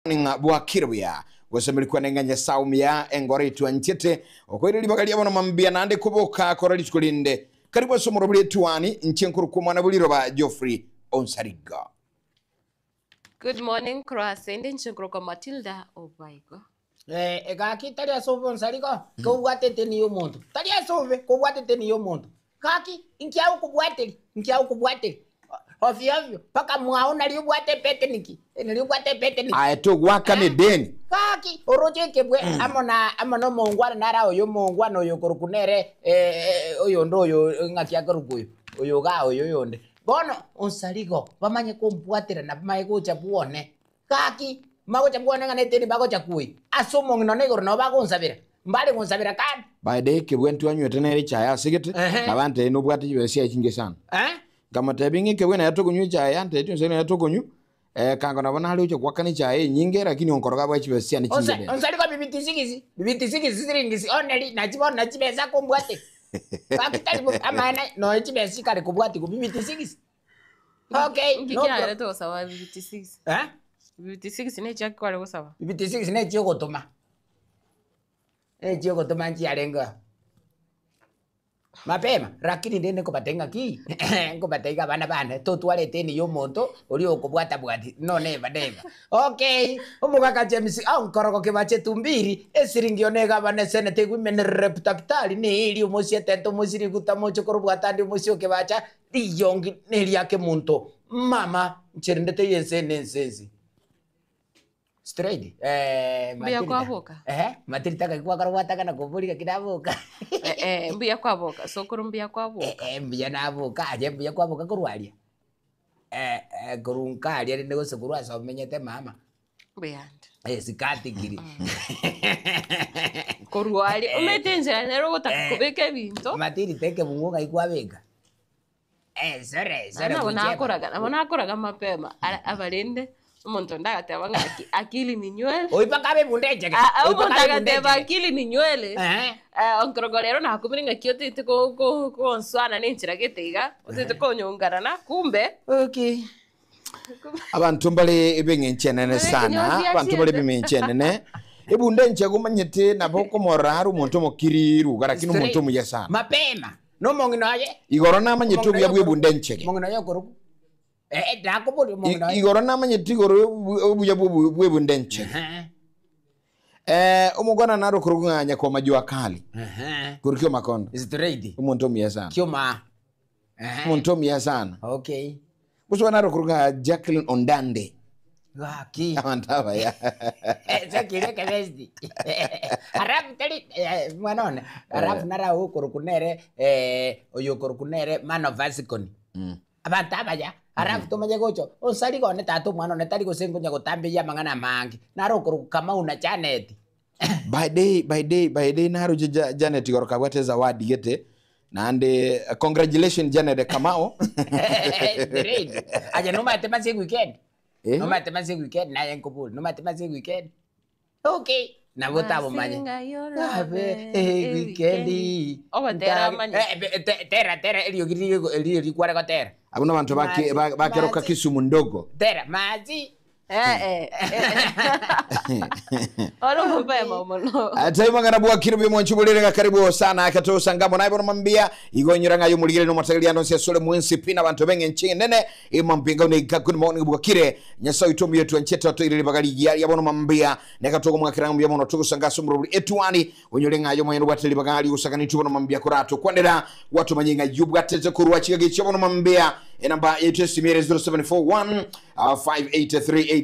ninga bwa kirbuya gosembeli kwa nenganya saumia engore tu anchete okwiri libagalia bono mambia nande kuboka korali chukulinde karibu somoro buli tuani nchenkuru kumana buliro ba Geoffrey Onsariga. Good morning, Croasende Nchenkuru Matilda Obaigo. Ega aqui taria sove Onsariga ko watete ni yomuntu taria sove ko watete ni yomuntu kaki inkia ukubwate ovyo paka mwaona liubwate peteniki niliubwate peteniki aeto gwaka ne deni kaki oroje kebwe amona mongwana nara oyo mongwana oyo korukunere oyo ndo oyo ngakia korukuyo oyo ga oyo yonde bono Onsarigo bamanye kumbwatira na bamaye kucha buone kaki mago chabuone nganeteni bago chakui asumo nginone goro no bago nsabira mbale kunsabira kandi by the kebwentu anywete nere chaya sigete nabante no bwati besia kinge sana kama tabingi kebwena yatokunyu chaya ntete nsene yatokunyu kango nabona hali uche kwakani chaya nyinge lakini onkoroga bwa chibesia ni kinge Onsarigo bibiti sigisi siringisi oneli nachibona chibesa kumbwate bakitali amana no chibesi kale kubwati kubibiti sigisi okay no kya to sawa 56 56 ne chaki kwale sawa 56 ne chio gotoma chio gotoma nchialenga mapema lakini ndene kubatenga ki kubatenga bana to twaleteni yo monto oli okubwata bwati none badega okay umugaka James onkorogo kibache tumbiri esiringi onega bana senete women reputapitali ni ili umosiete to musiri gutamocho korubwata ndi musio kibacha diyongi neli yake muntu mama ncherendete yensenensezi straight mbia kwa boka Matilda kwa karwata kana kubulika kidaboka mbia kwa boka sokoro mbia kwa boka mbia na boka aje mbia kwa boka kurwalia kurunkalia nego sokurwa so menyete mama mbia sikati giri kurwalia umetenjera nero gotaka kubeka binto Matiri teke bunguga ikwabeka sore nabona akoraga mapema abalende umuntu ndagateba ngaki akili ni nywele oipakabe bundeje ndagateba akili ni nywele onkorogorero nakumiri ngaki otite ko nswana n'inchira getega otite ko nyongarana kumbe okay abantu mbale ebengenchenene sana abantu mbale ebengenchenene ebunde nchegumanyete naboko moraru umuntu mokiriru garakino umuntu muye sana mapema no monginoye igoro namanyete buyabwe bunde nchege monginoye koruku dakubuli monginoye igoro namanyete igoro buyabwe bunde nchege umugwana naro kuruganya kwa majua kali kurikyo makondo straight umuntu muye sana kyoma umuntu muye sana okay kuswa naro kuruga Jacqueline Ondande waki amantaba ya zakire kebesti arabu tali mwanone arabu nara ukurukunere oyo kurukunere man of Vasicon abantaba ya arabu tumaje gocho Onsarigo ne tatu mwanone tali gosengonya gotambia mangana mangi naro kurukama una Janet by day naro Janet goroka gwate zawadi gete nande congratulations Janet Kamao aja no matema weekend no matema weekend na yankobul no matema weekend okay na botabo manye weekend obatera manye tera elio kwara kwa tera abuna bantu bakeroka Kisumu ndogo tera mazi olo mpema mono atayima ngana bwa kirbi mwanchubulire karibu sana akato sangamo nayo mambia igonyura ngayo muligire no mataglia no sesole mwensi pina bantu benge nchinge nene imampinga ne good morning bwa kire nyasa itombi yetu ncheta to ile bagali ya bono mambia nekatoko mwakira mbia mono tukusanga sumuru etwani onyure ngayo mwenye bwateli bagali usakani tubono mambia kurato kwandera watu manyinga yubwa tete kurwa chige chibono mambia enamba yetu simire 0741 583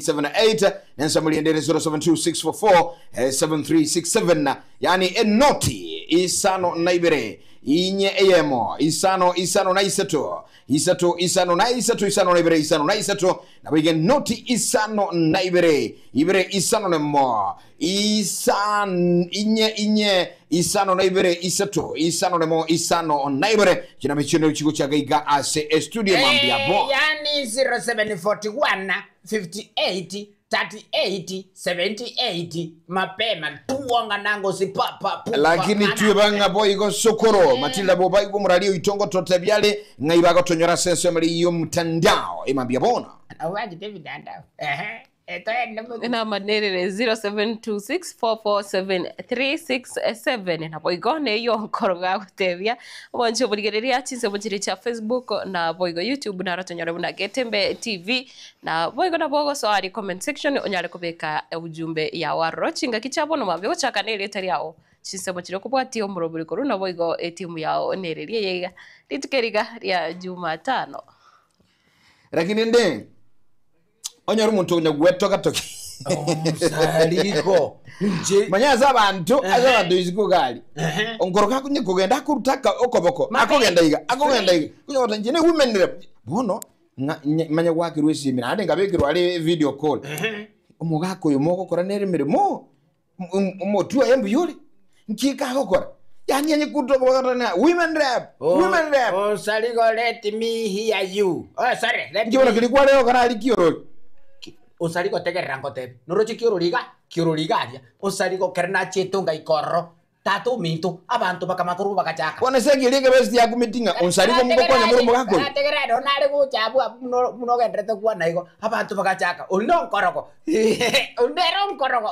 Nensa muliendele 0726447367 yani enoti isano naibere inye eyemo isano naisato isano naibere isano naisato na bige noti isano naibere ibere isano nemo inye isano naibere isato isano nemo isano naibere kina michino chigo cha gaiga ase studio mambia bo yani 0741 58 38 78 mapema tuonga nango si papa lakini tuwe banga boy go sokoro Matilda boba ibo muradio itongo totabyale ngaibaga tonyora senso mali yo mtandao imambia bona awaje David andao ina manere 0726447367 na boigo ne yo nkoroga gutebia bonje burigereria chinse bujiri cha Facebook na boigo YouTube na ratonyore buna Getembe TV na boigo na bogo so ari comment section onyare kubeka ujumbe ya waro chinga kichabo no mabyo chaka ne letari yao chinse bujiri kubwati omuroburi koruna boigo timu yao nererie yega litukeriga ya Jumatano lakini ndi onyoru muntu nyagweto gatoki Sariko nje manyaza abantu iziko gali ongoroka kunye kugenda kurutaka okoboko akogenda iga kunyota njene women rep bono manya gwakirwe simira ade ngabekirwa ali video call umugako yomoko kora nere mirimo umotu ayembu yuri nkika gokora yani yenye kutoboka na women rep Sariko let me hear you sorry let me kilikuwa leo kana alikiro Sariko tegerera ngote noroche kiororiga aria Sariko kerna chetunga ikoro tatu mintu abantu bakamakuru bakachaka kone segirike besti ya kumitinga Sariko mugokonya muri mugako tegerera donare guchabu muno gendrete kwa naigo abantu bakachaka uno nkoroko ndero nkoroko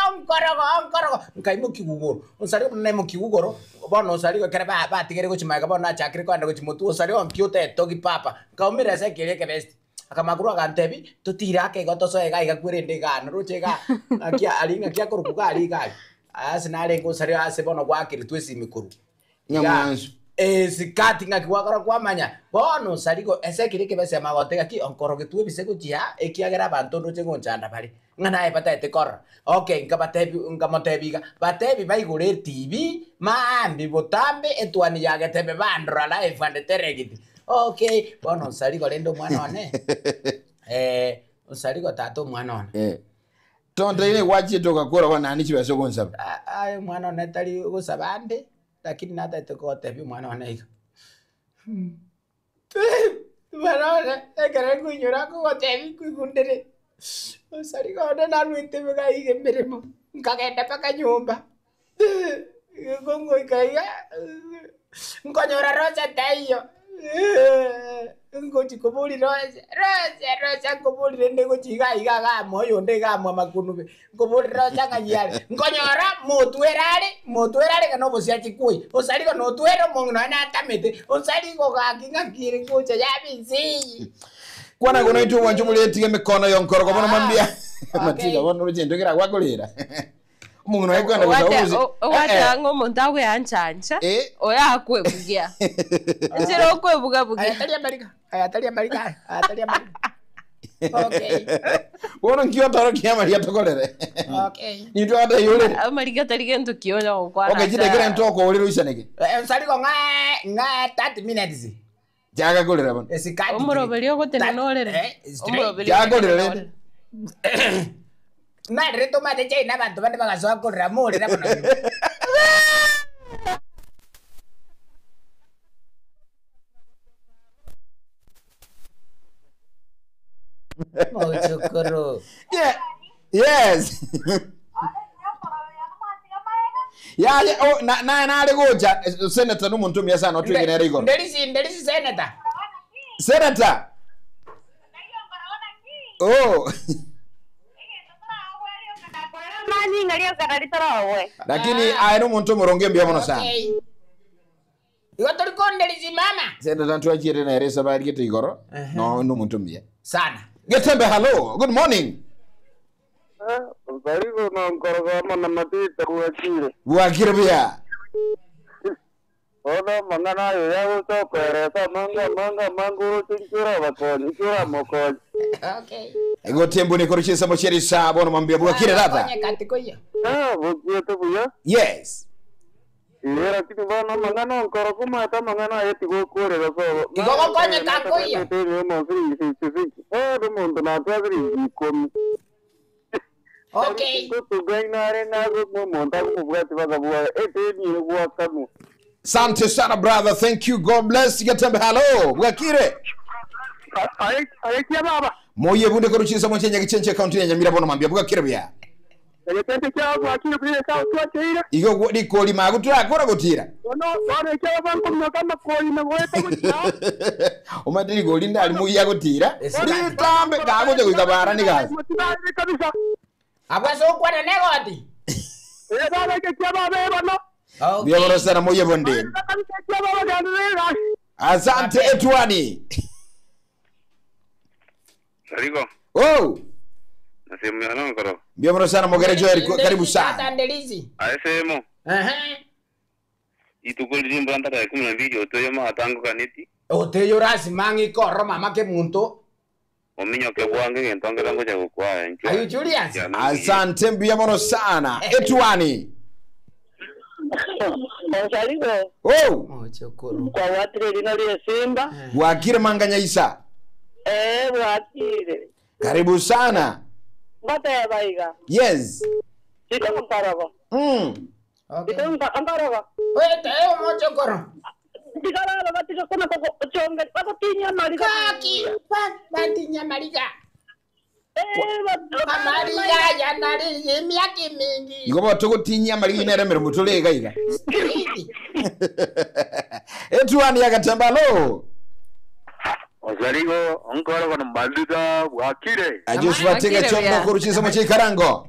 onkorogo nkaimu kigugoro Sariko nemo kigugoro bono Sariko kere ba tigere guchimaga bono achakire kwanda guchimutu Sariko nkiote togi papa kaumira segirike besti akamakuru agantebi tutira ke gotoso ega igakwirende gano ruchega akia alinga kia kurukuga aliga asinale ngo Sariko asebono gwakiri twesi mikuru nyamanzu sikati ngakiwakora kwamanya bono Sariko esekirike bese magotega ki onkoroge tuwe bisego jia ekiagera abantu ruche ngonchanda bali ngana epata etekora okay ngamotebiga batebi baigure TV mambi botambe etwani yagetebe bandra live and teregiti okay bono Sariko lendo mwana one Sariko tato mwana one tonde ile wachi toka kora wana ani chibaso gonzaba ay mwana one tali gusabande lakini nata tekote bi mwana one mwana ekere kunyura ko gotebi kugundere Sariko one naruite bega ige meremo ngagenda paka nyumba gongo ikaiga ngonyora roza tayo ngochi kobuli roza kobuli rende gochi ga moyo ndega mwa makunube kobuli roza nganyale ngonyora motwerare kana bosia chikui Sariko no twero mongno na atamete Sariko gakinga kire gocha yabinzi kwana gono itu wanjumule tige mikono yonkorogo bono mambia matiga bono rugendo gwagolera umuntu wakwenda kuzabuzi wata ngo montawe anchanja oya kwebugia njero kwebuga bugia ayatalia marika okay wono nkiyotoro kiyamaria tokolere okay nitwa ata yule marika taligento kiona okwana okay jitegere ntoko olero isaneke Sariko nga 30 minutes jaga golera bon esikati omurobelio gotene norere jaga golera na reto mate chai na bantu bande bagasoa con ramore na bono chokoro yes ya na goja senator no muntu mia sana otwige na rigo ndelisi senator oh mani ngalia karalitarawe lakini aino muntu muronge mbia mono sana igo tori kondelisi mama senator twajire na eresa bari gete igoro no muntu mbia sana Getembe hello good morning Sariko no nkoroga mana matita Wakire bia Oda mangana ya uso peresa manga manguru tinchura bakoni chura mokoni okay ego tembo ni korochisa mocheri sa bono mambia Wakire data bukia to buya yes era kitu bana mangana nkoroga mata mangana yeti go kore so igogo konye kakoyo tete mo free odo mundo na tadri komi okay to gainare na go monta ko bugati bagabuwa ete ni go kamu Sante sana brother thank you God bless Getembe hello Wakire ay kia baba moye bunde korochisa mochenya kichenche county ya Nyamira bono mambia Wakire bia Egitente kya Bwakire kuri ka twatira. Igo gudi koli magutura akora gutira. Ono kya bantu mukama koli na goeta gutira. Umadiri goli ndali muya gutira. Tambe gagoje kugabara ni gazi. Mutibali kabisa. Abwaso kwana negoti. Baba ke kya baba bano. Biya bora sana moye bonde. Kya baba gandira. Asante Etwani. Rigo. Oh. Nasema yana ngoro. Biya bora sana mogere Joel karibu sana. Tandelizi. Asemo. Aha. Itukuli jimbranda ka 12 otoyo ma tango kaniti. Oteyo rasi mangi korro mama ke muntu. Ominyo ke bwange ngentongera ngoja kukwa encho. Ayu Julius. Asante biya bora sana Etwani. Onsaligo. Oh. Chokoro. Kwa watire lino lye Simba. Bwakire Manganya Isa. Bwakire. Karibu sana. Bata ya baiga. Yes. Sito mparago. Okay. Sito mparago. Wete mo chokoro. Digala batika kona ko chonga ko tinya mariga. Kaki. Batinya mariga. Mariga ya nari yemiaki mingi. Igo botogo tinya mari inere mere mutulega iga. Etwani yakatambalo. Ozarigo onkoro kono mbalduda Bwakire. Ajusu batega chombo kuruchiza mu chikarango.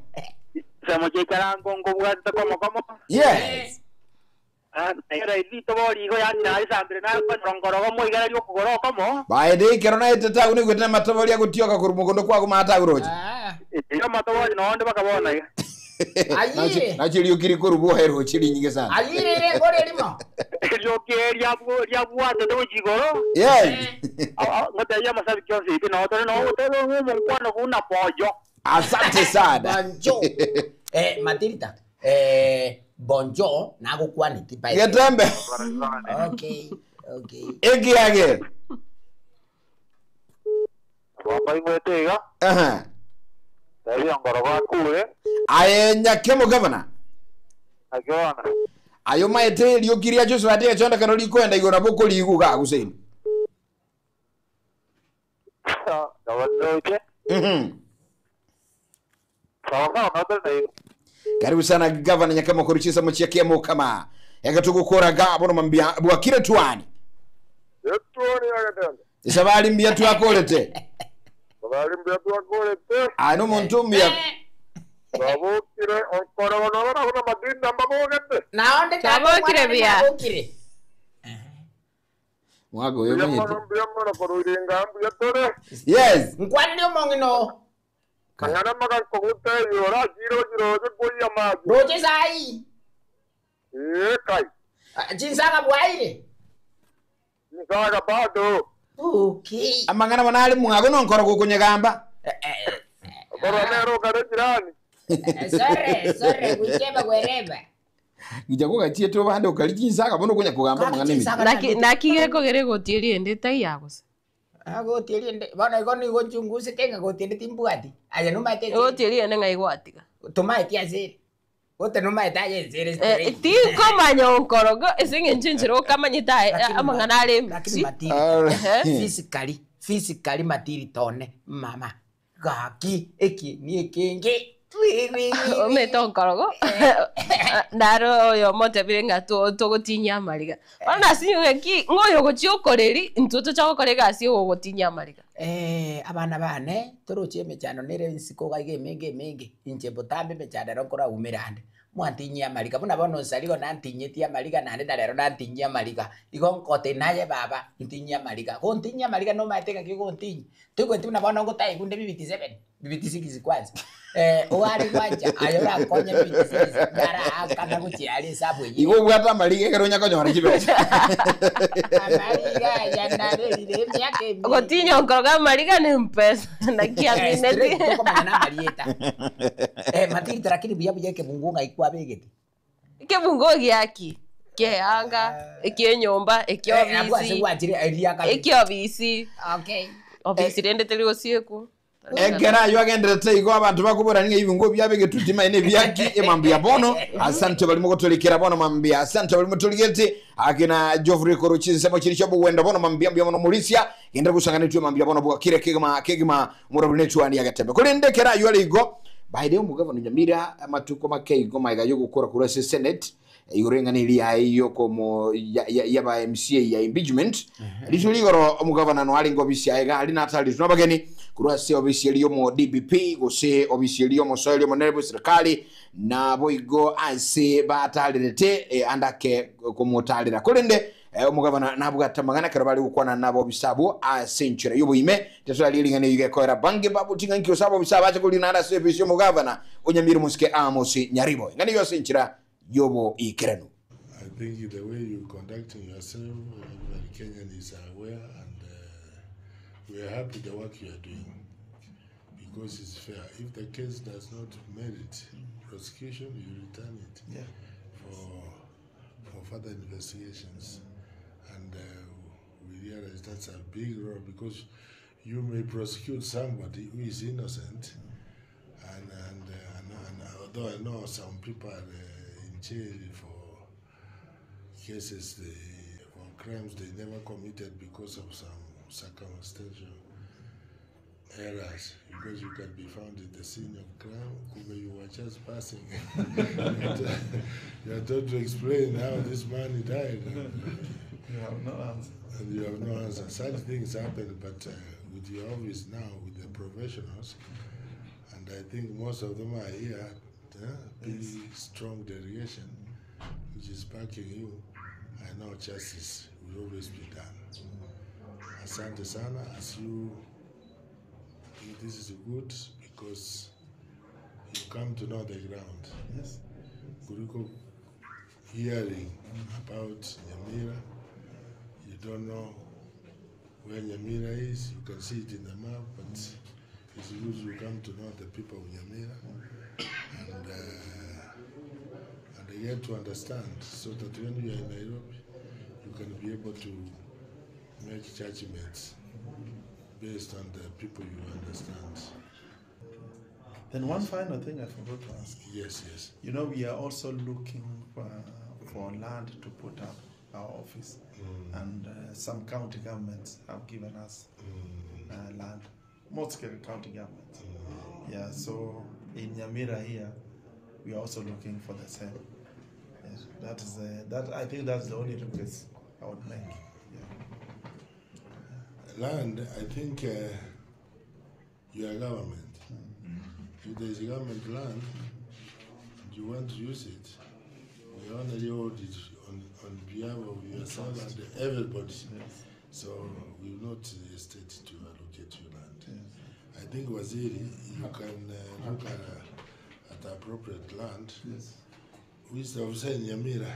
Samo chekarango ngobwata komo. Yes. Era ilito boli go ya na isambire na ko rongoro go moigara yo kugoro komo. Baede kerona etata uni gwetana matabali yakutioka kurumugondo kwa kumata uroje. Iyo matobali no onde bakabona iga. Ayire. Nachili ukiri kurubu hero chili nyingi sana. Ayire re gore limo. Yo ke ya bwata do jigoro. Yes. Ngote ya masabi kionse ipi no to mo mkwano kuna pojo. Asante sana. Bonjo. Matilda. Bonjo nago kwani tipa. Getembe. Okay. Eki yake. Wapa ingwete iga. Aha. Tabi angoro kwa kule. Ayenya kemo governor. Akiona. Ayo maete liyokiria Josu batega chonda kanoli kwenda igora boko ligu ga Hussein. Kawadoje. Sawa na Karibu sana governor Nyakemo kuruchisa mu chekemo kama yakatugukora ga bono mambia Bwakire Twani. Etwani yakatanda. Isabali mbia tu akolete. Bali mbetu akolete. Ano muntu mbia. Bwakire onkoro no na madinda mbabogete. Naonde Tabokire bia. Tabokire. Mwago yo mwenye. Mbiyamana koruringa mbiyatore. Yes. Nkwani ndio mongino. Kanyana maga kogutte yora jiro je boya maji. Roje sai. Kai. Jinsaga bwaire. Nsaga bado. Okay. Amangana banali mwago no nkoro kukunyegamba. Koronero kare jirani. Sorry, kucheba kwereba. Gijako gatie to bande ukalijinsaga bono kunya kugamba mangana Na kigeko gere gotiri ende tai yagose. Ago tiri ende. Bana igoni gonchunguze kenga gotiri timbwati. Aya numa tete. Gotiri ende ngai gwatiga. Tuma tia zeri. Wote numa itaje zeri. Ti komanya onkorogo esinge nchinjiro kamanyita amangana ale Lakini matiri. Physically matiri tone mama. Gaki eki ni ekenge. Ometo onkorogo. Ndaro yo mote birenga to gotinya mariga. Ona sinyo ki ngoyo gochiokoreri ntuto chako korega asio gotinya mariga. Abana bane torochie mechano nere nsiko gaige menge inche botambe mechana rokora umirande mwantinyia mariga buna bono saligo nantinyetia mariga nande darero nantinyia mariga igon kote naye baba intinyia mariga kontinyia mariga no mateka ki kontinyi tuko tuna bono ngotai kunde 56 kwanza owari kwanja ayora konye 56 gara akana kuchiali sabu yi igo bwata mariga kero nyako nyora chibe. mariga ya nare ile myake gotinya onkoroga mariga ni mpesa na kiamineti toko mana marieta matiri tarakini buya ke mungunga ikwa begeti ke bungo giaki ke anga ke nyomba ke obisi ke obisi okay obisi rende teligo sieku Egera yo agendete igo abantu bakubura ninge ibingo byabege tutima ine byaki emambia bono. Asante bali mugotolekera bono mambia. Asante bali mutoligete akina Geoffrey Koruchinse mo kiricho bwenda bono mambia bono mulisia gendera gusangana tu mambia bono Bwakire kegima murabune twani yagatembe. Kuri ndekera yo aligo by the umugavana Nyamira amatuko makeigo maiga yo gukora kuri Senate igorengani ya iyo komo ya ba MCA ya impeachment rituligoro umugavana no ali ngobisi aiga ali natali tunabageni kuri obisi yo mo DPP gose obisi yo mo soyo mo nervo serikali na boigo ase batalirete andake komutalira kolende umugabana nabugata magana karabali gukwana nabo bisabo a century yubuime tetali lingane yige koera bange babu tinga nkyo sabo bisaba acha kulinana service umugabana Onyamira Musike Amos Nyaribo ngani yo century yobo ikerenu. I think the way you conducting yourself, every Kenyan is aware, and we are happy the work you are doing because it's fair. If the case does not merit prosecution, you return it for further investigations. And we realize that's a big role because you may prosecute somebody who is innocent, and although I know some people are in jail for cases for crimes they never committed because of some circumstantial errors, because you can be found at the scene of crime where you were just passing. You are told to explain how this man died. You have no answer. And you have no answer. Such things happen, but with your office now, with the professionals, and I think most of them are here, big, strong delegation, which is backing you. I know justice will always be done. Asante sana, as you think this is good because you come to know the ground. Yes. Kuliko hearing about Nyamira, you don't know where Nyamira is. You can see it in the map, but it's good you come to know the people of Nyamira and they get to understand, so that when you are in Nairobi, you can be able to make judgments based on the people you understand. Then one final thing I forgot to ask. Yes, yes. You know, we are also looking for land to put up our office, and some county governments have given us land, mostly county governments. Yeah, so in Nyamira here, we are also looking for the same. Yeah, that I think that's the only request I would make. Yeah. Land, I think you are government. If there is a government land and you want to use it, we only hold it on behalf of yourself and everybody. Yes. So we will not hesitate to allocate you land. Yes. I think Waziri, you can look at appropriate land. Yes. Instead of saying Nyamira.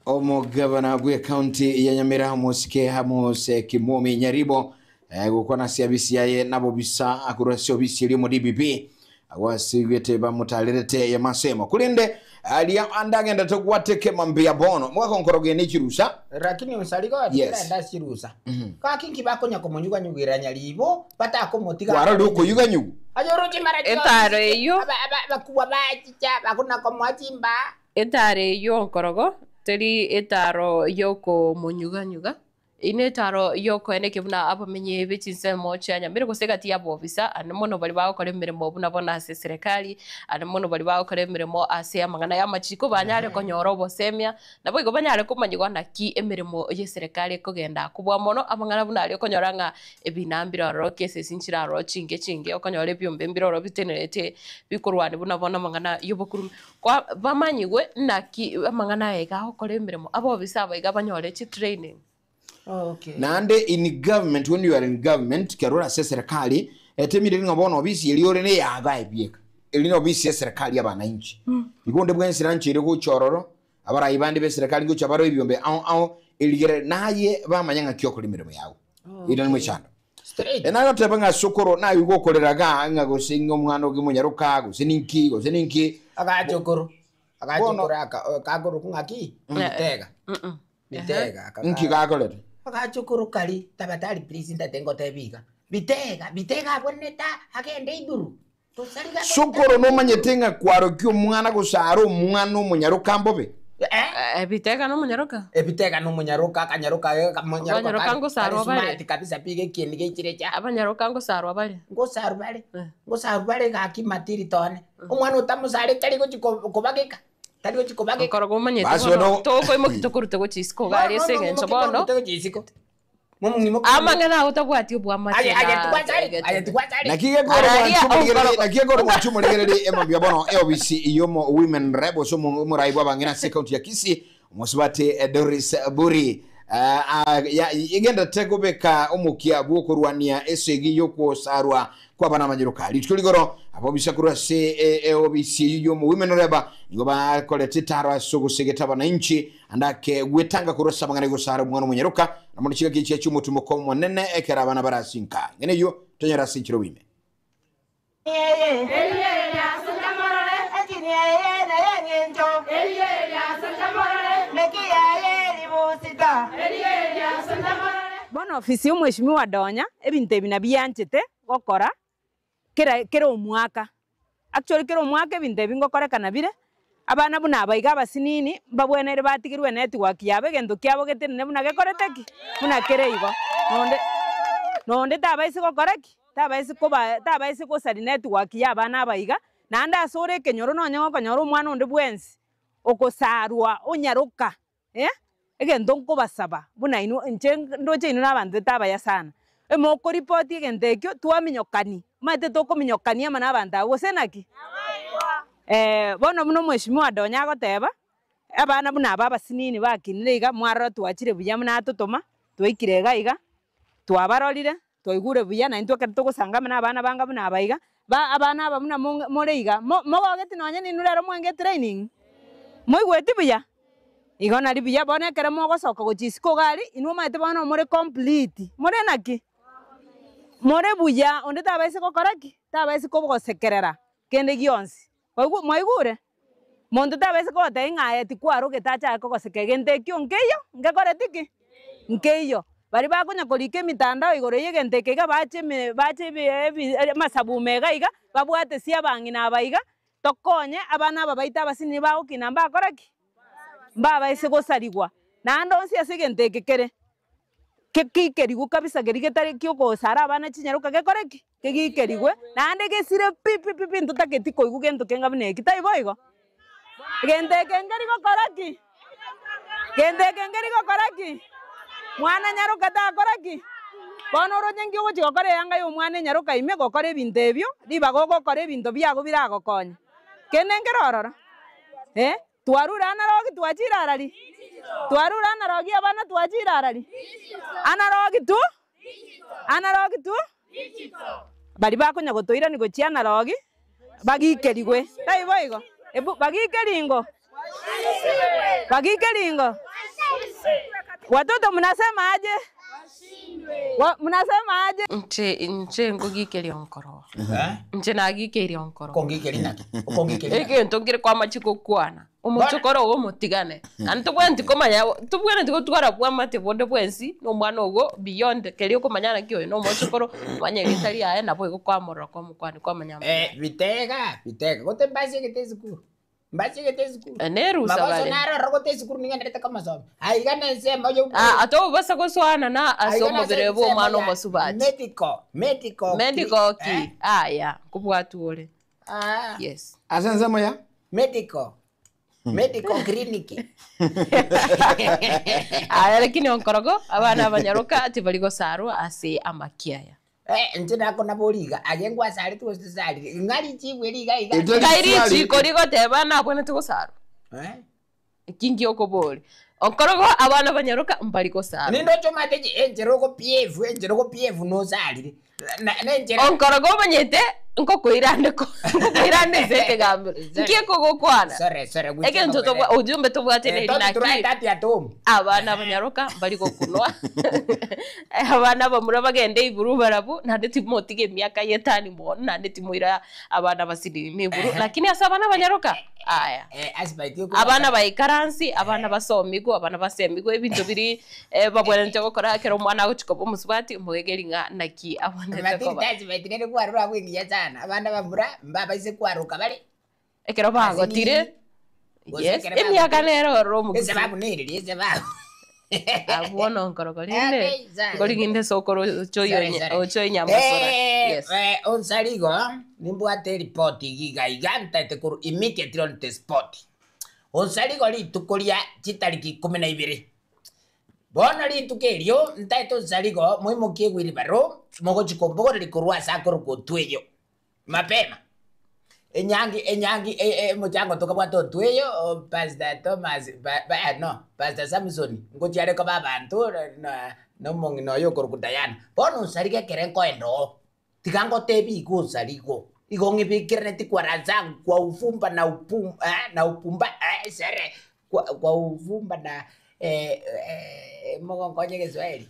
Omugavana gwe county ya Nyamira Musike Amos Kimomi Nyaribo gukona service yaye nabo bisa akurasyo bisiri mu DPP awasigwete bamutalirete ya masemo kulinde aliya andagenda togwateke mambia bono mwaka nkoroge ni kirusa lakini usaliko atenda kirusa kakinki bakonya komonyuga nyugira nyalibo patako motiga wara duko yuga nyugu ayoruti mara etare yo bakuwa bachicha bakuna komwachimba etare yo nkorogo teri etaro yoko munyuganyuga ine taro yoko ene kibuna abamenye bitinse mocha Nyamira gusega ti abo ofisa anomono bali bawo kore mirimo buna bona ase serikali anomono bali bawo kore mirimo ase amangana ya machiko banyare konyoro bosemia nabo igo banyare kumanyigwa na ki emirimo ye serikali kugenda kubwa mono amangana buna ali konyoranga ebinambira ro kese sinchira ro chinge okonyore byombe mbiro ro bitenerete bikurwani buna bona amangana yobokuru kwa bamanyigwe na ki amangana ega kore mirimo abo ofisa abo iga banyore chi training. Okay. Nande in government, when you are in government, kerora se serikali etemire ngabona obisi eliore ne yaga ebieka elino obisi ya serikali y'abananchi igonde bwensi ranchi rego chororo abara ibande be serikali ngo chabaro ibyombe au eligere naye bamanyanga kyokora imirimo yawo ira nimwe cyane Straight. Enayo tebanga sokoro na yugo koleraga ngago singo mwana ogimunyaruka go sininki Agachokoro akagoro kungaki bitega nki gakolera agachokoro kali tabatali please ndatengo tebiga bitega boneta agende iduru sukoro no manyetenga kwaro kyo mwana gusaro mwana umunyaruka mbobe Ebitega no munyaruka. Ebitega no munyaruka kanyaruka Abanyaruka ngo saro bale. Smart kabisa pige kindi gikire cha. Abanyaruka ngo saro bale. Ngo saro bale gakimatiri tone. Umwana utamusare tari go chikobageka. Tari go chikobageka. Korogo manyete. Baso no. Toko imoki tokurute go chisiko gari esengenso bono. Amangana utabwati obwamate. Aya tukwazari. Nakigoro mwachumulegerere emabya bono EOBC iyomo women rebel so muraibu bangina second ya Kisi musibate Doris Buri igenda tekobeka omukia bwokurwania esegi yoko sarwa kwa bana majiruka litkuligoro abo bisakura se EOBC iyomo women rebel ngo bakolete tarwa sogo segeta bana inchi andake gwetanga kurosa bangana go sarwa mwana munyeruka namoni chiga gichi cyumutumo ko monene ekera abana barasinka ngene yo tonyera sinchiro wime Bono ofisi y'umweshimiwa Donya ebintu ebina byanchete gokora kera omwaka actually kera omwaka ebintu ebingokorekana bire abana buna abaiga abasinini babwenere batigirwe network yabe gendo kyabo getene buna gekoreteki buna kereigo nonde tabaisi gokoreki tabaisi kosari network yabana abaiga nanda asore kenyoro nonyo konyoro umwana onde bwensi okosarwa onyaruka egendo nkobasaba buna ino nche ndoche ino nabantu tabaya sana emoko report egendekyo twaminyokani mate tokominyokania mana abantu abo senaki bono muno mweshimiwa Donya agoteba abana buna aba sinini bakinire iga mwarro twachire buya muna atotoma twaikire gaiga twabarorire twaigure buya na intwe kare tugusanga mana abana banga buna abaiga abana aba muna moreiga mogogeti nonye ninurero mwenge training moigweti buya igona ribuya bone kare mogosoka gochisiko gari inwo mate bono more complete more naki more buya onde tabaise gokoraki tabaise kobogosekerera kende gionsi moigure mondo tabaise kote ng'aye tikwaro getacha kogoseke gentekio nkeyo ngekoretiki nkeyo bari bakonya kolike mitandao igoro yegenteke ga bache masabu mega iga babwate sia bangina abaiga tokonye abana babaita abasini bago kinamba akoraki baba ise gosarigwa nando onsi asegenteke kere kekikerigu kabisa gerigitari kyoko sara abana chinyaruka gekoreki kegikerigwe nande gesire pipi ntutaketi koigu gento kenga bune kitai boigo genteke ngeri gokoraki mwana nyaruka ta koraki bono rojengi ogo chigokore yanga yo mwana nyaruka ime gokore ebintu ebyo riba gogokora ebintu byago biragokonya kene ngerorora twarura anarogi twachirarari twarura anarogi abana twachirarari anarogi tu bari bakonya gotoira ni gochia anarogi bagikerigwe tai boigo ebu bagikeringo watoto mnasema aje mnasema aje nche ngogikeria onkoro nche nagikeria onkoro kongikeri eke ntongire kwa machiko kwana umuchokoro wo mutigane anto bwenti komanya tubwene tikotwara bwa mate bonde bwensi no mwana ogo beyond keri komanyana kyo no muchokoro manya gitari aye nabo iko kwa morro kwa mukwani kwa manyama bitega gote basi getezikuru neru sabale naro rogote sikuru ninga kama somo aigana sema yo ato basa ko swana na asomo berebo mwana masubati medical ki ya kubwatu ole yes asenza moya medical clinic lakini onkorogo abana abanyaruka tibaligo sarwa ase amakiaya ntina kona boliga agengwa sari tu sari ngari chibwe liga kairi chiko ligo teba na bone tu saru kingi okoboli onkorogo abana banyaruka mbaliko saru nindo choma teji enjeroko pf no sari na onkorogo banyete nkokoirande zete gambe nkiko gokwana sore ege ntoto ujumbe tobwate ne naki abana banyaruka baliko kunwa abana bamura bagende iburu barabu nande timotige myaka yetani mo nande timuira abana basidi miburu lakini asa abana banyaruka aya abana baikaransi abana basomigo kwa bana basemi kwa ibintu biri babwera nje gukora kero mwana guchiko bomusubati umugegeri nga naki abonete ko Matitazi betinere kwarura kwingiya sana abana bamura mbaba ise kwaruka bali ekero bagotire yes emyaka nero romu ese babu niri ese babu abuona nkorogorinde ngoriginde sokoro choyo nyamasora yes onsaligo nimbwate report igiganta tekuru immediately on the spot onsaligo litukulia chitariki 12 bona litukerio ntaito nsaligo muimukie gwiri baro mogochikombogora likurwa sakoro kotweyo mapema enyangi mochango tokabwato tweyo Pastor Thomas Pastor Samson ngochare ko babantu no mongino yo korukudayana bono nsarige kerenko endo tikango tebi kusaligo igongi bikirene kwaranza kwa ufumba na upumba sere kwa ufumba na mogongonye Kiswahili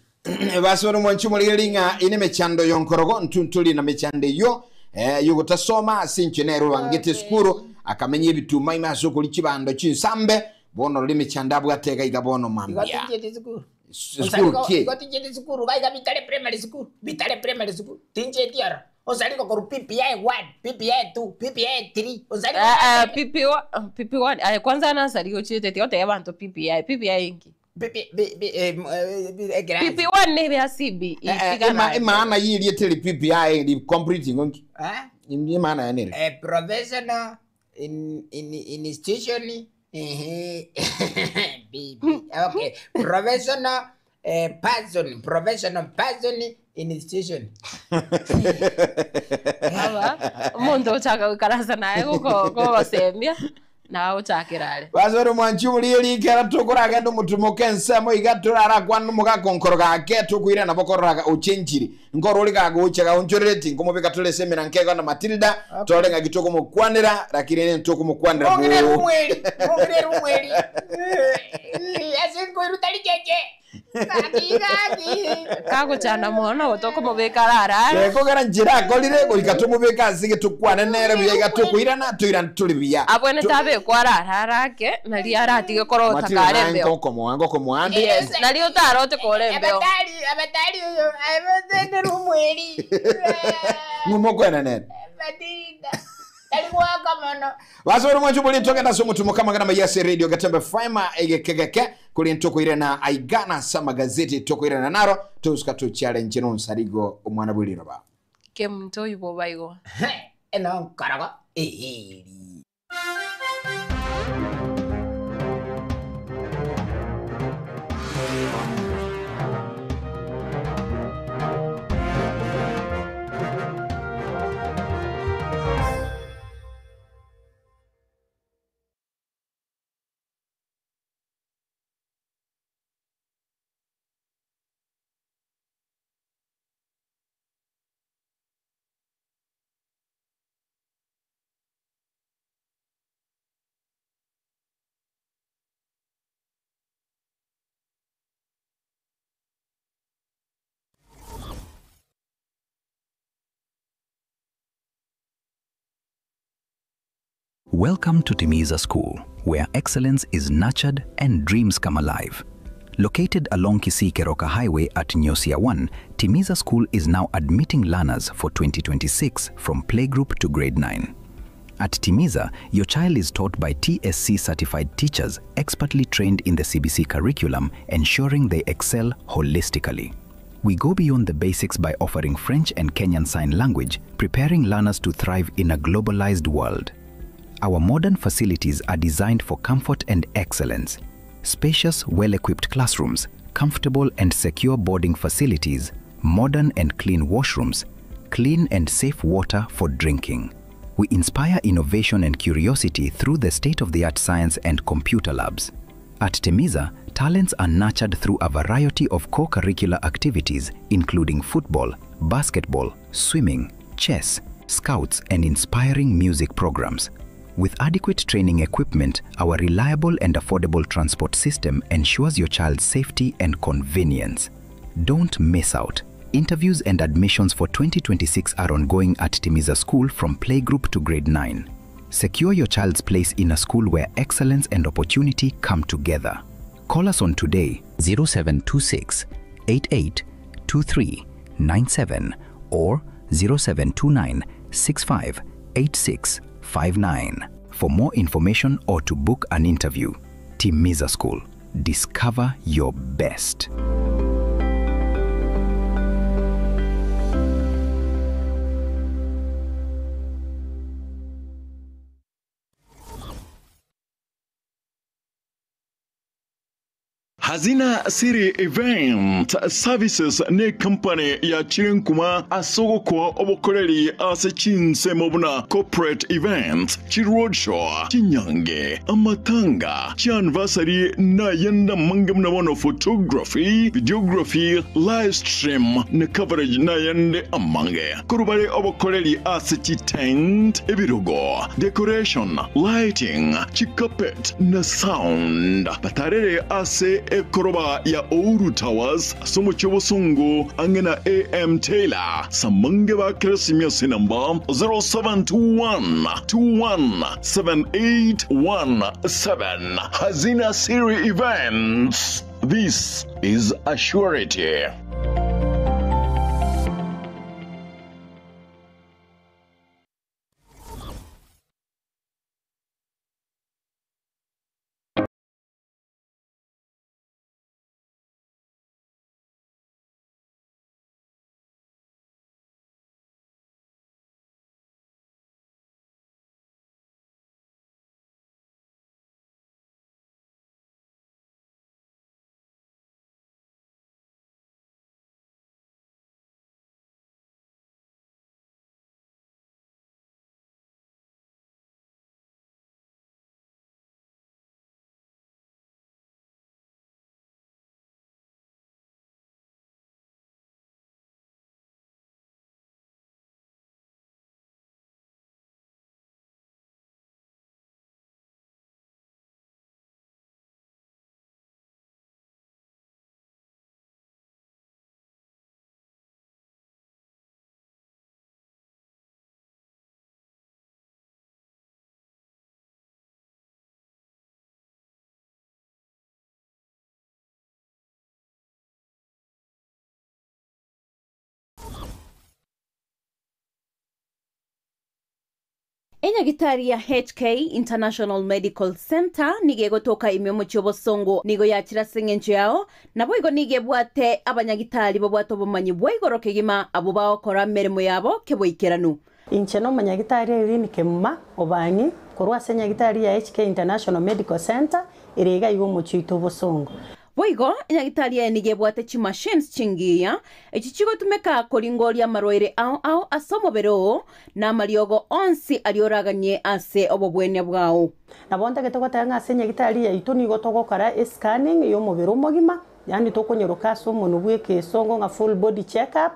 basoro mwanchumuliringa ine mechando yonkorogo ntuntuli na mechande yo yugutasoma sinchenero wangete skuru akamenye ibituma imaso kuli kibando kinsambe bono limi mechanda bwateka igabono mambia skuru ki igotije skuru baiga bitale primary school tinje tiara osaliko koru PPI 1 PPI 2 PPI 3 osaliko PPI kwanza na salio chete tiote yabantu PPI ingi PPI ne bya CB maana yili eteli PPI li completing onki ni maana ya nini professional institution okay professional person institution mundo chaka karasa naye ko basemia na uchakirale bazoro mwanchumuli kera tukuraga ndo mutumoke nsemo igaturara kwanu mugakonkoroga ke tukwira na bokoraga uchenjiri ngoro ligaga uchega unjoreti ngomubika tole semina nkega na Matilda tolenga gitoko mukwanira lakini ntoko mukwanira mongere rumweli asengo irutali jeje kago chana mona otoko mubekarara ko garanjira kolire ko ikatumubeka sige tukwane nere biga tukwirana tuira tulibia abone tabe kwarararake nali aratige korota karembe ngoko mwango ko mwandi nali utarote korembe abatali yo abende rumweli mumokwana nene Matilda alikuwaka mono basoro mwanchubuli tokenda somo tumukama kana mayase radio gatembe fama egekegeke kuli ntoko ire na aigana sama gazeti toko ire na naro tuska tu challenge no nsarigo omwana buliro ba kemto yubo baigo eno karago Welcome to Timiza School, where excellence is nurtured and dreams come alive. Located along Kisii-Keroka Highway at Nyosia 1, Timiza School is now admitting learners for 2026 from playgroup to grade 9. At Timiza, your child is taught by TSC-certified teachers expertly trained in the CBC curriculum, ensuring they excel holistically. We go beyond the basics by offering French and Kenyan Sign Language, preparing learners to thrive in a globalized world. Our modern facilities are designed for comfort and excellence. Spacious, well-equipped classrooms, comfortable and secure boarding facilities, modern and clean washrooms, clean and safe water for drinking. We inspire innovation and curiosity through the state-of-the-art science and computer labs. At Timiza, talents are nurtured through a variety of co-curricular activities, including football, basketball, swimming, chess, scouts, and inspiring music programs. With adequate training equipment, our reliable and affordable transport system ensures your child's safety and convenience. Don't miss out. Interviews and admissions for 2026 are ongoing at Timiza School from playgroup to grade 9. Secure your child's place in a school where excellence and opportunity come together. Call us on today 0726 882397 or 0729 658659. For more information or to book an interview, Timiza School. Discover your best. Hazina Siri Event Services ne company ya Chirinkuma asogo kwa obokoreri ase chinse mobuna corporate events chi roadshow chinyange amatanga chi anniversary na yenda mangam na mono photography videography live stream na coverage na yende amange kurubare obokoreri ase chi tent ebirogo decoration lighting chi carpet na sound batarere ase Koroba ya Ouru Towers, Somochobosungo, Angena AM Taylor, Samangeba Kresimia Sinamba, 0721 217817. Hazina Siri Events. This is a surety. Enyagitari ya HK International Medical Center nige gotoka imyomo cyobosongo nigo yakira sengencho yao nabo igo nige bwate abanyagitari bo bwato bomanyi bwigoroke gima abo bakora meremo yabo keboikeranu incheno manyagitari irini kemma obangi korwa senyagitari ya HK International Medical Center irega igo muchito bosongo Boigo, enyagitari ya nige bwate chi machines chingiya, echichigo tumeka koringoria maroire au asomo bero na mariogo onsi alioraganye ase obobwenya bwao. Nabonta getoko tanga senyagitari ya itoni gotogo kara scanning yo mobero mogima, yani toko nyerokaso monubwe ke songo nga full body check up.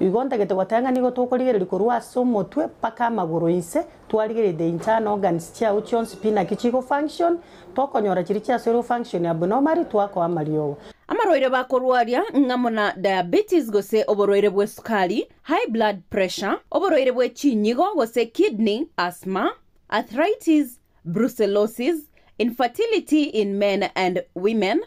Igonta getoko tanga nigo toko ligere likorwa somo twe paka magoro inse, tualigere the internal organs chia uchons pina kichigo function. Toko nyora chirichia zero function abnormal twako amariogo. Amaroire bakorwaria ngamona diabetes gose oboroire bwe sukari, high blood pressure, oboroire bwe chinyigo gose kidney, asthma, arthritis, brucellosis, infertility in men and women,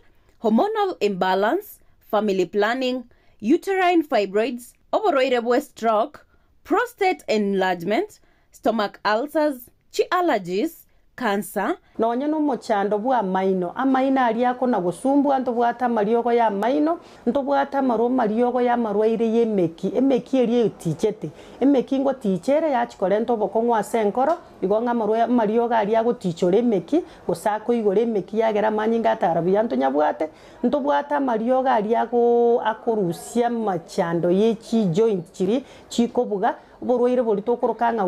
hormonal imbalance, family planning, uterine fibroids, oboroire bwe stroke, prostate enlargement, stomach ulcers, chi allergies, cancer nonye no mochando bwa maino amaina ali yako na gusumbu nto bwata mariogo ya maino nto bwata maro mariogo ya marwaire yemeki emeki eri tichete emeki ngo tichere ya chikore nto bokongwa senkoro igonga marwa mariogo ali yago tichore emeki gusako igore emeki yagera manyinga tarabiya nto nyabwate nto bwata mariogo ali yago akorusia machando yechi joint chiri chikobuga borwaire bolitokorokanga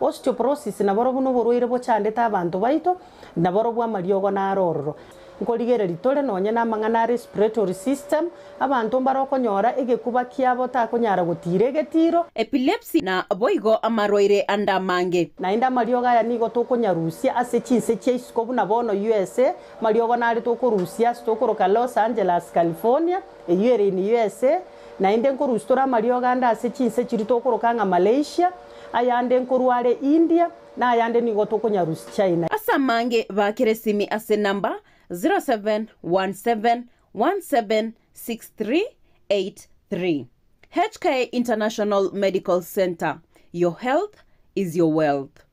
osteoporosis na boro buno borwaire bochandeta abantu baito na boro bwa mariogo na aroro nkorigere litore nonye na mangana respiratory system abantu barokonyora egekuba kiabo takonyara gutire getiro epilepsy na boigo amaroire anda mange na inda mariogo ya nigo tokonyarusia ase chinse cheisikobu na bono USA mariogo na ari tokorusia stokoroka Los Angeles California eyere ni USA na inde nkorustora mariogo anda ase chinse chiritorokanga Malaysia ayande nkorware India na ayande nigo tokonyarusi China asa mange bakeresimi ase namba 0717176383. HK International Medical Center. Your health is your wealth.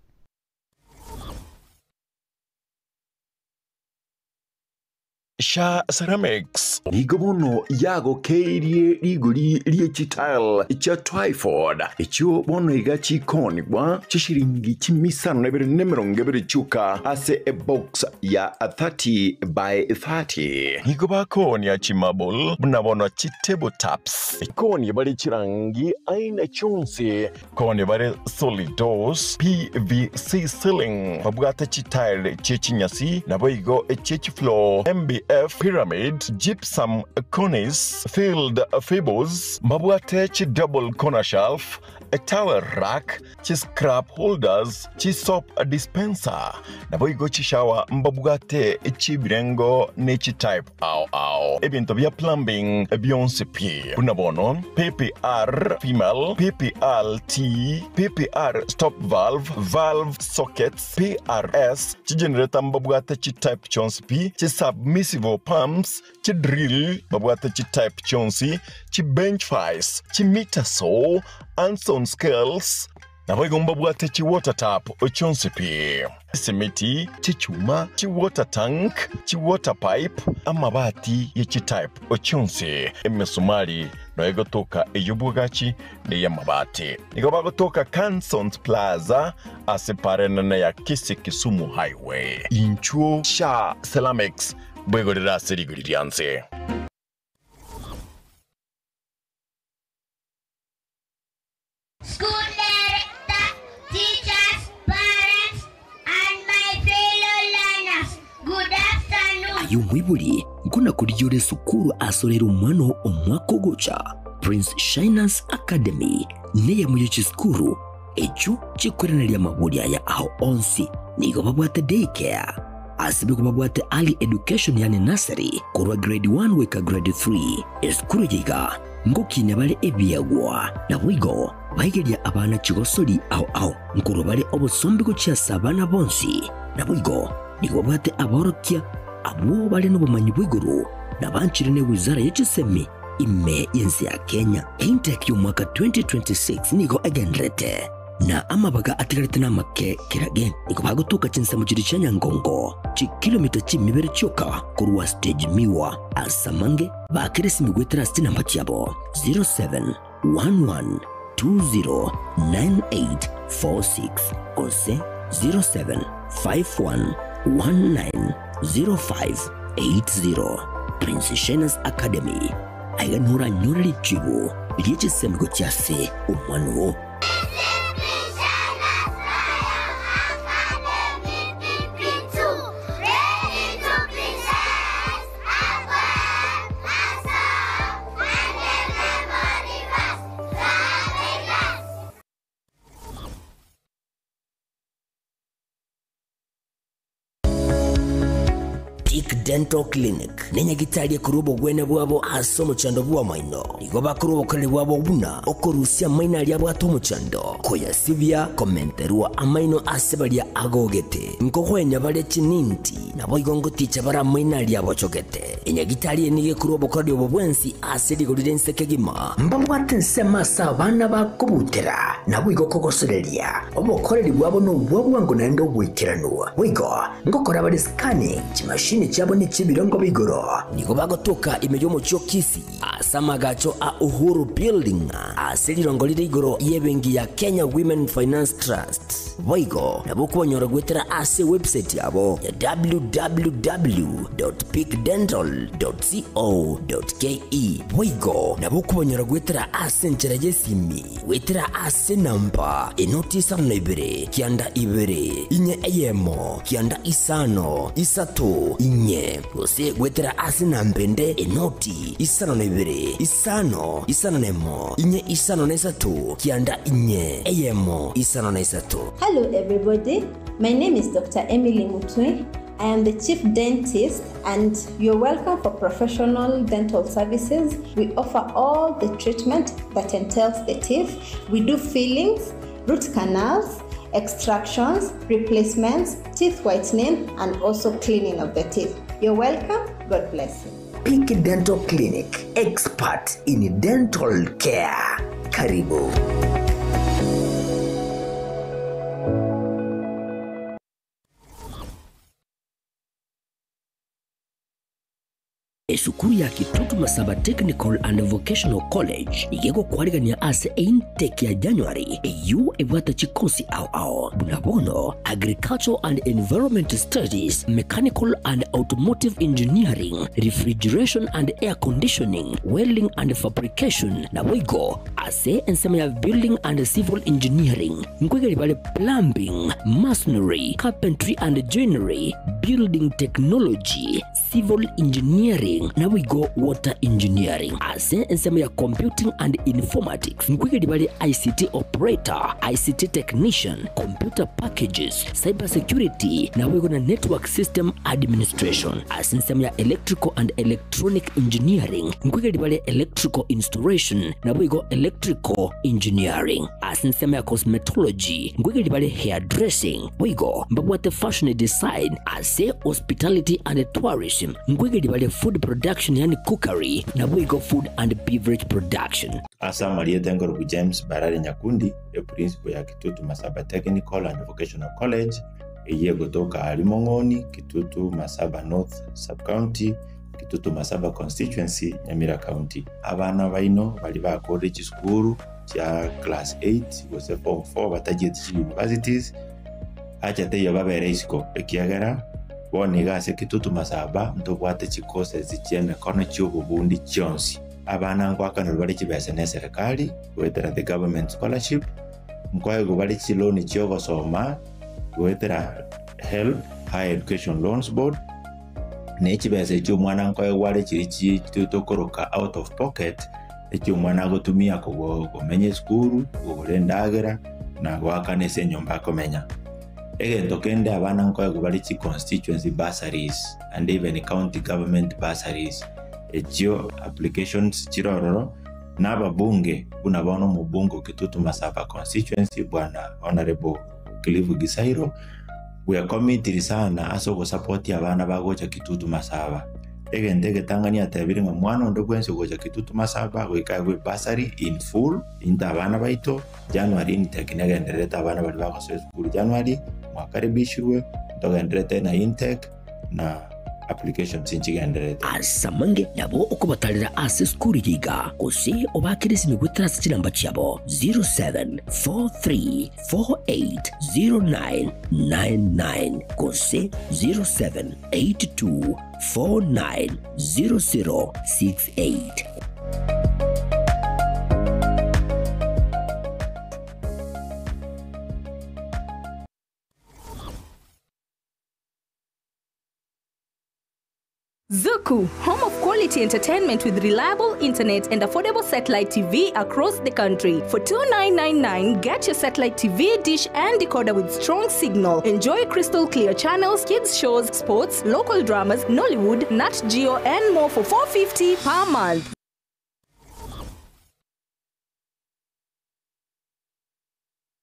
Sha Ceramics nigobono yago keirie rigori riechitile cha Twyford icho bono igachi konigwa chishiringi chimisano nebere nemerongebere chuka ase a box ya 30 by 30 nigoba koni ya chimabul bunabono chitable taps koni bari chirangi aina chonse koni bari solid doors PVC ceiling babugata chitile chechinyasi naboigo chechi floor MBF pyramid gypsum cornice filled fables mabuate double corner shelf a towel rack scrap holders soap dispenser naboigo shower mbabugate birengo nature type au ebinto bya plumbing beyonce p bunabono PPR female PPRT PPR stop valve sockets PRS generator mbabugate type chonce p submissive pumps drill babugate type chonce bench vise meter saw and scales naboigomba bwate water tap ochonse pi simiti chuma water tank water pipe amabati ye type ochonse emesumali noego toka eyubwagachi ne yamabati nigoba gotoka Cansons Plaza aseparena na ya Kisumu Highway inchuo Sha Ceramics bwegorera serigurianse. School director, teachers, parents, and my fellow learners, good afternoon. Ayo mwibuli nkuna kulijore sukuru asorero umwano omwako gocha Prince Shinas Academy neye muyechi skuru echo chikwerana lya mabuli aya aho onsi nigo babwate daycare asibe kubabwate early education yani nursery kurwa grade 1 weka grade 3 eskuru jiga ngokinya bale ebyagwa na bwigo bayigelya abana chigosoli aho nkuru bale obusombi kuchasa abana bonsi na bwigo nigo babwate aborokia abo bale n'ubumanyi bw'iguru nabanchire ne wizara y'ekisemi ime yensi ya Kenya intake y'umwaka 2026 nigo agendrete na amabaga atigarite n'amake kirage nigo bagutuka chinsa mu kiri Nyangongo kilomita kimibere cyoka kurwa stage miwa asamange bakiresi migwetera stina mbatyabo 0711209846 ose 0751190580 Prince Shinas Academy ayanura nyori chibu liyechisemgo cyase umwanu Dental Clinic nenya gitalie kurubo gwene bwabo asomo chando bwa maino igoba kurubo kale bwabo buna okorusia maina ali abo atomo chando koya sivya komenterwa amaino asebalia agogete nkokwenya bale chininti nabo igongo ticha bara maina ali abo chogete enya gitalie nige kurubo kale bwo bwensi asedi golidense kegima mbamwate sema sabana bakubutera nabo igokogosorelia obo kole bwabo no bwabo nendo bwikiranwa wigo ngokora bale scanning chimashini chabo ni chibirongo bigoro niko bagotoka imeyo mu cyokisi asamagacho a Uhuru Building aselirongo liri igoro yebengi ya Kenya Women Finance Trust boigo nabukubonyora gwetera ase website yabo ya www.peakdental.co.ke boigo nabukubonyora gwetera ase nchera yesimi wetera ase namba enotisa nebere kianda ibere inye eyemo kianda isano isato inye ose gwetera ase nambende enoti isano nebere isano nemo inye isano nesatu kianda inye eyemo isano nesatu. Hello everybody, my name is Dr. Emily Mutwe. I am the Chief Dentist and you're welcome for professional dental services. We offer all the treatment that entails the teeth. We do fillings, root canals, extractions, replacements, teeth whitening, and also cleaning of the teeth. You're welcome. God bless you. Peak Dental Clinic, expert in dental care. Karibu. Esukuru ya Kitutu Masaba Technical and Vocational College igego kwarigania ase intake ya January eyu ebwata chikosi ao bunabono Agricultural and Environment Studies, Mechanical and Automotive Engineering, Refrigeration and Air Conditioning, Welding and Fabrication na wigo ase ensema ya Building and Civil Engineering ngwegeli bale Plumbing, Masonry, Carpentry and Joinery, Building Technology, Civil Engineering na we go Water Engineering. Ase ensema ya Computing and Informatics ngwegeli bale ICT Operator, ICT Technician, Computer Packages, Cyber Security na we go na Network System Administration. Ase ensema ya Electrical and Electronic Engineering ngwegeli bale Electrical Installation na we go Electrical Engineering. Ase ensema ya Cosmetology ngwegeli bale Hairdressing we go mbabwate Fashion Design. Ase Hospitality and Tourism ngwegeli bale Food Production yani cookery na we go Food and Beverage Production. Asa Maria Tengorogu James Barari Nyakundi, a principal ya Kitutu Masaba Technical and Vocational College, eye gotoka Alimongoni, Kitutu Masaba North Sub-County, Kitutu Masaba Constituency, Nyamira County. Abana baino bali ba college school cha class 8 was a form 4 bataje universities. Acha te yababere isko ekiagera boniga se Kitutu Masaba ntobwate chikose zichene kono cy'ububundi cyonsi. Abana ngwakana bali kibese ne serikali wetera the government scholarship mkwaye bali chiloni cyogo soma wetera help higher education loans board ne kibese cy'umwana nkwaye wale kiri kitokoroka out of pocket ekyo mwana gotumia ko menye school golendagera na gwakane se nyomba komenya egento kende abana nkwaye bali chi constituency bursaries and even county government bursaries. Echio applications chirororo naba bunge unabono mubungo Kitutu Masaba constituency bwana honorable Clive Gisairo we are committed sana aso go support abana bagocha Kitutu Masaba egende Tanganyika tabiringa mwana ndo gwense gocha Kitutu Masaba we kagwe bursary in full inta abana baito January intake nagendereta abana bali bakaso school January mwakaribishwe ndogendereta na intake na application sinchigendereta asamange nabo okubatalira ase school yiga kose obakirisi migwetera sikiramba cyabo 0743480999 kose 0782490068. Zuku, home of quality entertainment with reliable internet and affordable satellite TV across the country. For $29.99, get your satellite TV dish and decoder with strong signal. Enjoy crystal clear channels, kids shows, sports, local dramas, Nollywood, Nat Geo, and more for $4.50 per month.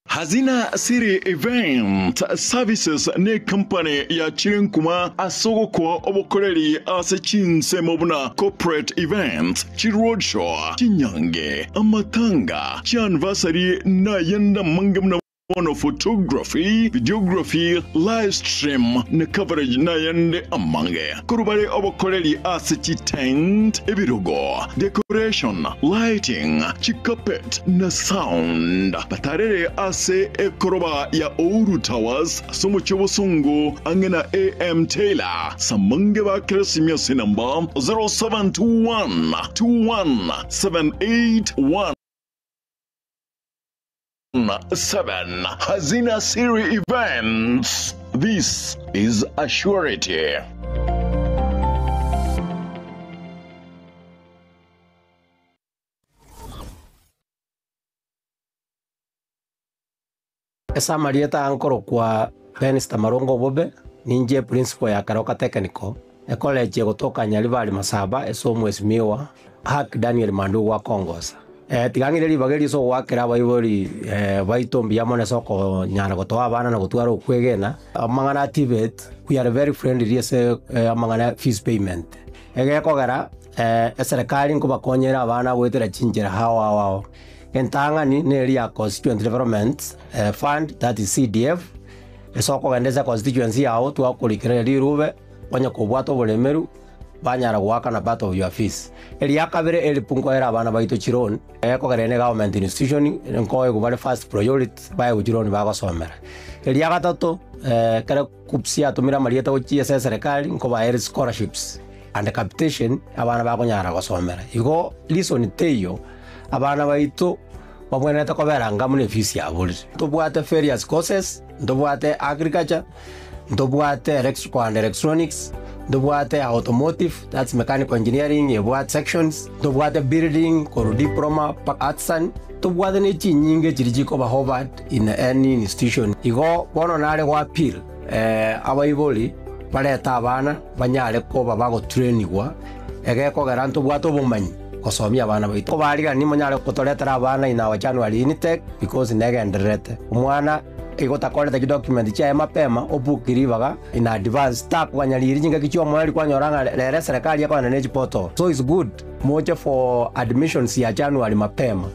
Hazina City Event Services ne company ya Chirenkuma asogo kwa obokoreri ase chinse mobuna corporate event chiroadshow chinyange amatanga chanvasari na yenda mangamna ono photography, videography, live stream na coverage na yende amange kurubare obokoreri ase chi tent ebirogo decoration lighting chi carpet na sound batarere ase ekoroba ya Ouru Towers somo chobosungu angena AM Taylor samange ba kresimia sinamba 0721 21781 7 Hazina City Events. This is a surety. Esa Marieta ankoro kwa Benista Marongo Bobe ninje principal ya Karoka Technical college gotoka Nyaribari Masaba esomo esimiwa Hak Daniel Mandu wa Kongosa tigangire libageri so wakira baibori baitombi amone soko nyana gotoa abana na gutwara ukwegena amangana tibet we are very friendly yes amangana fees payment egekogera serikali nkubakonyera abana gwetera chinjira hawa entangani neri ya constituent development fund that is CDF esoko gendeza constituency yao twakurikira rirube onya kubwato bulemeru banyara gwaka na part of your fees elia kabere elipungo era abana baito chironi ekogere government institution nkoye kubale first priority baye uchironi bagosomera elia gatatu kare kupsia tumira marieta uchi serikali nko ba scholarships and capitation abana bagonyara gosomera igo listen teyo abana baito bamwenete kobera ngamune fees ya buli tubwate various courses ndubwate agriculture ndubwate electrical and electronics ndubwate automotive that's mechanical engineering yebwate sections ndubwate building koro diploma artisan tubwate ne chinyinge chirijiko ba Harvard in any institution igo bono nale kwa appeal abaiboli baleta abana banyale ko babago trainingwa egeko garanto bwato bumanyi kosomia abana baito ko baliga ni manyale kutoletera abana ina wa January intake because negenderete umwana igota koleta document cha mapema obukiribaga in advance tak wanyaliri jinga kichwa mwali kwanyoranga lere serikali yako na neji poto so it's good moja for admissions ya January mapema.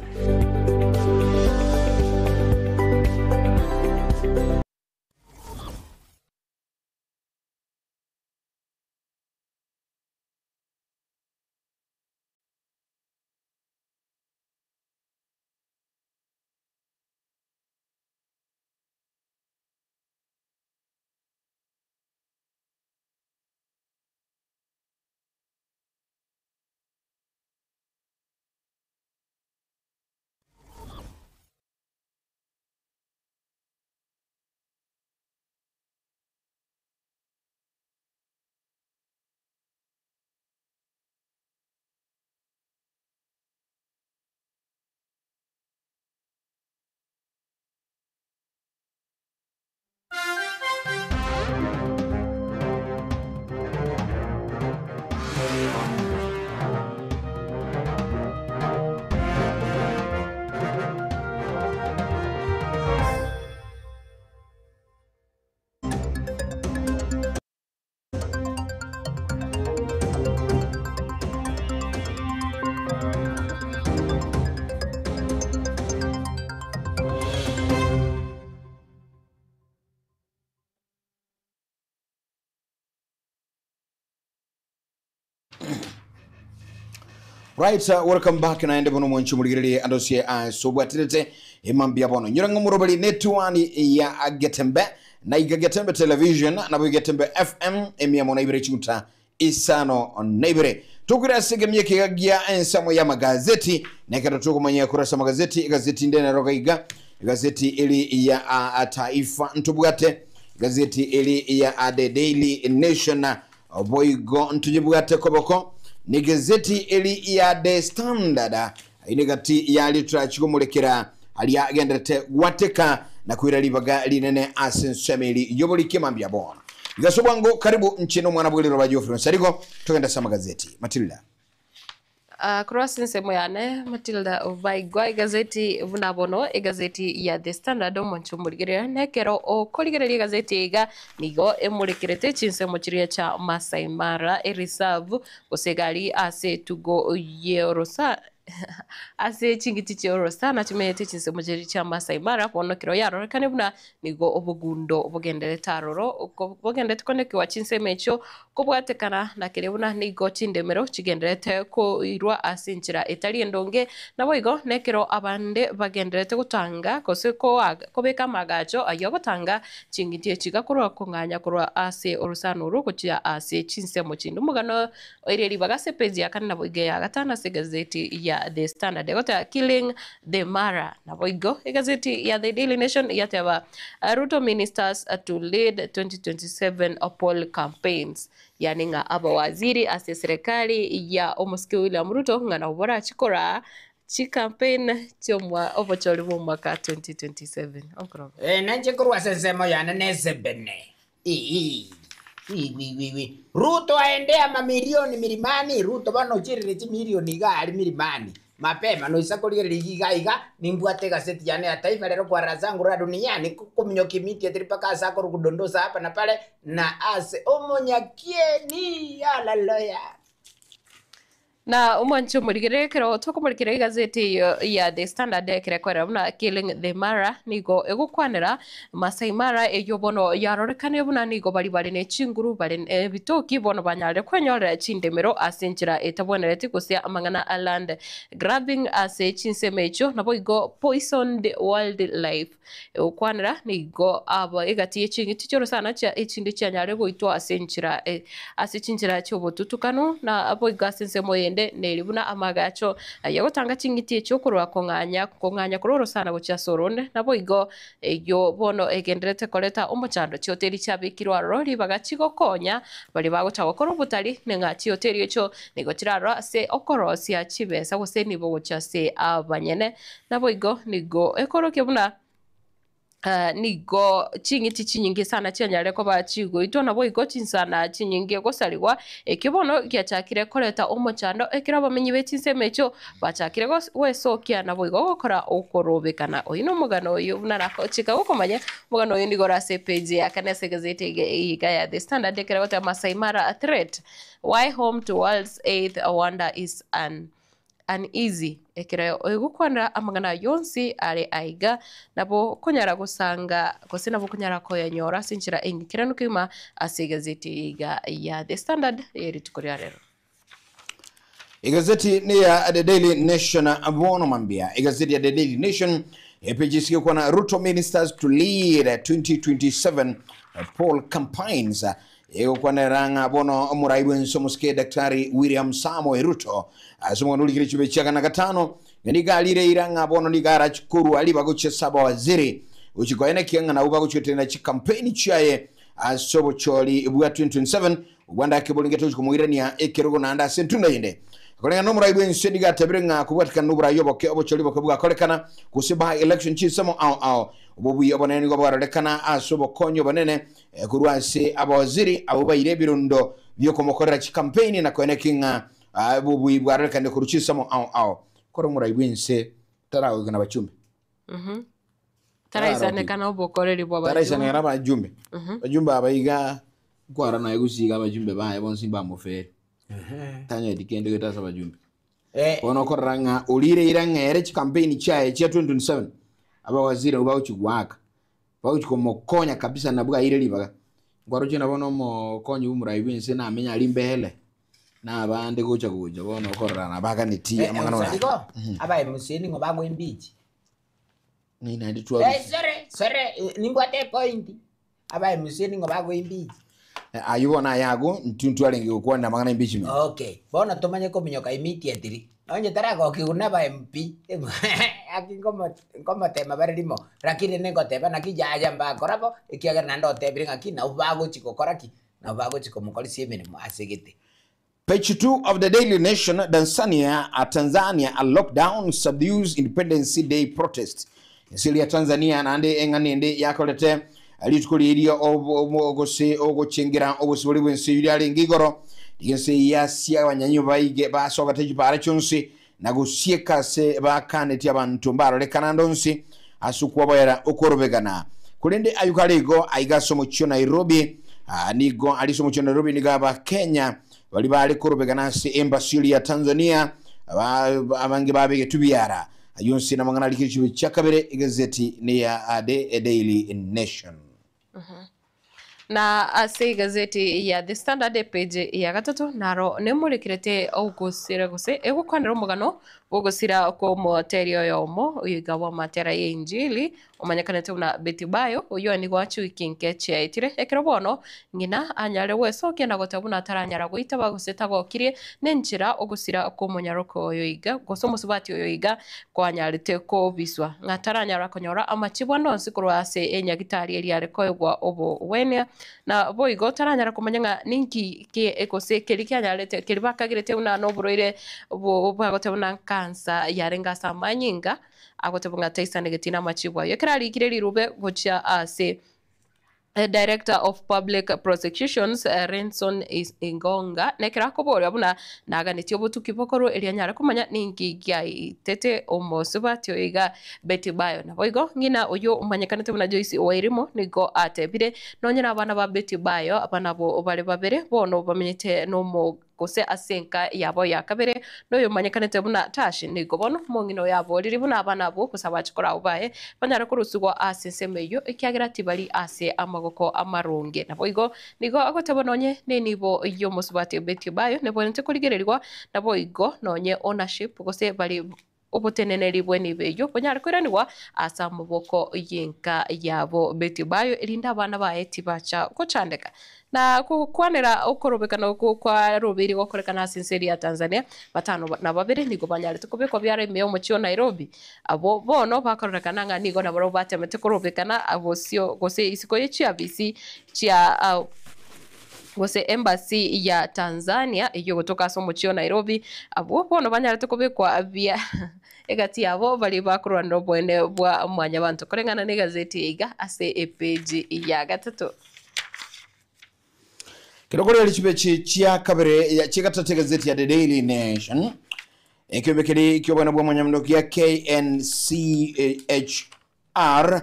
Right, welcome back na ende bono mwanchu muligirili andosie sobwatirete imambia bono nyuranga murobali netwani ya Getembe na Getembe television na Getembe FM emia mona ibere chunta isano naibere tukira sigemye kigagia ensamo ya magazeti na katatuko manya kurasa magazeti gazeti ndene rogaiga gazeti ili ya Taifa ntubwate gazeti ili ya The Daily Nation boygo ntujibwate koboko ni gazeti eli ya The Standard inegati ya literature kumulekera ali agendete wateka na kuiralibaga linene asensemeli yoboli kimambya bona igasobwango karibu nchino mwana bwelero ba Geoffrey Nsarigo tugenda sama gazeti Matilda crossing semo yane Matilda Ovaigwa gazeti vunabono gazeti ya The Standard omoncho muligere nekero o koligere gazeti iga nigo emulikirete chinsemo chiria cha Masai Mara reserve osegali ase tugo yerosa ase chingiti chorosa na chimete chinsemo chiri cha Masai Mara pono kiro yaro kane buna nigo obugundo obugendere taroro obugende tukonekiwa chinsemecho kubwatekana na kirebuna nigo chindemero chigenderete ko irwa asinchira etali endonge nabo igo nekero abande bagenderete gutanga kose ko beka magacho ayogotanga chingiti chigakorwa kunganya korwa ase orusano rukochya ase chinsemo chindu mugano ireri bagase page ya kana nabo ige ya gatana se gazeti ya The Standard egota killing the Mara nabo igo gazeti ya The Daily Nation yateba Ruto ministers to lead 2027 poll campaigns yani nga abawaziri ase serikali ya Omoske William Ruto ngana ubora chikora chi campaign chomwa obochori bo mwaka 2027 okro nanje kurwa sensemo yana nesebene Ruto aendea mamilioni milimani Ruto bano chirire chi milioni gali milimani mapema no isakoria ligaiga nimbwate gazeti yani ya Taifa leo kwa razangu ra duniani kumnyoki miti tripaka sako kudondosa hapa na pale na ase omonyakieni haleluya. Na umwancho murigerekero tukumurikira gazeti ya The Standard ekire kwera buna Killing the Mara nigo egukwanira Masai Mara eyobono yarorekane buna nigo bari ne chinguru bari bitoki bono banyare kwenyora chindemero asenjira etabonere kusia amangana land grabbing ase chinsemecho nabo igo poisoned wildlife egukwanira nigo abo egati echingi tichoro sana cha echindi chanyare goitwa asenjira asechinjira chobotutukano na abo igo asensemo neribuna amagacho yagotanga chingiti echo kurwa konganya kuroro sana gocha sorone nabo igo yo bono egenderete koleta omochando chioteri chabikirwa rori bagachigo konya bali bagocha gokoro butari nenga chioteri echo nigochiraro se okorosia chibesa gose nibo gocha se abanyene nabo igo nigo ekoroke buna nigo chingiti chinyingi sana chianyare ko bachigo ito nabo igo chinsana chinyingi gosaliwa ekibono gyachakire koleta omochando ekira bamenyi betinsemecho bachakire wesokia nabo igo gokora okorobekana oyino mugano oyo narako chika gokomanya mugano oyo ndigora se page ya kanese gazeti iga ya The Standard ekira gota Masai Mara threat why home to world's eighth wonder is uneasy ekira ogukwana amagana yonsi ari aiga nabo kunyara gusanga kose nabo kunyara ko yanyora sinchira engikira nukima asigazeti iga ya The Standard eri tukoria rero. Igazeti ni ya The Daily Nation abono mambia igazeti ya The Daily Nation epejisikia kwa na Ruto ministers to lead 2027 poll campaigns. Ego kwa neranga bono muraibu nsomuske Daktari William Samoei Ruto asumo nulikiri chubechaka na katano ndiga lire iranga bono ndigara chukuru aliba goche saba waziri uchikoene kianga na uba goche tena chikampeni chaye asobo choli bwa 2027 ubanda kibolingeto chikumuirania ekirogo na anda sentunda yende kolenga no muraibu nsendiga tabirenga kubwatika nubura yoboke obocholi bokebuga kolekana kusiba election chisamo au ububu yoboneni ngo barekana asobo konyo banene kurwase abawaziri abo bayire birundo byo komokorera chikampeni na koene kinga ububu barekane kuruchisamo au koro murayibinse tarawe kana bachumbe taraizane kana obokoreri bwa taraizane kana bajumbe bajumbe abayiga kwara na yegusiga bajumbe baye bonsi bamufere tanya dikende geta sabajumbe ono koranga ulire iranga ere chikampeni chae cha 2027 abawaziri uba uchigwaka ba uchikomokonya kabisa nabwa ire libaga ngwaro chena bono mo konyi umurayibinse na amenya limbele na abande gocha bono korana baga niti amangano abaye museni ngo bagwe mbiji ni 92 sore ningwate point abaye museni ngo bagwe mbiji ayubona yago ntuntu alenge kwa na mangana mbiji okay bona tomanye ko minyoka immediately onye tarago kiguna ba MP akingoma tema barimo lakini nengo teba nakijaya mbakorabo ikiaga nando tebringa kina ubago chikokoraki na ubago chikomukoli siemene mu asegete. Page 2 of the Daily Nation, Tanzania, a lockdown subdues Independence Day protest. Nsili ya Tanzania na ande enganende yakolete alitukuliria ogochengira obusubuli nsiyali ngigoro digense yasia abanyanyu bayige basoga tejipara chonsi nagusieka se bakaneti abantu mbarole kanandonsi asukwa bayara okorobegana kulende ayukalego aigaso mucho Nairobi nigo aliso mucho Nairobi nigaba Kenya bali bali korobegana se embassy ya Tanzania abange babege tubiyara ayonsi na mangana likichiwe chakabere igazeti ni ya The Daily Nation. Na ase gazeti ya The Standard page ya gatatu naro nemurekirete ogusira gose egukwanira umugano ogusira ko moterio yomo uyigawa matera y'injili umanyakanete una Betibayo uyo ni gwachu ikinke chaitire ekirobono ngina anyare weso kenda gotabuna taranyara goita baguseta gokire nenjira ogusira ko munyaroko yoiga gosomusubati yoiga kwanyarite ko biswa ngataranyara konyora amachibwa nonsi kurwase enyagitari eri arekoywa obo wenia na boigo taranyara kumanyanga ninki ke ekose kelikyanyarete kelibakagirete una noburoire obo bagotebuna kansa yarenga samanyinga agotebunga taisa negatina machibwa yekirali kireli rube gocha ase Director of Public Prosecutions Renson Ingonga nekera kobora buna naganitio butuki bokoro eria nyara kumanya ningi gia tete omosuba tioiga Betty Bayo na boigo ngina uyo umanyekanete buna Joyce Wairimo nigo atebire nonyera abana ba Betty Bayo abana bo bale babere bono bamenyete no mo gose asenka yabo yakabere noyo manyekanete buna Tashi nigo bono mongino yabo riri buna abana bo kusaba chikora ubaye banyara kurusugwa asensemeyo ikiagira tibali ase amagoko amarunge nabo igo nigo agotabononye nenibo yo musubati Betty Bayo nebo nte kurigererwa nabo igo nonye ownership gose bali oboteneneri bweni beyo bonyara kwiranirwa asa muboko yinka yabo Betty Bayo irinda abana bae tibacha kuchandeka na kukwanira ukorobekana kwa rubiri gokorekana sincere ya Tanzania batano na babiri nigo banyare tukubeko byare meyo mucio Nairobi abo bono bakorekana nga nigo na baro batemete korobekana abo sio gose isiko yechi abisi chia gose embassy ya Tanzania iyo kutoka so mucio Nairobi abo bono banyare tukubeko bya egati yabo bali bakorwa ndo bwene bwa mwanya bantu korengana ni gazeti iga ase page ya gatatu kirokore lichibechi chia kabere ya chikata gazeti ya The Daily Nation ekebekeri kyobana bwa mwanyamndoki ya KNCHR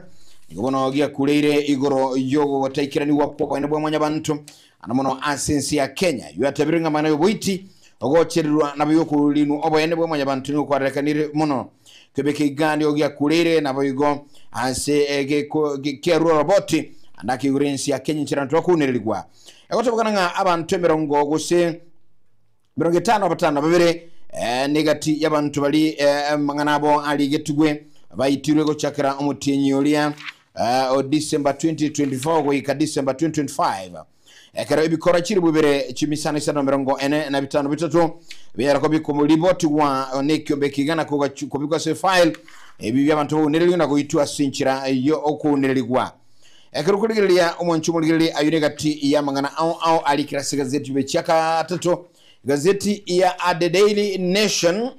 ngobona ogia kuleire igoro yogo wataikirani wapo kwa bwa mwanyabantu anamono asensi ya Kenya yatabiringa mana yoboiti ogocherwa nabiyoku linu oboyene bwa mwanyabantu ni kwarekanire mono kebeke gandi ogia kuleire nabigo ase kerwa roboti andaki urensi ya Kenya chirantu kunerirwa ekotobakana nga abantu emirongo gose 55 babere negati y'abantu bali manganabo ali getugwe bayitirwe go chakira omutinyi olia o December 2024 go ika December 2025 ekara ibikora chiri bubere chimisana isano mirongo 45 biyara ko bikumuliboti wa nekyo kigana ko kubikwa se file ebi by'abantu nereli na goitwa sinchira yo okunereligwa ekerukuligiria omonchumuligiri ayune gati ya mangana au alikira gazeti bechaka tato gazeti ya The Daily Nation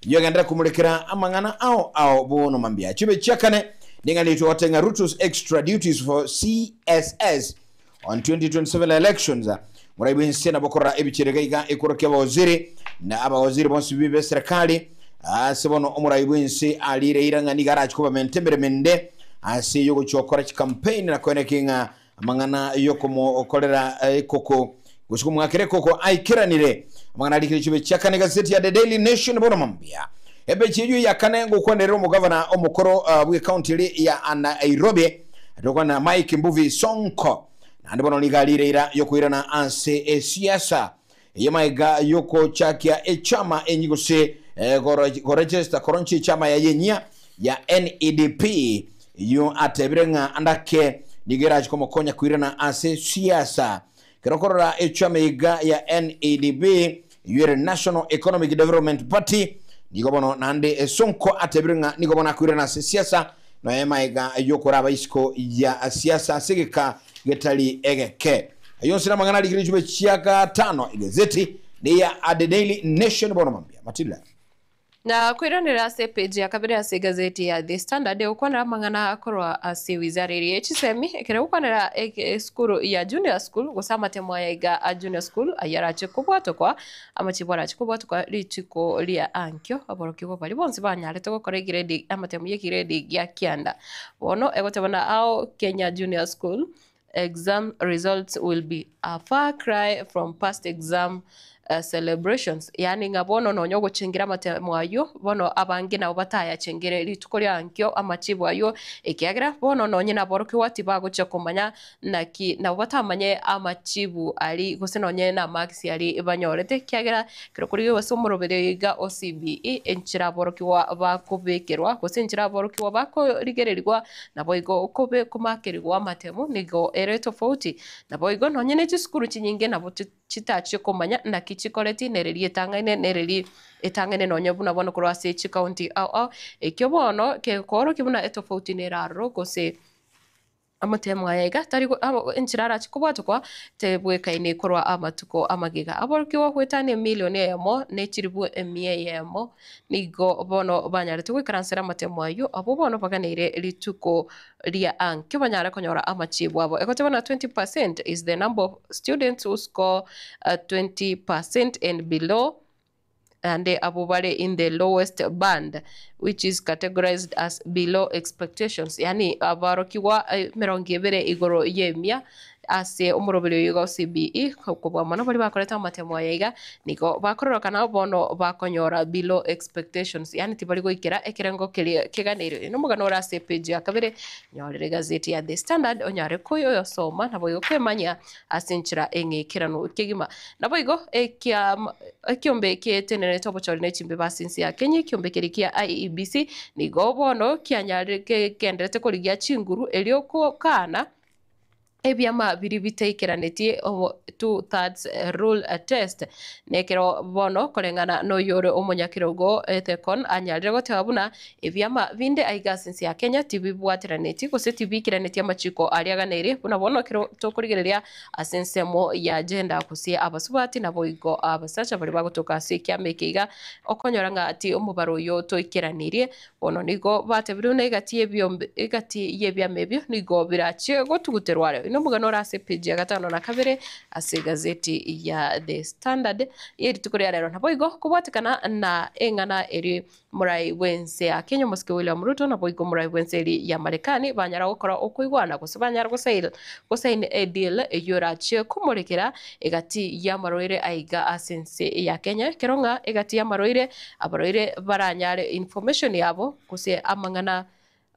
yogenda kumulekera amangana au bono mambia chibe chakane ningali to watenga Ruto's extra duties for CSS on 2027 elections muraibu insena bokora ebichirega ikoroke waziri na aba waziri bonsi bibe serikali sebono omuraibu insi alire iranga ni garage kuba mentembere mende asi yogo chokora campaign na kwene kinga amangana yoko mo okolera koko gusuku mwakire koko aikiranire amangana likiri chibe chakane gazeti ya The Daily Nation bono mambia ebe chiju ya kanengo kwendero mu governor omukoro bwe county ya Nairobi atokwa na Mike Mbuvi Sonko na ndibono ligalire ira yokuirana anse siasa yemaiga yoko chakia echama enyigose register koronchi chama ya yenya ya NEDP yo atebirenga andake nigeraje komo konya kuirana ase siasa kirokora echama iga ya NEDP yere National Economic Development Party nigobono nande Sonko atebirenga nigobona kuirana ase siasa no yemaiga yokora baisiko ya siasa sigika getali egeke ayonsina mangana likiri chube chiaka 5 igazeti ni ya The Daily Nation bono mambia Matilda na kwiranira ase page ya kabere ase gazeti ya The Standard ukwana mangana akorwa ase wizariri HSM ekere ukwanira skulu ya junior school gusama temo ya iga a junior school ayarache kubwato kwa amachibora chikubwato kwa lichiko lia ankyo aborokiko bali bonse banyare to gukora grade amatemo ye grade ya kianda bono egotebana ao Kenya Junior School exam results will be a far cry from past exam celebrations yani ngabono no nyogo chingira matemo ayo bono abange na bataya chengere litukori ankyo amachibo ayo ekiagira bono no nyina boroki wati bago chakomanya naki na batamanye amachibu ali gose no nyena max ali banyorete kiagira kirokuri wasomorobere ga OCBE enchira boroki wa bakobekerwa gose enchira boroki wa bako rigererwa na boigo okobe kumakerwa matemo nigo ereto fauti na boigo no nyene chiskuru chinyinge na botu chitachi komanya na kichikoreti nereri etangaine nereri etangane no nyabuna bono kurwase chi county au ekyo bono ke koro kibuna etofauti neraro gose amatemo ayega tari inchirara chikubwatukwa tebwekaine korwa amatuko amagiga aborkiwa kwetane milioni yamo ne chiribu emie yamo nigo bono banyare twikaransera amatemo ayo abo bono baganire rituko ria anke banyare konyora amachibwa abo ekotebona 20% is the number of students who score 20% and below, and they are in the lowest band, which is categorized as below expectations. Yani abarokiwa merongibere igoro yemia ase umurobero yigo CBE kubwa mano bali bakoreta amatemo yiga niko bakororoka na bono bakonyora below expectations, yani tibali goikera ekirengo kiganiro no mugano ra page ya kabere nyorere gazeti ya The Standard onyare koyo yosoma nabo yokwemanya asinchira engekirano kigima nabo igo ekiombe kietenere tobo chori nechimbe basinsi ya Kenya kiombe kirikia IEBC nigo bono kianyare kenderete koligia chinguru elioko kana ebyama biri biteikeranĩtie 2/3 rule test nekero bono korengana no yore omunyakirogo ethekon anyarire goteba buna ebyama binde aigasinsi ya Kenya TV bwatiranĩtie gose TV kiranĩtie amachiko ariaganĩire buna bono kiro tokurigereria asensemo ya gender kusie abasubati na boigo abasacha bari bagotoka sikia mekiga okonyoranga ati omubaro yo toikeranirie bono nigo batebirune igati yebyamebyo nigo birachie gotuguterware no mugano rase page ya gatano na kabere ase gazeti ya The Standard yeri tukuri rero naboigo kubwatikana na engana eri murai wense ya Kenya Mosque William Ruto na boigo murai wense eri ya Marekani banyara gukora okuigwana gusubanyara gusain deal yorache kumurekera egati ya maroire aiga asense ya Kenya keronga egati ya maroire abaroire baranyare information yabo kuse amangana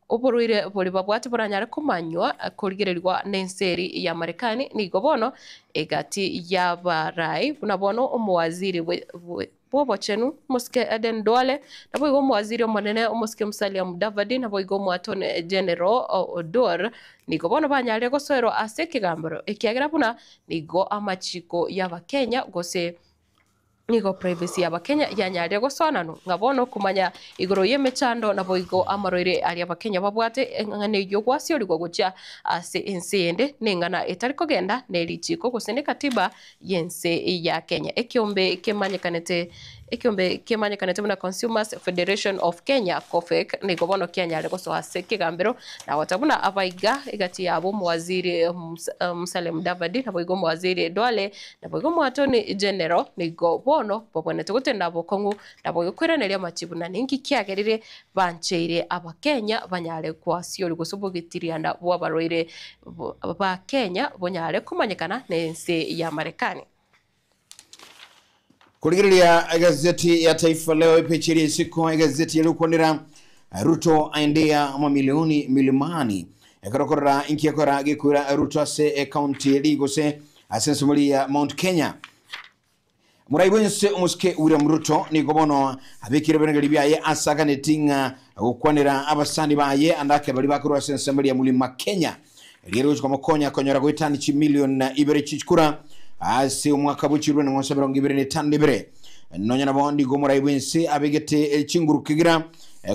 oboruire boli babwati buranyare kumanywa kurigererwa nenseri ya Marekani nigo bono egati ya barai buna bono omuwaziri bobo chenu Muske Aden Duale nabo igo muwaziri omonene Muske Musalia Mudavadi nabo igo muatone General Odor nigo bono banyare gosero asekigambaro ekiagira buna nigo amachiko y'Abakenya gose nigo privacy y'Abakenya yanyare gosonano ngabono kumanya igoro yemechando nabo igo amaroire ari Abakenya babwate ngane yo gwasyo rigo gucha ase ensende nengana etari kogenda nerichiko gusene katiba yense ya Kenya ekiombe kemanyekanete muna Consumers Federation of Kenya COFEK nigo bono kianyare goso ase kigambero na watabuna abaiga igati yabo muwaziri Musalia Mudavadi nabo igo muwaziri Duale nabo igo muatoni General nigo bono bobonete gutenda bokongu nabo yokwereneria machibu na ningi kiagerire bancheire Abakenya banyare kwasyo rigusubugitiriana bwabaroire ba Kenya bonyare kumanyekana nense ya Marekani. Kurigiria gazeti ya Taifa Leo ipichiri siku gazeti yalukondera Ruto aendea mamilioni milimani ekorokora inkiakora gikura Ruto ase county ligose asensumuli ya Mount Kenya muraibense umuske William Ruto ni gobono abikire benegari byaye asaka netinga gukwanira abasani baye andake bali bakuru asensumuli ya mulima Kenya rero kwa mukonya konyora gwitani chi milioni ibere chichkura ase umwaka buchirwe na 2025 nonya nabondi gomura ibwense abegete chinguru kigira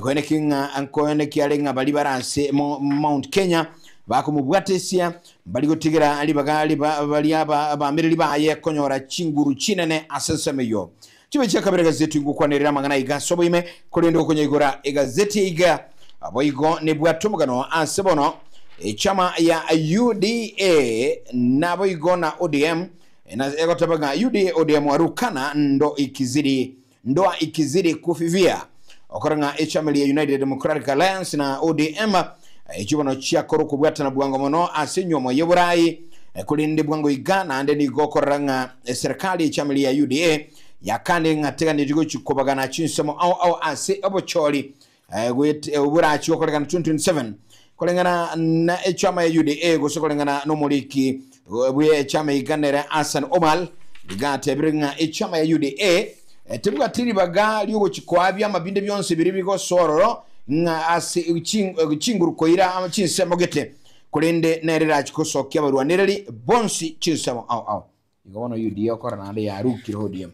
koene kinga ankoene kialenga bali baranse Mount Kenya bakumubwatesia bali gotigira ali bagali bali aba mirili baye konyora chinguru chinene asensemeyo chibe cyakabere gazeti ngukwanirira magana igasobo ime kolendo konye igora egazeti iga aboigo ne bwatumugano asebono chama ya UDA nabo igona ODM na egotabaga UDA ODM warukana ndo ikizidi kufivia okoranga chama ya United Democratic Alliance na ODM ekibono cyakoro kubwata na bwango mono asinyo mo yeburai kulinde bwango igana ande ni gokoranga serikali chama ya UDA yakande ngatega ndigo chikobagana chinsemo au ase obochori uburachi okoranga 2027 kolengana na chama ya UDA gosokolengana no muliki bwe chama iganera Hassan Omar ligate biringa chama ya UDA tibuga tiri baga lyo chikwabya mabinde byonse biri bigo sororo nga ase chinguru koira amachinsemo gete kulende nerera chikosokya barwanireri bonsi chinsemo au igobona UDA okorana ande ya rukiro ODM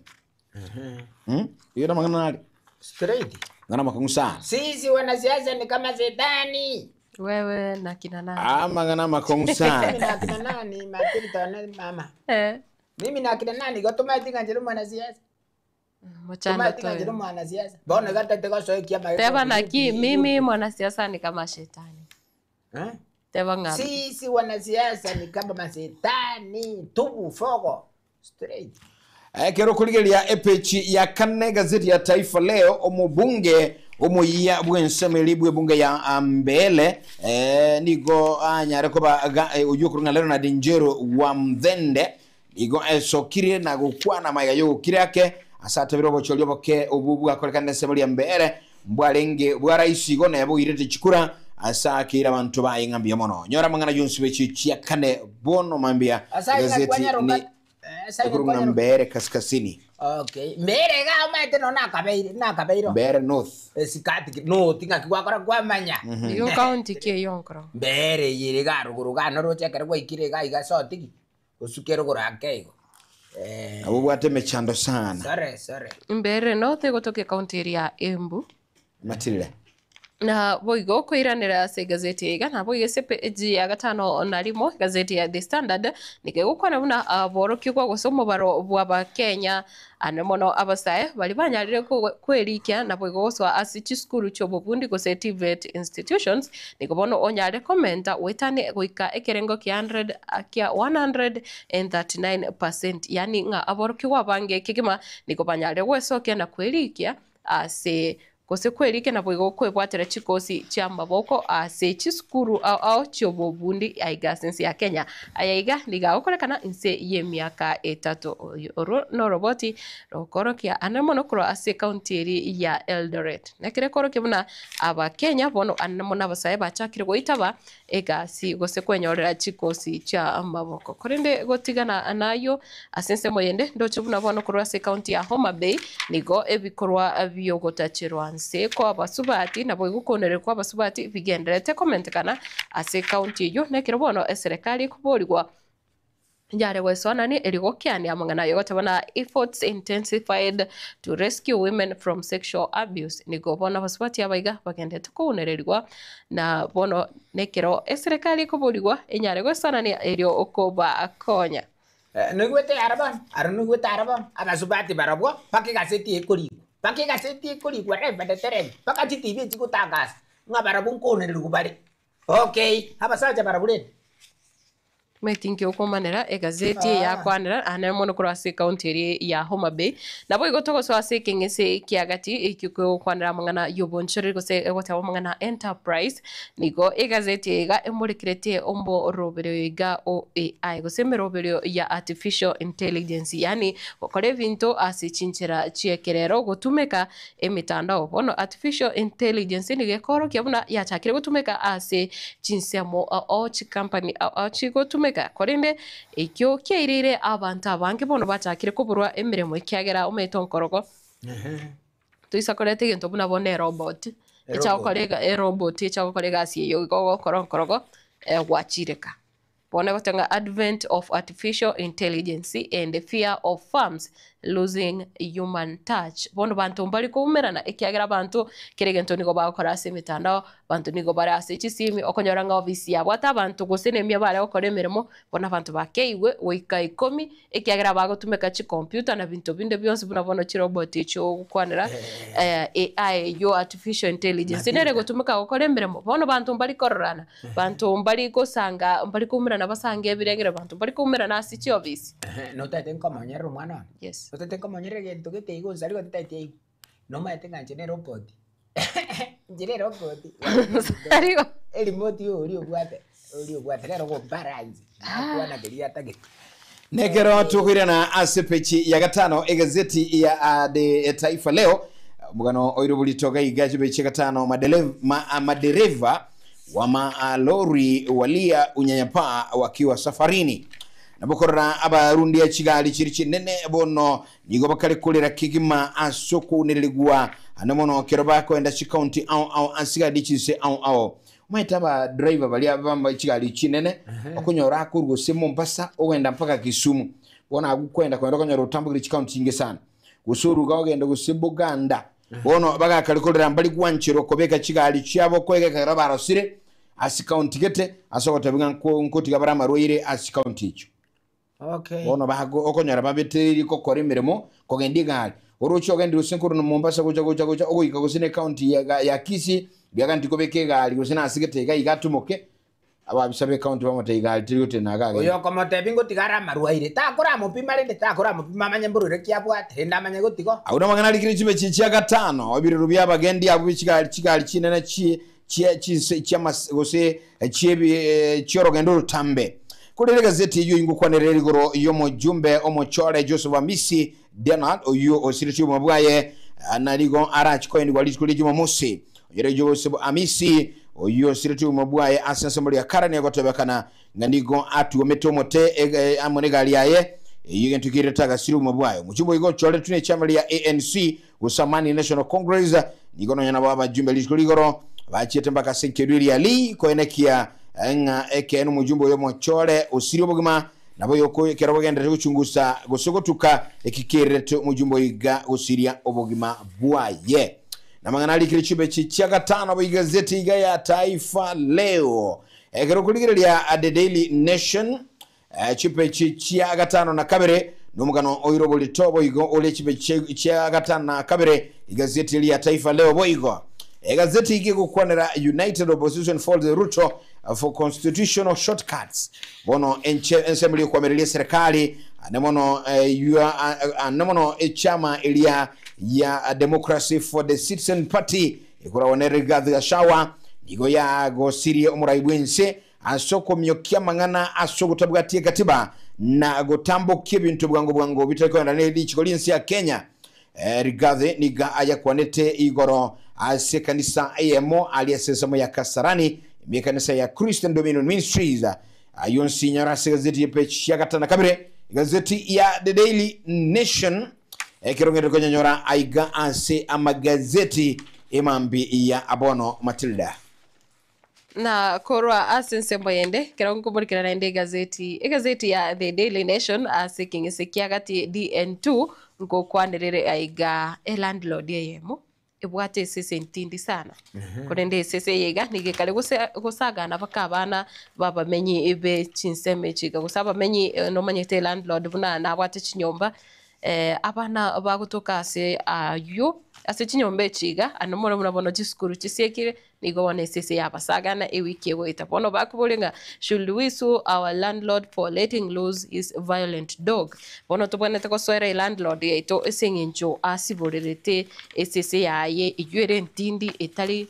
iyo magana straight ngana makungusa sisi wanasiasa ni kama zetani Wewe na kina nani? Amangana makomsa. Mimi na kina nani matiri tona mama. Mimi na kina nani gotuma tinga njero mwana siasa. Mchana tu. Tinga njero mwana siasa. Bona gata teko so kia ma. Teba na ki mimi mwanasiasa ni kama shetani. Teba ngapi? Sisi wanasiasa ni kama masetani, tubu fogo. Straight. Kero kuligelia epechi ya kane gazeti ya Taifa Leo omubunge omuya bwenseme bunge ya mbele nigo anyare koba ujukurunga lero na dinjero wa mdhende nigo esokire na gukwana magayo kirake asate birobo cholyo boke obubu akorekane semeli ya mbere mbwalenge bwaraisi gone yabo irete chikura asakira abantu bayingambye mono nyora mangana yonsibe chiya kane bono mambia gazeti ni kurunga mbere kaskazini. Okay. Mbere ga umete no nakabeiro. Mbere north. Sikati no tinga kwakora kwamanya. Iyo county ke yonkro. Mbere yiri ga ruguru ga no roche kare kwa ikire ga iga sotiki. Usukero gora akego. Abo bwate mechando sana. Sore. Mbere north gotoke county ya Embu. Matilde. Na boigo kwiranira se gazeti iga na boigo sepeji ya gatano na rimo gazeti ya The Standard nikegukwana buna aboroki kwa gusoma baro bwa Kenya anemono abasaye bali banyarire kwerikia na boigo goswa asichi school cho bobundi go TVET institutions nikobono onyare commenta wetane goika ekerengo ki 139% yani nga aboroki kwa bange kigima nikobanyare gwesoke na kwerikia ase kose kwelike na boigo kwebwatira chikosi cha maboko ase chiskuru au chobobundi aiga sensi ya Kenya ayaiga liga okorekana inse ye miaka 3 no roboti rokorokia anamono kro ase county ya Eldoret nakire koroke buna aba Kenya bono anamona basaye bachakire goitaba ega si gose kwenyorera chikosi cha maboko korende gotigana anayo asense moyende ndocho buna bono kro ase county ya Homa Bay nigo ebikorwa byogotachirwa seko abasubati nabo gukonere kwa abasubati bigenderete comment kana ase county yo nekero bono serikali kuborirwa njare wesonani erigokiani amangana yote bana efforts intensified to rescue women from sexual abuse nigo bono abasubati abaiga bagendete kunererwa na bono nekero serikali kuborirwa enyare wesonani erio okoba akonya nugwete araban abasubati barabwa pakigazeti ekori Paki gazeti ekoli whatever the terrain. Paka TV chikutangaza. Ngabara bunkone lugubare. Okay, haba saja barabule. Metinki okomanera egazeti ya kwanera anemono kurase county ya Homa Bay nabo igotoko so ase kengese kiagati ikiko kwanera mangana yobonchore gose egota mangana enterprise nigo egazeti ega emurikirete ombo roberio iga OAI gose meroberio ya artificial intelligence yani okore vinto ase chinchera chiekerero gotumeka emitandao bono artificial intelligence nige koro kiabuna ya chakire gotumeka ase chinsemo o chi company o chi gotumeka korinde ikyo kyairire abantu abange bono bachakire kuburwa emiremo ikyagera umetonkorogo tuisakorete gento buna bone robot echa kolega robot echa kolega siyo go koronkorogo wachireka bone gotenga advent of artificial intelligence and the fear of farms losing human touch bono bantu mbali kumerana ekyagera bantu kiregento nigo bakora ase mitandao bantu nigo bara ase chisimi okonyoranga ofisi yabo ata bantu gusene mya bare okore mirimo bona bantu bakeiwe oika 10 ekyagera bagotumeka chi computer na bintu binde byonse buna bono chi robot echo kwanira AI yo artificial intelligence nere gotumeka okore mirimo bono bantu mbali kororana bantu mbali gosanga mbali kumerana basange ebirengere bantu mbali kumerana ase chi office no tate nkomanyero mwana yes Ote komonyere gento gete igo sari gote tate no mate nganje robot njire robot sari remote ori obwate lero go balance akwana kelia tage nekero tukwirana asepechi ya gatano egazeti ya The Taifa Leo mugano oiro bulitoga igaje bechi gatano madereva wa malori walia unyanyapaa wakiwa safarini nabokorra abarundi ya Kigali chirichi nene bono nigo bakale kulera kigima asoko nelegwa anamono kerobako enda chi county au asiga dichise au maitaba driver bali abamba Kigali chinene okunyora kurgo semo mpasa ogenda mpaka Kisumu bona agukwenda konyora utambugire chi county inge sana gusuru gagenda gusibuganda bono baga kale kulera mbali gwanchiro kobeka Kigali cyabo kwege karabara sire as county gete asogota binga nkoti gabara marwire as county icho. Okay. Ono bahago okonyara babeteri ko kore miremo ko gendi gal. Orocho gendi usinkuru no Mombasa gocha ogoika gusine county ya Kisii byaganti ko beke gali gusina asigete ga igatumoke. Aba bisabe county bamote gali tiriyote nagaga. Oyo komote bingo tigara marwaire takora mupima rinde takora mupima manyemburure kyabwate henda manyegotiko. Auna magana likiri chibe chichia gatano abiruru byabagendi abo bikigali kinene gose chiorogendo tambe kuri gazeti iyo ingukwanere rigoro iyo mujumbe omochore Joseph Amisi Denard oyo osiriti mabwaye narigo arach coin gwali kuri juma musi yere Joseph Amisi oyo osiriti mabwaye asensemori akarane gotebekana nganigo atu ometomote amone gali yaye iyo ntukire taga siru mabwaye mujumbe igo chore tune chamali ya ANC usamani National Congress nigono nyana baba jumbe ligoro bachiete mpaka senkedwiri ali koenekia nga ekenu mujumbo yo mochore osirio bugima nabo yoko kerabo gendere guchungusa gosogotuka ekikerete mujumbo iga osiria obugima bwaye namangana ali kirichibe chichia gatano abo igazeti iga ya Taifa Leo ekero kuligirelia The Daily Nation chipe chichia gatano na kabere nomugano oirobo litobo igo ole chipe chichia gatano na kabere igazeti ya Taifa Leo boigo gazeti hiki kukwanera United Opposition for the Ruto for constitutional shortcuts bono ensemble kwa merelia serikali anemono chama ilia ya Democracy for the Citizen Party ikura wanere gadhi ya shawa nigo ya gosiri omuraibwense asoko myokia mangana asoko tabugatie katiba na gotambo kibintu bwango bitako na neli chikolinsi ya Kenya rigadhi niga aya kwanete igoro ase kanisa AMO aliyesesamo ya Kasarani kanisa ya Christian Dominion Ministries ayonsi nyara gazeti ya page ya gatana kabire gazeti ya The Daily Nation ekirongere ko nyanyora aiga ase amagazeti emambi ya Abono Matilda na korwa asensembo yende kirongo burikira na ende gazeti ya The Daily Nation aseking sekia gati DN2 ngo kwanderere aiga landlord yemo ibwate sese ntindi sana kurende sese yega nigekale gusaga na bakabana baba menyi ibe chinseme chiga gusaba menyi no manyete landlord buna na bwate chinyomba abana bagutoka ase ayo ase chinyombe chiga anomora murabono chiskuru chisekire nigo wane sese yabasaga na ewiki weta bono bakubolenga should we sue our landlord for letting loose his violent dog bono tubone teko soere landlord yeto esengenjo asiborerete sese yaye ijwere ntindi etali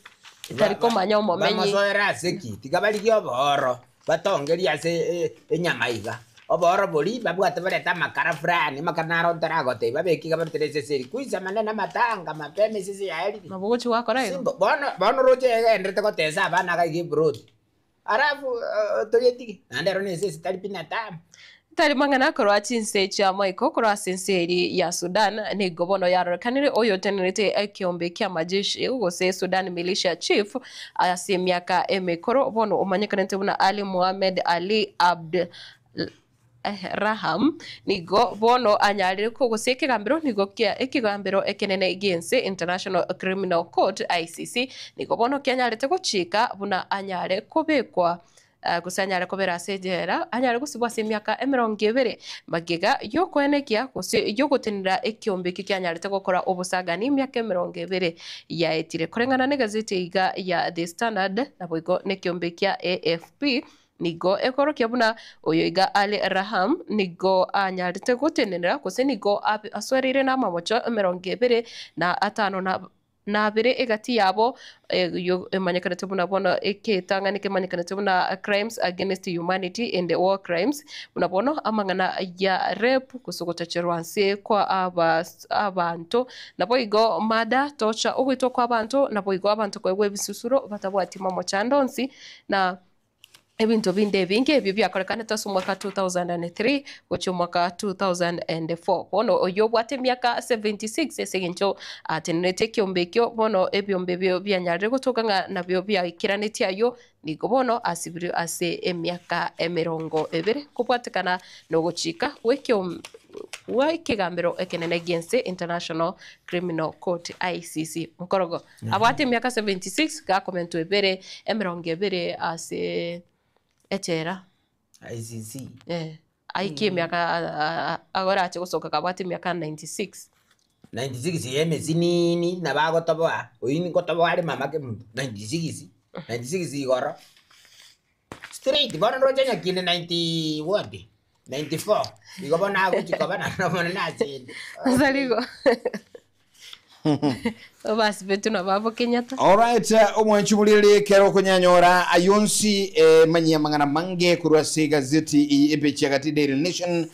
komanya omomenyi bamosoera seki tikabali kyoboro batongeria ase enyamaiga oboro boli babwate bareta makara frani makanaro ntaragote babeki gabaterese seri kuisa manena matanga mapeme sisi yaeli nabugochi wakora ero bono roje endete gotesa abana ga gibrod arafu toyetiki ndero nese sitalipina tam tari mangana korwa chinse cha maiko korwa senseri ya Sudan ni gobono ya kanire oyo tenerete ekiombe kya majeshi ugose Sudan militia chief ase miaka emekoro bono omanyekanete buna Ali Mohamed Ali Abd Raham nigo bono anyalire ko guseke gambiro nigo kya ekigambiro ekenene igense International Criminal Court ICC nigo bono kyanyalite guchika buna anyale kobekwa kusanyara kobera sejera anyare gusibwa se myaka 20 magiga yo kwenekia yo gutinira ekiombe kikyanyarite gukora obusaga ni myaka 20 ya etire kurengana ne gazeti iga ya The Standard naboigo ne kiombe kya AFP nigo ekoro kyabuna oyo iga Ali Raham nigo anyarite gutinira kose nigo aswerire na mamocho 20 na atano na bere egati yabo yo manyakanete buna bono eketanganike manyakanete buna crimes against humanity and war crimes buna bono amangana ya rape kusogotacherwanse kwa abantu naboigo mada tocha ogwito kwa abantu naboigo abantu kwegwe bisusuro batabwatima mo chandonsi na ebintu binde bingi ebyo byakorekana tasu mwaka 2003 gocho mwaka 2004 bono oyo bwate myaka 76 esegencho atenete kyombekyo bono ebyombe byo byanyarire gutokanga nabyo byakiraneti ayo nigo bono asibiri ase emyaka 20 kubwatekana no guchika wekyo wa kigambiro ekenene against International Criminal Court ICC mkorogo abwate miaka 76 ga comment webere emirongo ebere ase etera ICC aikie miaka agora ache gusoka kabwate miaka 96 yeme zinini na bagotoboa oyini gotoboa ari mama ke 96 igoro straight bona roja nyakine 90 what 94 igobona aguchikobana nomona nazi Saligo basi betu na babo Kenyatta. Alright, omwanchubulire kero kunyanyora ayonsi manyia mangana mange kurwasi gazeti epechi gati Daily Nation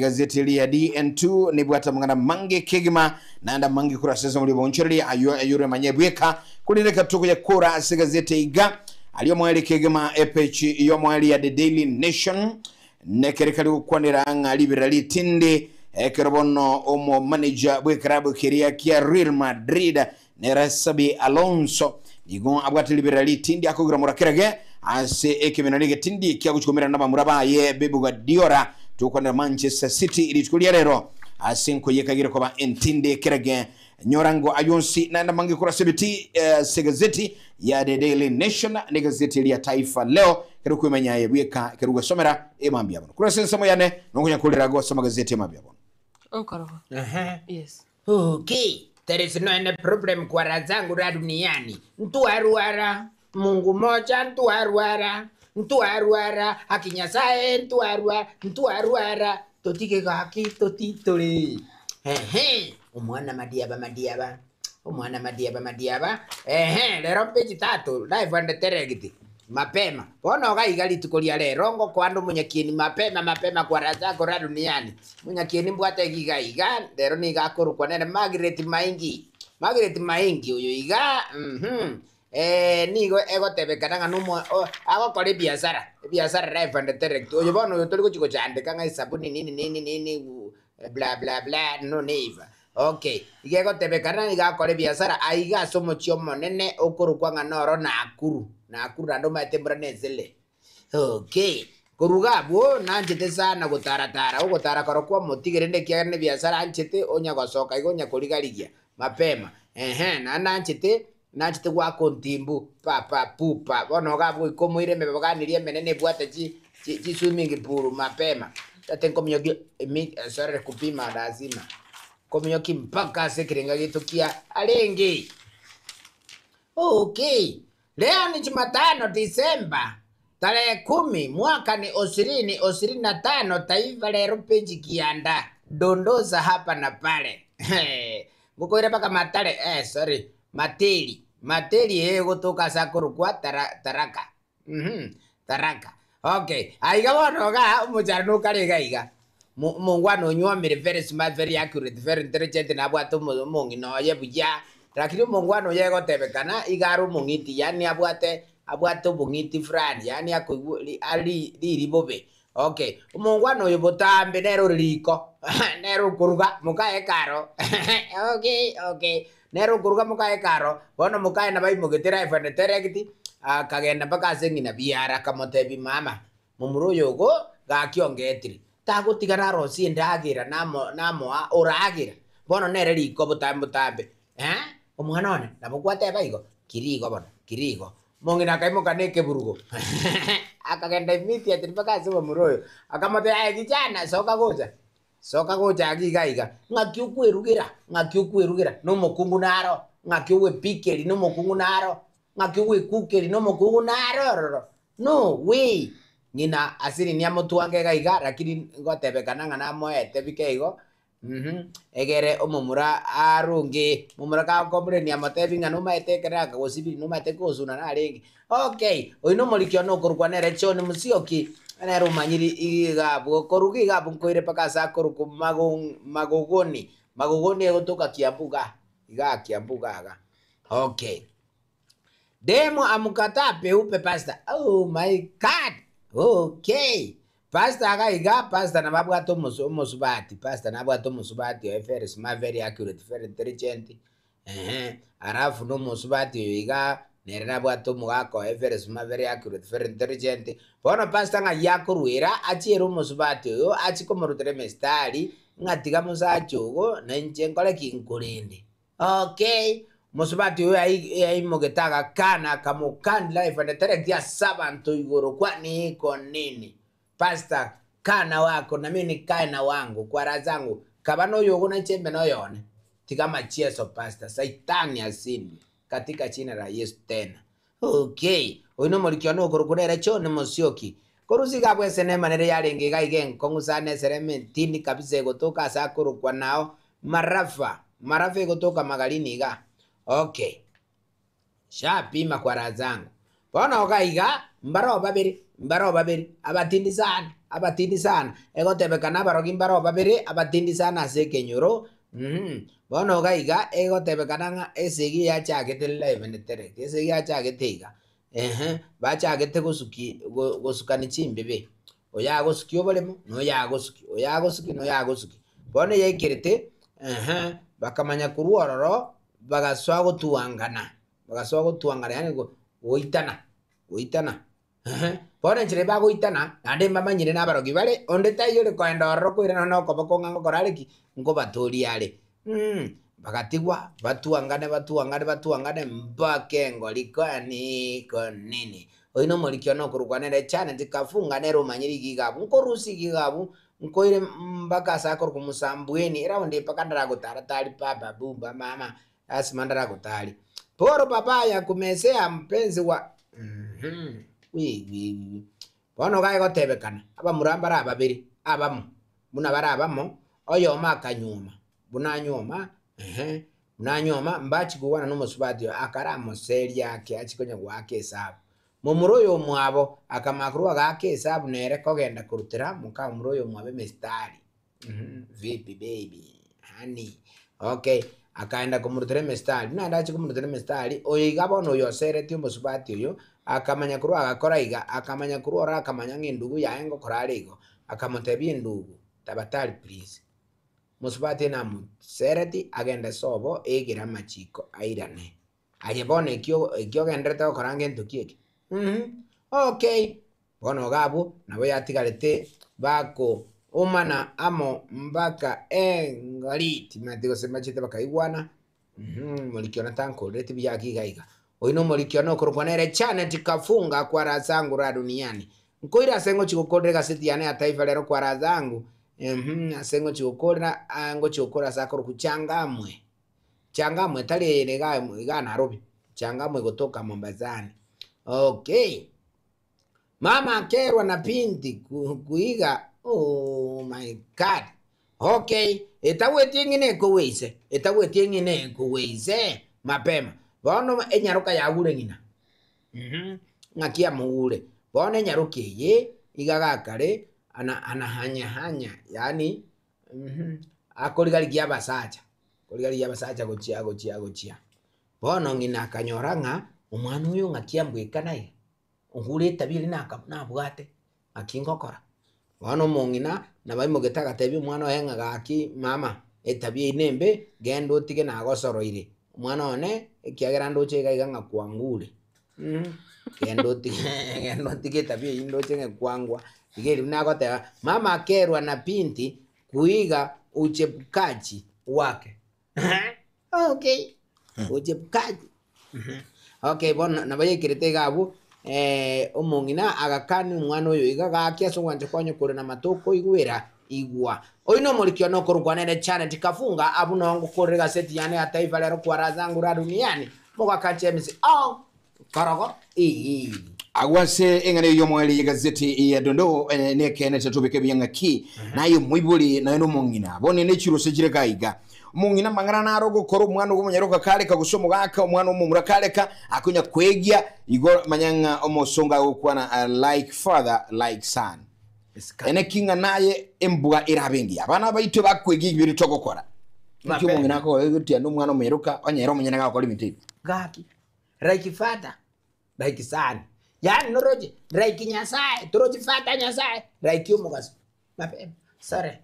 gazeti ya DN2 nibwata mangana mange kegima nanda mange kuraseza muri boncheri ayure manyebweka kulireka tuko ya kura gazeti iga aliyo mwali kegima epechi yo mwali ya The Daily Nation nekerekali kwanira anga liberali tindi kerobono omo manager bwekarabu kiria kia Real Madrid Nerasabi Alonso igon abwati liberali tindi akugira murakirage ase ekemenanige tindi kia guchikomera naba murabaye Bebu Guardiola tukwana Manchester City ilitukulia lero asinko yekagira kwa entinde kirage nyorango ayonsi na mangi kurasebiti segazeti ya The Daily Nation ni gazeti ya Taifa Leo keruko imenya yebweka kerugo somera emambia bono kurasensa moyane nongonya kulira go soma gazeti emambia bono onkoro yes okay there is no any problem kwa razangu ra duniani mtu aruara Mungu moja mtu aruara akinyasae mtu aruara totike gaki totitore umwana madiaba lero page 3 live and direct mapema bona gaigali tukolia lero ngo kwando munyakieni mapema kwa razangu ra duniani munyakieni mbwate gigaiga lero ni gakuru kwa nene Margaret Maingi uyo iga nigo ego tebekana numo ago kore biashara live and direct uyo bono uyo toli kuchiko chande kanga isabuni nini bla bla bla no neiva okay igego tebekana iga kore biashara aiga somo chiomo nene okuru kwanga noro Nakuru ando matembra nezele okay kuruga bo nanjete sana gutara karo kwa motigerende kiane biashara anchete onya gosoka igonya kuligaligia mapema na nanchete gwa kontimbu pupa bono gabo ikomuire mebaganirie menene bwate chi swimming pool mapema tatenko myogi sorry kupima lazima komyoki mpaka sekirenga gitukia alenge okay leo ni Jumatano Disemba tarehe 10 mwaka ni 2025 taifa lero peji kianda dondoza hapa na pale mukoire paka matale sorry mateli gotoka sakuru kwa taraka taraka okay aiga bonoga umujano karega iga mungwano nywamire very smart very accurate very intelligent na bwato mungi no yebuya lakini mungwano yego tebekana igaru mungiti yani abwate bungiti frani yani ali libobe okay mungwano yobotambe nero liko nero kuruga mukae karo okay nero kuruga mukae karo bono mukae na bai mugetera ifane terekiti kagenda baka sengina biara kamotebi mama mumuro yogo gakiongetri tagutigara rosi ndagira namo uragira bono nere liko butambe omwana one nabukwate baigo kirigo mongina kaimo kaneke burugo akagenda imiti atiripaka sema muroyo akamote aye kijana soka goja agigaiga ngakiukwerugira no mokungu naro ngakiuwe pikeri no mokungu naro ngakiuwe kukeri no mokungu naro no way ngina asiri ni amotu wange gaiga lakini ngotebekana ngana moete bikeigo egere omumura arungi mumura ka kombre ni amatebi ngano maetekera ka gosibiri no maete kozuna na rengi okay oino molikyo no kurukwa nere choni musioki nero manyiri iga bokorugi ga bunkoire pakasa koruku magogoni egotoka kiambuga iga kiambuga ga okay demo amukata peupe pasta oh my god okay pasta gaiga pasta na babwato musubati pasta na babwato musubati very smart very accurate very intelligent arafu no musubati iga nere na babwato mugako very smart very accurate very intelligent bona pasta nga yakuruira achiero musubati yo achikomorutere mestari ngatiga musachogo na nchenkole kinkurindi. Okay, musubati huyo ai mogetaga kana kamukandi life and direct ya sabanto igoro kwa niko nini. Pastor kana wako na mimi nikae na wangu kwa razangu kabano yogo na chembe no yone. Tika machieso pastor saitani asini katika jina la Yesu tena. Okay, oino molikiono kurukunere chone mosioki. Korusiga bwese ne manere yalengi gaigen kongusane serementini kabisa gotoka sakuru kwa nao marafa gotoka magalini ga. Okay. Shapima kwa razangu. Bona ogaiga mbaro babiri abatindi sana ego tebekana barogi mbaro babiri abatindi sana aseke nyoro. Bona ogaiga ego tebekana nga esegi ya chagete live netere esegi ya chagete bacha gete gosukani chimbebe oya gosuki obolemo no ya gosuki bone yekirete bakamanya kuruororo bagaswa gotuangana yani goitana bone njire bagoitana ande mama nyire nabarogi bale onde tayore kwenda ororo kwira no koboko ngango koraleki ngo batori ale bakatigwa batuangane mbakengo likani konini oino molikiono kurukwanere chane tikafunga nero manyiri gigabu nkorusi gigabu nkoire mbaka sakor kumusambweni era onde pakandara gotara tali papa bumba mama asimandara gotali poro papaya kumesea mpenzi wa bono gae gotebekana aba murambara babiri abamo muna barabamo oyo makanyuma bunanyoma munanyoma mbachi kuwana n'umusubati akaramo seri yake achikonya gwake sabu mumuroyo mwabo akamakuru agake sabu nere kogenda kurutira muka muroyo mwabe mestari vipi baby honey okay akaenda kumurutira mestari nanda achikumurutira mestari oyiga no yosere ti umusubati yo akamanya kuru agakora iga akamanya kuru ora akamanya ngindugu yaengo koraligo akamotebi ndugu tabatali please musubati na sereti agenda sobo egira machiko airane ayebone ikyo gendrete okorange ntukieki okay bono gabu nabo yatigarete bako umana amo mbaka engaliti matigo semachite bakaigwana molikiona tanko rete byaki gaiga oino molikiona okorwanere chane tikafunga kwa razangu ra duniani nkoira sengo chikokodre gaseti yane ataifa lero kwa razangu asengo chukora ango chukora sakoro kuchangamwe tali lega Nairobi changamwe kutoka Mombasani. Okay, mama kerwa na pinti kuiga. Oh my god. Okay, etaweti ngine kuweise mapema bono enyaruka yagure ngina ngakia muure bono enyaruke ye igagakare ana hanya yani akoligali basacha gochia bono ngina akanyoranga umwana uyu ngakiambweka naye ngure tabiri nabwate akingokora bono mongina nabaimo getaga tebi umwana ohenga gaki mama etabie inembe gendo tige nagosoroire umwana one ekiagera ndoche gaiga kwangure gendo tige tabie indoche ngekwangwa igeri nagote mama akerwa na pinti kuiga uchepukaji wake. Okay, uchepukaji. Okay, bona nabaye kirete gabu omongina agakani umwana oyo igagakia so wanje kwanyo kure na matoko igwera igwa oino molikio no kurugwanene chane tikafunga abuno wangu kore gaseti yane ataifa lero kwa razangu ra duniani moga kachemisi karago agwase engane yo mwali gazeti ya dondo nekene tatubike byanga ki nayo mwibuli nayo mongina bone ne chiro sejire gaiga mungina mangana naro gukora umwana w'umunyaruka kaleka gusoma gaka umwana w'umumura kaleka akunya kwegya igo manyanga omosonga ukwana like father like son ene kinga naye embuga irabengi abana baitwe bakwegi ibiri tokokora niki mungina ko egutia no mwana w'umunyaruka onyero munyana gako limited gaki like father like son yani noroje like nyasaye toroje father nyasaye like umugaso mapema sare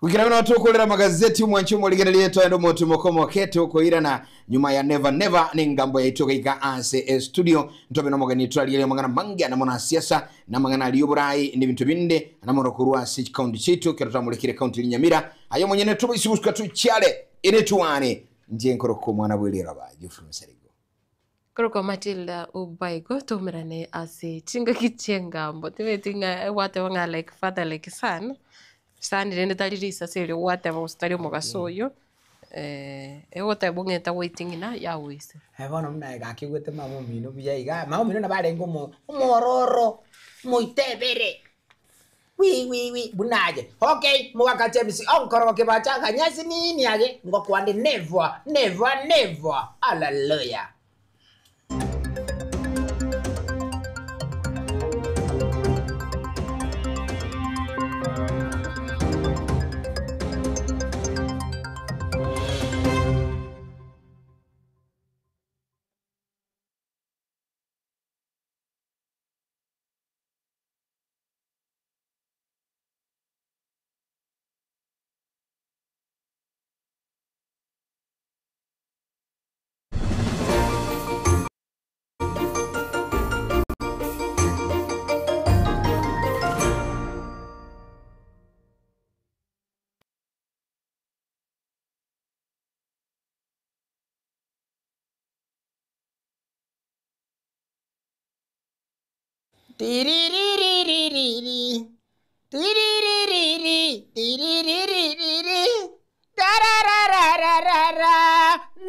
Kukirana tukolera magazeti mwanchu muligerelie toendo motu mokomo keto koirana nyuma ya Never Never ni ngambo ya itoka ika ase studio ntobe no mogani twaliele mangana mangi na mona siasa na mangana aliyoburai ni bintu binde na mona kurwa sich county chitu kirota mulikire county Nyamira ayo mwenyene tuba isibuska tu chale ine tuwane ndiye nkoroko mwana bwelera ba Jufru Sarigo Koroko Matilda Ubaigo tumirane ase chinga kichenga mbote tinga wate wanga like father like son Sandi rende talirisa seri wate wa ustari mugasoyo wote bungeta waiting na ya wise bona mna ga kigwete mamo mino biyaiga mamo mino na barengo mo mororo muitebere wi bunaje okay mwaka chemisi onkoro ke bacha nyasi nini aje ngokwande never hallelujah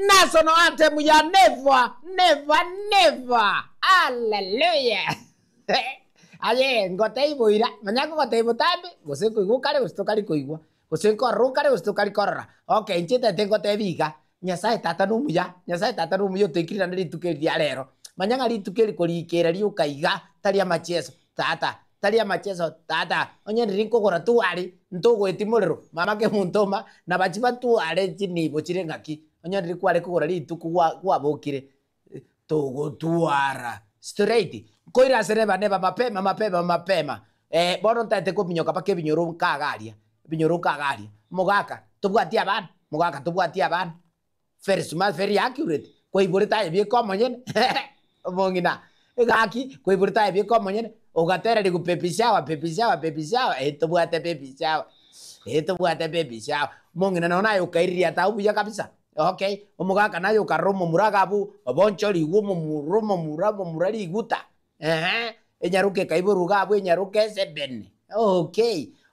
National anthem ya never hallelujah aye ngotei boira manyako ngotei botambi gose kuigukare gustokari kuigwa gose korukare gustokari korra okay nchite tengo tebiga nyasaye tata numuyo tekirira niritukeri rero manyanga ritukeri kurikera riukaiga taria macheso tata onye rinko gora tuari ntogo etimorero mama ke muntoma na bachiba tuare chinibo chirengaki onye rikware kugora rituku gwa bokire togo tuara straight koira sereba neba mapema bono tate ko binyoka pake binyoro kagaria mogaka tubwatia ban first man very accurate ko iborita ebie komonyene mongina gaki ko iborita ebie komonyene ogatera ri kupepishawa etobwate pepishawa mongina naona yo kairia ta ubuya kabisa okay omugaka nayo karomo muragabu oboncho ligumo murari iguta enyaruke kaiburuga abu enyaruke 7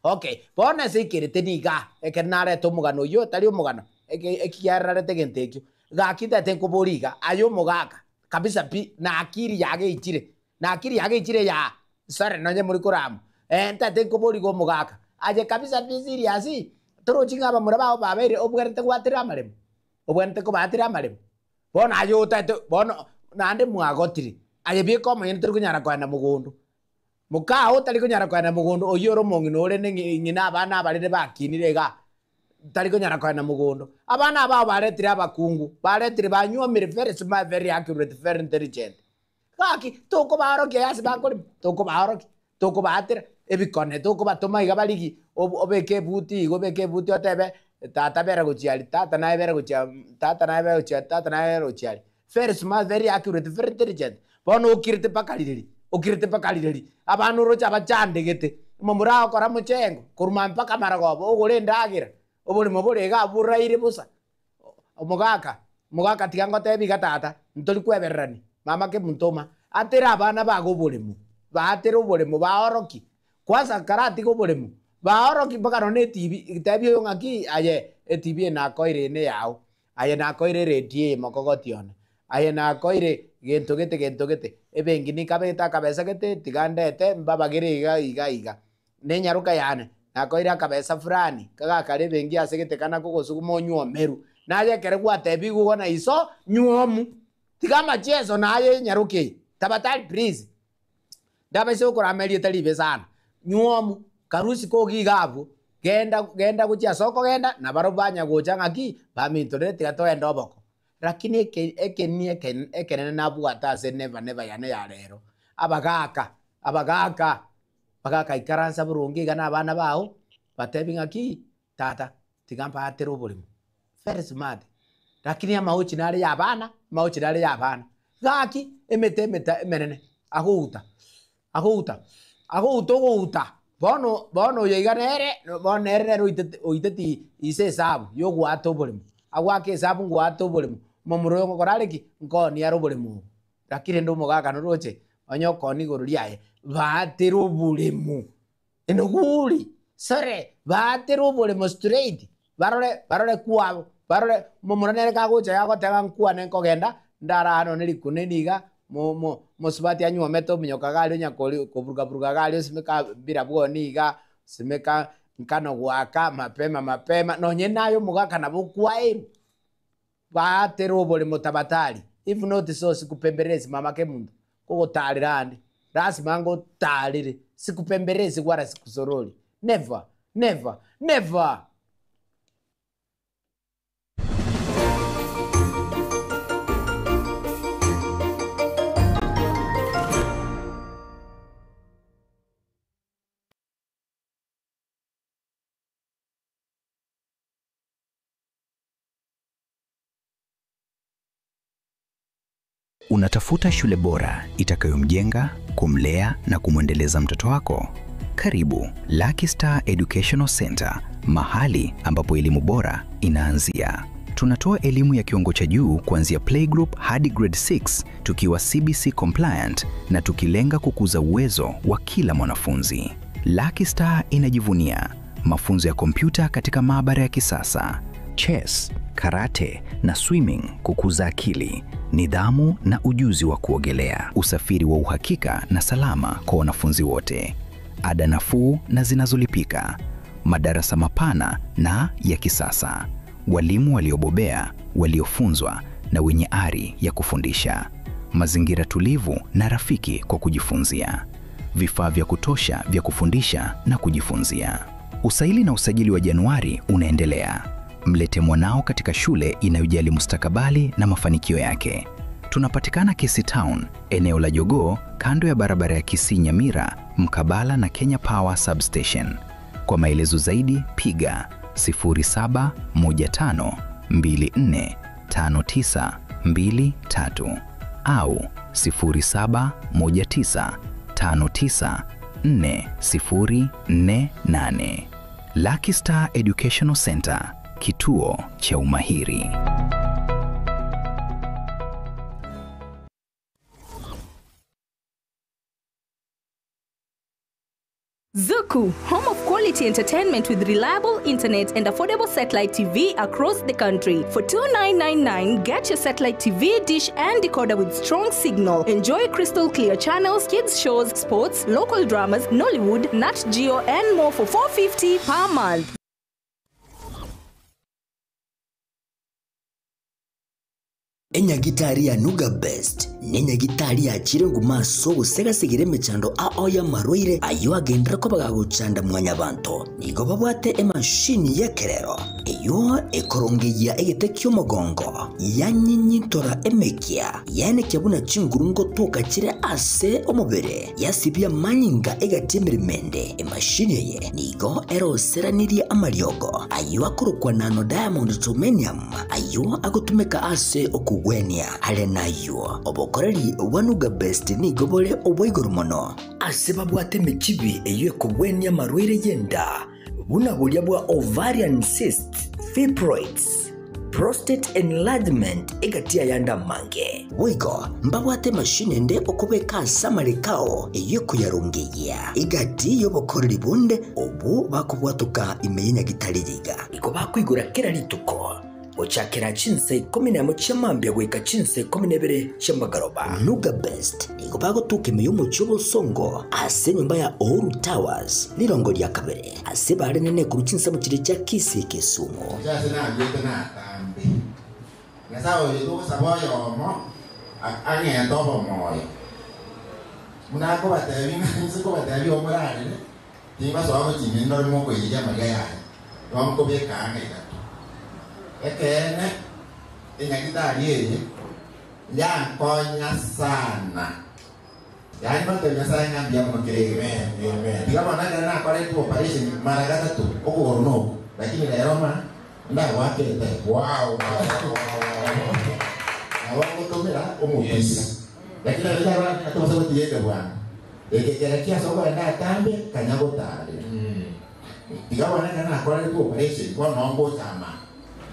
okay bona sekirete niga ekenare tomugano yo tali omugano ekiyarare tegentekyo gakita tenkoboriga ayo mugaka kabisa pi na akiri yage ichire ya sare nanye muri kuramu nta tenkoborigo mugaka aje kabisa pi serious toro chingaba muraba babere obwerete gwatira maremo bona ayo tato bona nande mwagotiri aye biko mwenye turi kunyara kwana mugondo mukao tari kunyara kwana mugondo oyoro mongino ore ngina abana abarire bakinire ga tari kunyara kwana mugondo abana aba baretire abakungu baretire banyomire very accurate very intelligent kaki toko baroke yasi bakori toko batira ebikone toko batoma igabaligi obeke buti otebe tata bera guchiali tata na bera guchiali very smart very accurate very intelligent bono ukirite pakalireri abantu rocha bachandegete mumura okora muchengo kuruma mpaka maragobo ogore ndagira obuli mobule ga buraire busa omugaka tigango tebi gatata ntoli kwebererani mama ke muntoma atera abana bago bulemu baatera bulemu baoroki kwanza karati go bulemu baoroki mpaka none TV tebi yo ngaki aye TV na koire ne yao aye na koire redie mokogotione aye na koire gentogete ebengini kabeta kabesa gete tigandete mbabagire iga nenyaruka yane na koire kabesa fulani kaga kare bengi asegete kana kugosugumo nyuomeru naye kere gwatebi gugona iso nyuomu tigama chezo naye nyaruke tabatali please ndabese ukuramelie talibe sana nyuomu karusi ko gigabu genda kuchia soko genda na barobanya gochanga ki baminto tiga to endoboko lakini ekenene nabwata se never yane ya rero abagaka ikaransa burungi gana abana bawo batebinga ki tata tigamba atero bulimo very smart lakini ama ochinale ya bana gaki emete menene aguta bono yiganere bonere oiteti ise sabu yo gwato bulimo agwake sabu gwato bulimo momuro ngokorareki ngoni aro bulimo lakini ndo mugaga noroche onyoko ni goruriae batero bulimo enoguri sore batero bulimo straight barore kuabo barore momuranere kagocha yagotega nkwane nkogenda ndara hano nilikuneniga mo sibati anywa meto minyoka gali nyakoli kuburuga gali simeka bira bwoniga simeka nkano gwaka mapema nonye nayo mugaka nabukwae batero bulimo tabatali if not so sikupemberezi mama ke mundu kugotalirande lazima ngo talire sikupemberezi wala sikusoroli never. Unatafuta shule bora itakayomjenga, kumlea na kumwendeleza mtoto wako? Karibu Lucky Star Educational Center, mahali ambapo elimu bora inaanzia. Tunatoa elimu ya kiwango cha juu kuanzia playgroup hadi grade 6 tukiwa CBC compliant na tukilenga kukuza uwezo wa kila mwanafunzi. Lucky Star inajivunia mafunzo ya kompyuta katika maabara ya kisasa, chess, karate na swimming kukuza akili, nidhamu na ujuzi wa kuogelea, usafiri wa uhakika na salama kwa wanafunzi wote, ada nafuu na zinazolipika, madarasa mapana na ya kisasa, walimu waliobobea, waliofunzwa na wenye ari ya kufundisha, mazingira tulivu na rafiki kwa kujifunzia, vifaa vya kutosha vya kufundisha na kujifunzia. Usaili na usajili wa Januari unaendelea. Mlete mwanao katika shule inayojali mustakabali na mafanikio yake. Tunapatikana Kisii Town, eneo la Jogoo, kando ya barabara ya Kisii Nyamira, mkabala na Kenya Power Substation. Kwa maelezo zaidi piga 0715245923 au 0719594048. Lucky Star Educational Center, kituo cha umahiri. Zuku, home of quality entertainment with reliable internet and affordable satellite TV across the country. For $29.99, get your satellite TV dish and decoder with strong signal. Enjoy crystal clear channels, kids shows, sports, local dramas, Nollywood, Nat Geo, and more for $4.50 per month. Enyagitari ya Nuga Best nenyagitari ya chirengu maso gusegasigire mechando aoya marwire ayo agendera ko bagagucanda mwanya banto nigo babwate emashini ya kerero iyo ekorongeya egetekyo mogongo yanyinyitora emekia yane kyabuna chingurungo toka kire ase omubere yasibya manyinga egatemeremende emashini ye nigo eroseranirie amaryogo ayo akorokwa nano diamond titanium ayo agotumeka ase okugwenia alenayo obokoreri wanuga best ni gobole oboigoro mono ase babwate mechibi eyo ekugwenia marwire yenda buna bulya bwa ovarian cyst, fibroids, prostate enlargement egatia yanda mange wigo mbabwate mashine nde okubeka samarikao eyo kuyarungeya igati yobokoreri bunde obu bakubwatuka imenya gitarigiga iko bakwigura kera lituko ochakera chinse 11 chamambya gweka chinse 12 chambagaroba Nuga Best iko bagotuka imiyumo cyobo songo ase nyumba ya Oru Towers lirongo lya kabere ase bare nene ku chinse mu kire cya Kisii Kisumu cyase nagete na tambi ngasawo yego saboyo mo anye ndobo moyo munako batebi nziko batebi omurane timba so abo timindo mo ko yija magaya wamko be kanga ekene enyagitari yeye yankonya sana yani batenya sana ngambia mukirege me digama na kore tu operation mara gatatu okoro no lakini lero ma ndagwakite wow awagotomera omupesa lakini lero atosa gutiende bwana ekekerekia soko enda tambe kanyagotare igabana kana akora ku operation kwa nombo chama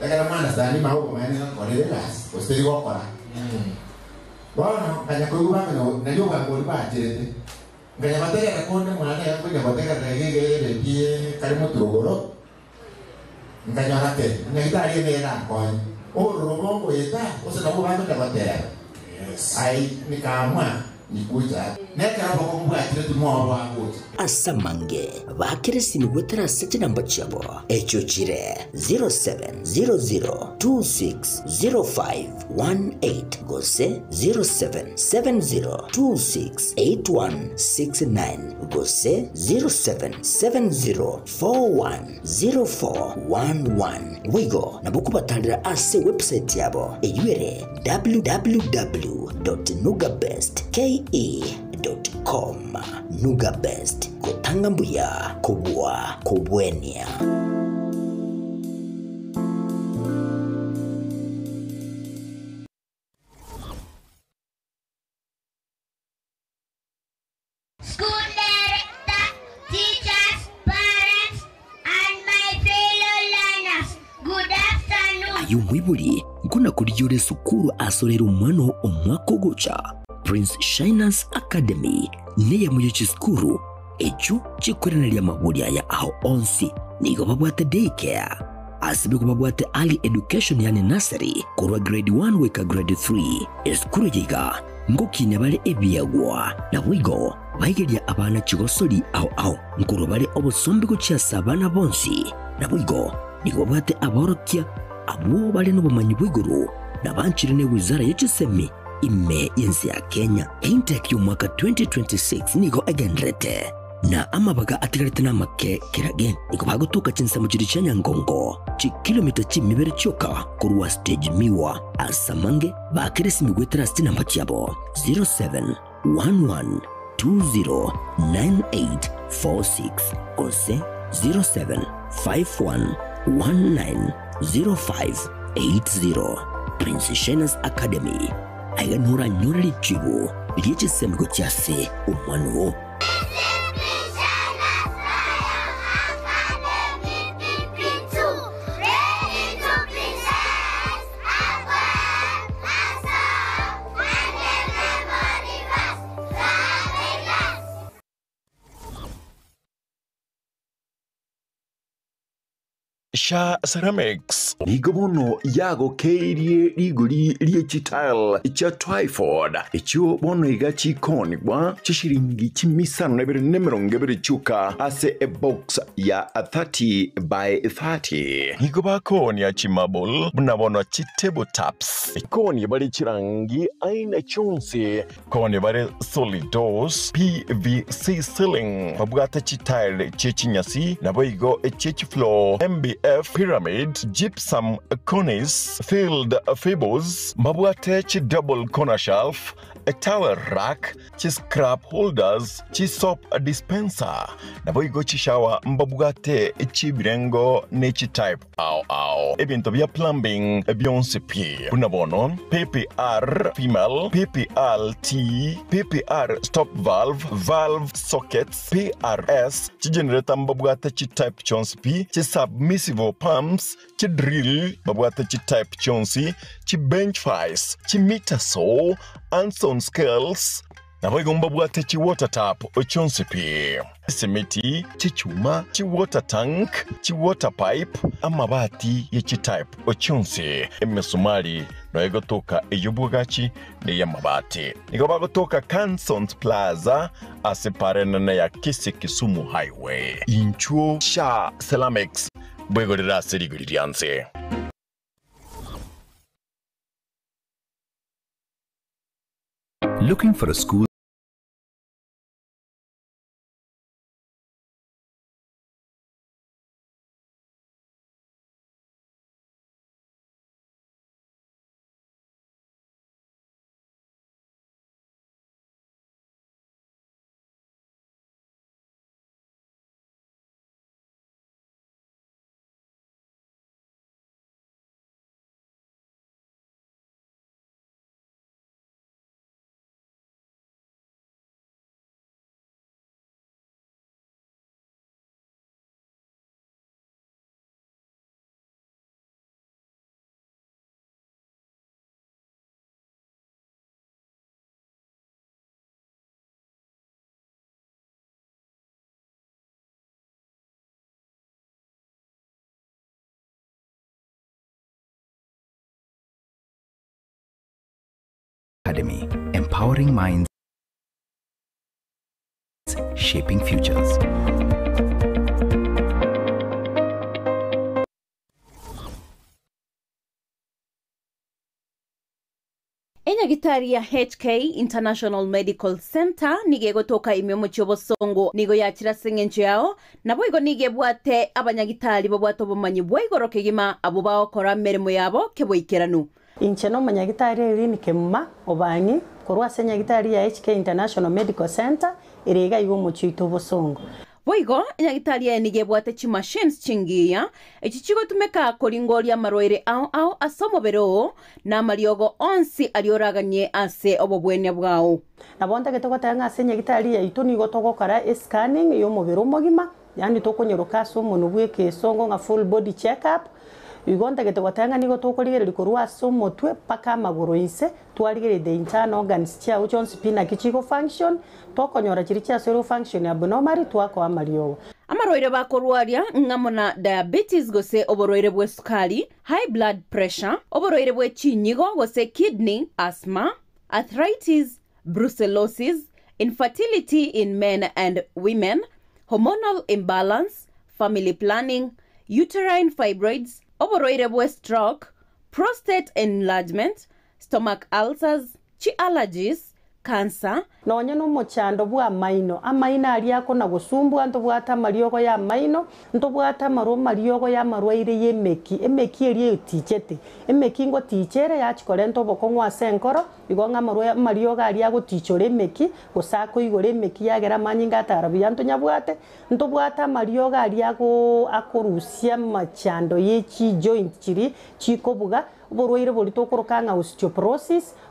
lakini mwana sani mahuko mane korere gas osteri gokora bona kanyakuba na yoga ngoli ba jirete ngaya batega konde mwana yangu ya batega regege pie karimo turugoro nganya rate ngita ile na kwa robongo yeta ose na kuba ndo batera yes ai nikamwa nikuja neka hapo kwa mbu atire tumo wangu asamange bakirisi migwetera sete namba chabo echochire 0700260518 gose 0770268169 gose 0770410411 wigo nabukubatandira ase website yabo eyuere www.nugabestke.com Nuga Best kutanga mbuya kubwa kubwenia. School director, teachers, parents, and my fellow learners, good afternoon. Ayo mwibuli nkuna kulijure sukuru asorera umwano omwaka ogocha Prince Shainas Academy neye muyochi skuru echo chikweranira mabuli aya aho onsi nigo babwate daycare asibe ko babwate early education yani nursery kurwa grade 1 weka grade 3 eskuru yiga ngokine bale ebyagwa na wigo bayigeria abana chigosoli aho nkuru bale obusombi ko cyasabana bonsi na wigo nigo babwate aborokia abo bale no bumanyi bwiguru nabanchirene wizara y'ekisemi ime yensi ya Kenya intake y'umwaka 2026 nigo agendrete na amabaga atigarite na make kirage nigo bagutuka chinsa mu kiri cya Nyangongo chi kilomita chimibere cyoka kurwa stage miwa asamange bakirisi migwetera stina mbacyabo 0711209846 ose 0751190580 Prince Shainas Academy ayanura nyori chibu liye semgo cyase umwanu Sha Ceramics nigobono yago keirie rigori riechitile cha Twyford icho bono igachi konigwa chishiringi chimisano na bere nemirongo bere chuka ase a box ya 30 by 30 nigoba koni ya chimabol bunabono chitable taps koni bari chirangi aina chonse koni bari solid doors PVC ceiling babugata chitile chechinyasi na boigo chechi floor MBF pyramid gypsum cornice filled fables mabwate chi double corner shelf a towel rack chi scrap holders chi soap dispenser na boigo chi shower mbabugate chi birengo ne chi type au ebinto bya plumbing byonse pie bunabono PPR female PPRT PPR stop valve sockets PRS chi generator mbabugate chi type chonse pi chi submersible pumps chi drill mbabugate chi type chonse chi bench vise chi meter saw Anson scales na boigo mbabwate chi water tap ochonse pi simiti chi chuma chi water tank chi water pipe amabati ye chi type ochonse emesumali no egotoka eyubwagachi ne yamabati nigo bagotoka Cansons Plaza aseparana ya Kisumu Highway inchuo Sha Ceramics bwego rira serigirianse. Looking for a school Academy, empowering minds, shaping futures. enyagitari ya HK International Medical Center nige gotoka imyomo cyobosongo nigo yakira sengencho yao nabo igo nige bwate abanyagitari babwato bomanyi bwaigoro kegima abo baokora meremo yabo keboikeranu inche no manyagitari eri ni kemma obangi korwa senyagitari ya HK International Medical Center erega igo mochito bosongo boigo enyagitari ya nige bwate chi machines chingiya echichigo tumeka koringoria marwaire ao asomobero na mariogo onsi alioraganye ase obobwenya bwao nabonta getogotanga senyagitari ya itoni gotogokara scanning yo mobero mogima yani tokonyoroka so umuntu bweke songo nga full body check up igonta getogotanga nigo tokorigereri korwa so motwe paka maguru ise twarigere the internal organs cha uchon spina kichigo function tokonyora chiri cha cell function abnormal twako amariogo amarwaire bakorwaria ngamona diabetes gose oborwaire bwe sukari high blood pressure oborwaire bwe chinyigo gose kidney asthma arthritis brucellosis infertility in men and women hormonal imbalance family planning uterine fibroids oborwaire bwe stroke prostate enlargement stomach ulcers chi allergies cancer nonye no mochando bwa maino amaina ali yako na gusumbwa nto bwata mariogo ya maino nto bwata maro mariogo ya marwaire emeki eri tichete emeki ngo tichere ya chikore nto bokongwa senkoro igonga mariogo ali yago tichore emeki gusako igore emeki yagera manyinga tarabi nto nyabwate nto bwata mariogo ali yago akorusia machando yechi joint chiri chikobuga borwaire bori tokorokanga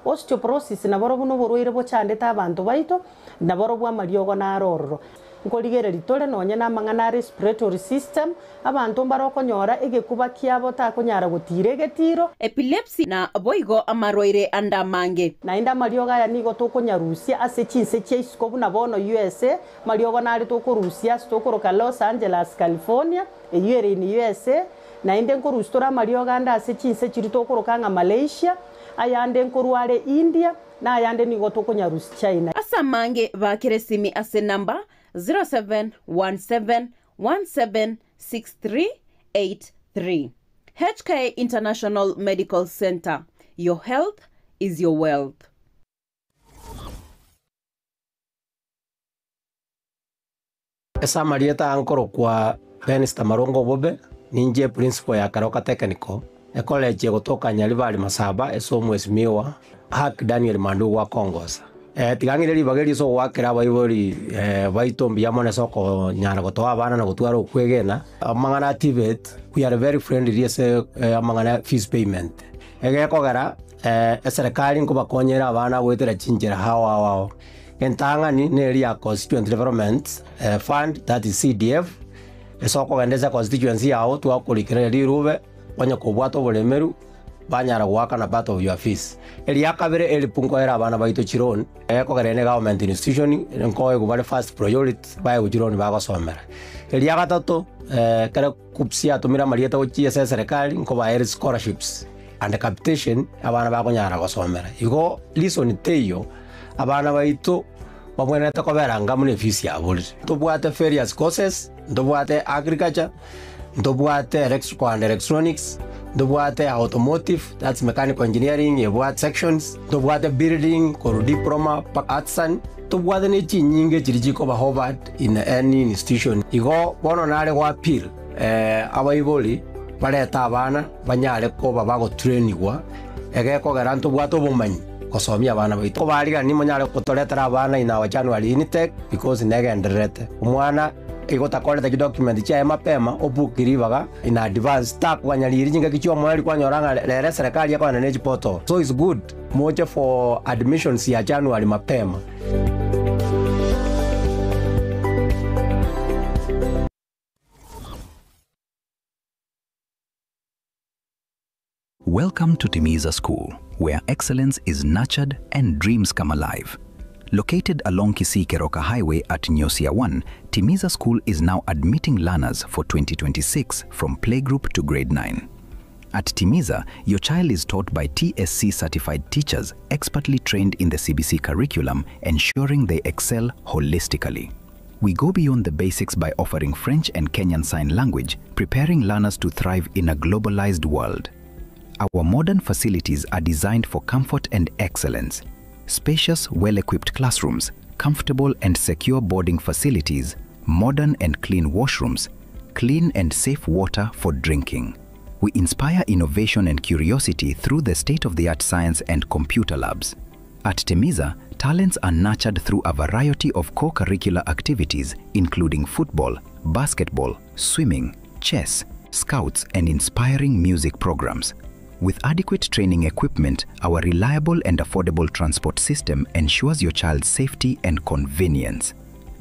osteoporosis na boro buno borwaire bochandeta abantu baito na boro bwa mariogo na arororo ngorigere litole nonye na mangana respiratory system abantu barokonyora egekuba kiabo takonyara gutire getiro epilepsy na boigo amarwaire andamange na inda mariogo ya nigo tokonyarusia ase chinse cheisikobu na bono USA mariogo na ari tokorusia stokoroka Los Angeles California eyere ni USA na inde nkorustora mariogo anda ase chinse chiri tokorokanga Malaysia ayande nkorware India na ayande nigo tokonyarusi China asa mange bakeresimi ase namba 0717176383 HK International Medical Center. Your health is your wealth. Esa marieta ankoro kwa Penista Marongo Bobe ninje principal ya Karoka Technical college gotoka Nyaribari Masaba eso mwesimiwa Hak Daniel Mandu wa Kongosa tigangire libageri so wakira baibori baitombi yamone soko nyara gotoa bana na gutwara okwegena amangana activate we are very friendly ese amangana fees payment egekogera serikali ngo bakonyera abana gwetera chinjera hawa wao entangani neri ya constituent development fund that is CDF esoko gendeza constituency yao twakurikira rirube onye kubwato bulemeru banyara gwaka na part of your fees eli yakabere eli punko era abana baito chironi ekogerene government institution nko egubale first priority bae ujironi bagosomera eli yakatato kare kupsia tumira marieta uchi serikali nko bae scholarships and capitation abana bagonyara gosomera igo listen teyo abana baito bamwene takobera ngamune fees ya buli tubwate various courses ndobwate agriculture ndobwate electrical and electronics ndobwate automotive that's mechanical engineering yebwate sections ndobwate building koro diploma artsan tobwate ne chinyinge chirijiko ba Harvard in any institution igo bono nale kwa appeal abaiboli bareta abana banyale ko babago trainingwa egeko garanto bwato bumanyi kosomia abana baito bariga ni monyale kutoletera abana ina wa January intake because negenderete umwana igota kole the document cha mapema obukiribaga in advance tak wanyaliri jinga kichwa mwali kwanyoranga lere serikali yako na portal so it's good moja for admissions ya January mapema. Welcome to Timiza School, where excellence is nurtured and dreams come alive. Located along Kisii-Keroka Highway at Nyosia 1, Timiza School is now admitting learners for 2026 from playgroup to grade 9. At Timiza, your child is taught by TSC-certified teachers expertly trained in the CBC curriculum, ensuring they excel holistically. We go beyond the basics by offering French and Kenyan Sign Language, preparing learners to thrive in a globalized world. Our modern facilities are designed for comfort and excellence. Spacious, well-equipped classrooms, comfortable and secure boarding facilities, modern and clean washrooms, clean and safe water for drinking. We inspire innovation and curiosity through the state-of-the-art science and computer labs. At Timiza, talents are nurtured through a variety of co-curricular activities, including football, basketball, swimming, chess, scouts, and inspiring music programs. With adequate training equipment, our reliable and affordable transport system ensures your child's safety and convenience.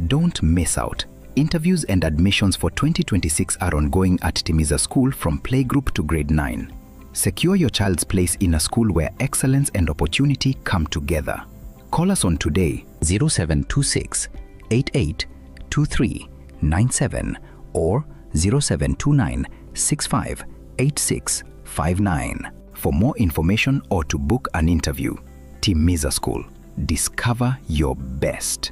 Don't miss out. Interviews and admissions for 2026 are ongoing at Timiza School from playgroup to grade 9. Secure your child's place in a school where excellence and opportunity come together. Call us on today 0726 88 2397 or 0729 65 8659 for more information or to book an interview. Timiza School. Discover your best.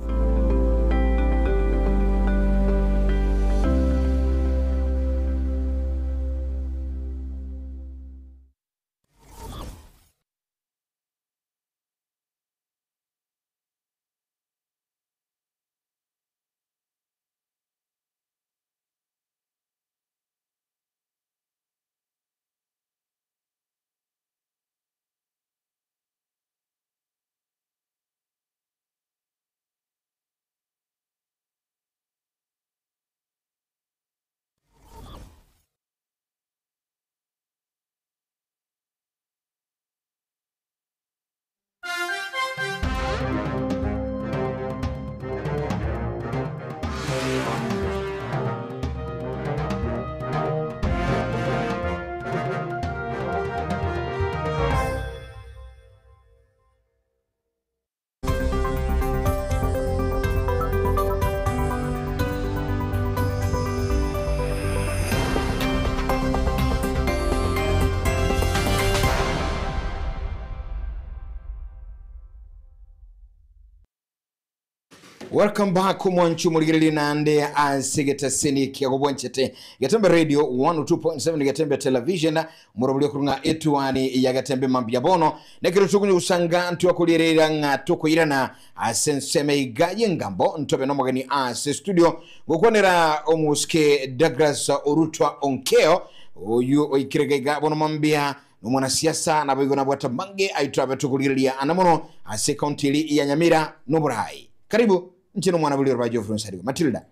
Welcome back kumwanchu muligirili nande ansigeta sini kiagobwanchete Gatembe Radio 102.7 Gatembe Television murabuli kurunga etuani ya Gatembe mambia bono nekiro tukunye usanga ntuwa kulirira nga tuko irana asenseme igaye ngambo ntobe nomagani ase studio gukonera omuske Douglas Orutwa Onkeo oyu oikirega bono mambia numwana siasa na bigo na bwata mange aitwa betukulirilia anamono ase country ya Nyamira noburai. Karibu nchino mwana buliro ba Geoffrey Nsarigo. Matilda.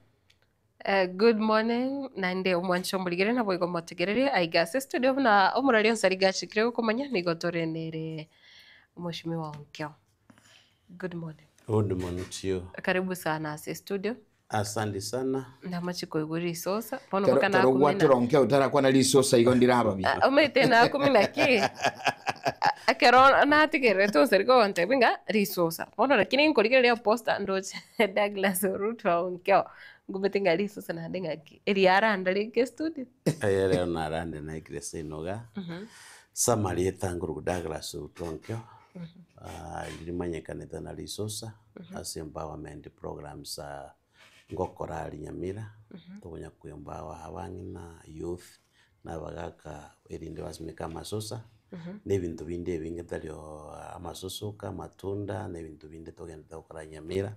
Good morning. Nande omwancho muligere na boigo motegerere aigase studio na omurali Nsariga chikire kumanya nigotore nere Mheshimiwa wa Onkeo. Good morning. Good morning to you. Karibu sana ase studio. Asante sana. Ndamachiko iguri sosa. Pono Kana kana kumina. Tero Onkeo utara kwa na lisosa igondira haba bi. Omete na kumina ki. Akero na tigere to Nsarigo wante binga risosa. Pono lakini nkoligere ya posta ndoche Douglas Orutwa Onkeo. Ngubetinga risosa na ndenga ki. Eliara andali ke studio. Ayere na rande na ikrese inoga. Samari etanguru Douglas Orutwa Onkeo. Lirimanyekana na risosa as empowerment programs ngokora ali Nyamira tukunya kuyombawa abangi na youth nabagaka erinde basimika amasosa n'ebintu binde bingetalyo amasosoka matunda n'ebintu binde togenda okora Nyamira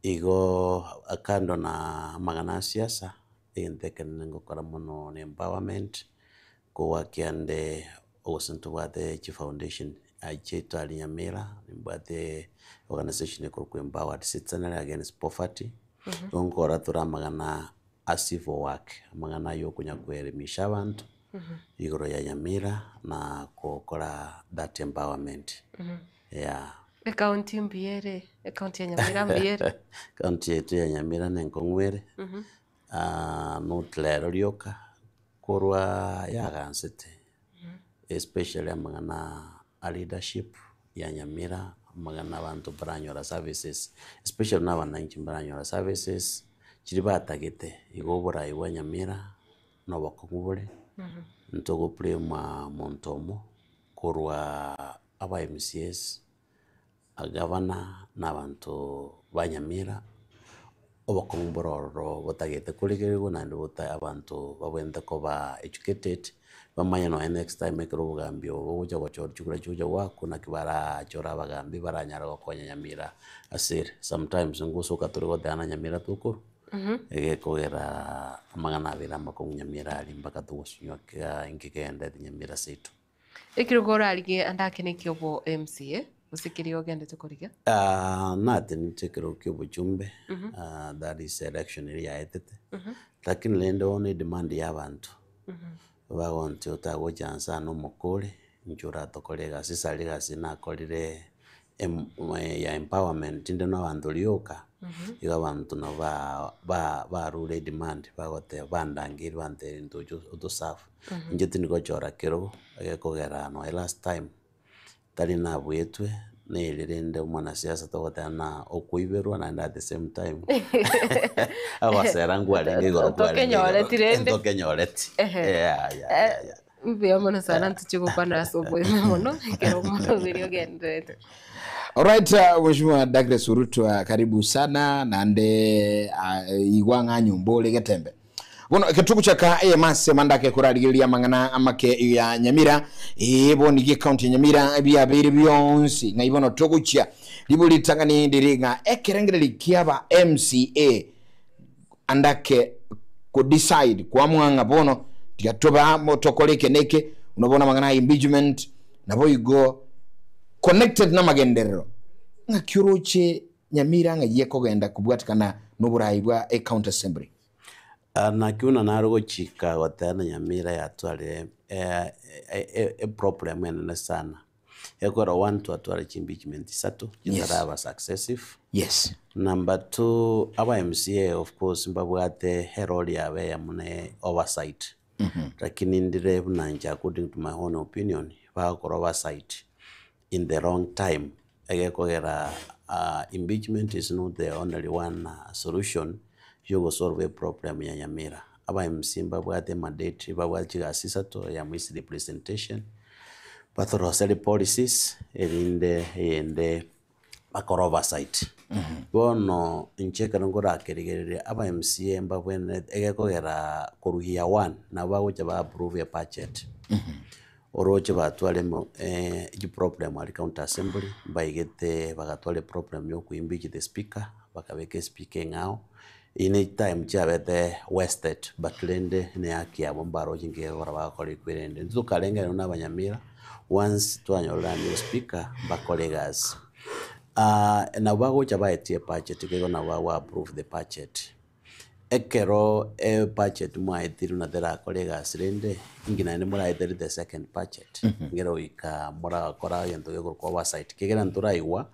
igo akando na magana siasa entekene ngokora mono ne empowerment ko wakiande osinto bate chi foundation acheto ali Nyamira mbate organization ekuru empowered citizens against poverty ngokora tura magana asivo work magana yo kunya kuelimisha abantu igoro ya Nyamira na kokora that empowerment County mbiere county ya Nyamira mbiere county yetu ya Nyamira nenkongwere nutlero lyoka korwa yagansete especially magana a leadership ya Nyamira magana abantu baranyora services especially n'abananchi baranyora services chiri batagete igobora iwa Nyamira no bakongubure ntogo prema montomo korwa aba MCS agavana n'abantu banyamira obakombororo botagete kuligerego nandi bota abantu babwente ko ba educated bamanya no next time ekero bugambio boja gochora chukura chuja wako na kibara chora bagambi baranyara gokonya nyamira asir sometimes nguso katurigo dana nyamira tukuru kogera amangana abira makunyamira ali mpaka tugusunyoka ingigenda nyamira setu ikirugora alige andake nikyobo MCA usikiri ogende tukuriga nate nitekero kyobo chumbe that is election area etete lakini lendo one demand y'abantu bagonte otago chansa no mukore njura tokolega sisaliga sinakolire ya empowerment inde no abantu lyoka iga abantu no ba rule demand bagote bandangiri bante ntojo otosafu njeti niko chora kero kogera no last time tali na bwetwe nelirende mwana siasa togotana okuiberwa na at the same time abaserangu alenge goro kwa tokenyoreti mbiyamona sana ntuchiko pana sobo mono kero mono video gendete. Alright, Mheshimiwa Douglas Urutu, karibu sana nande igwanga nyombole getembe. Bono ketuku chaka mase mandake kuradigilia mangana amake ya Nyamira ebo nige county Nyamira bya biri byonsi ngaibono tokucha libuli tangani ndiringa ekerengere likiaba MCA andake ku decide kwa mwanga bono tikatoba motokoleke neke unabona mangana impeachment nabo igo connected na magendero ngakyuroche Nyamira ngagiye kogenda kubwatikana n'uburayi bwa county assembly na kiuna narugo chika watana Nyamira yatwale problem ene sana ekora one to atwale impeachment sato jindaraba successive. Yes. Number 2 aba MCA of course mbabwate herald yabe yamune oversight lakini ndire bunanja according to my own opinion bakora oversight in the wrong time egekogera impeachment is not the only one solution yogo solve a problem ya Nyamira aba MCA bwate mandate babwachi asisa to ya mwisi representation pathorosely policies ende bakora oversight bono incheka ngora akerigere aba MCA mbabwene egekogera kuruhia 1 na bagocha ba approve a budget oroche batwale ji problem ali county assembly baigete bagatwale problem yo kuimpeach the speaker bakabeke speaker ngao in time chabete wasted but lende ne akia bombaro jinge ora bakole kwirende nzukalenga no Nyamira once twanyola new speaker bakolegas na bago chabaetie budget kego na bago approve the budget ekero budget mwaitiru na dera colegas lende ingina ne mura either the second budget ngero ika mura kora yento yego kwa oversight kegera nturaiwa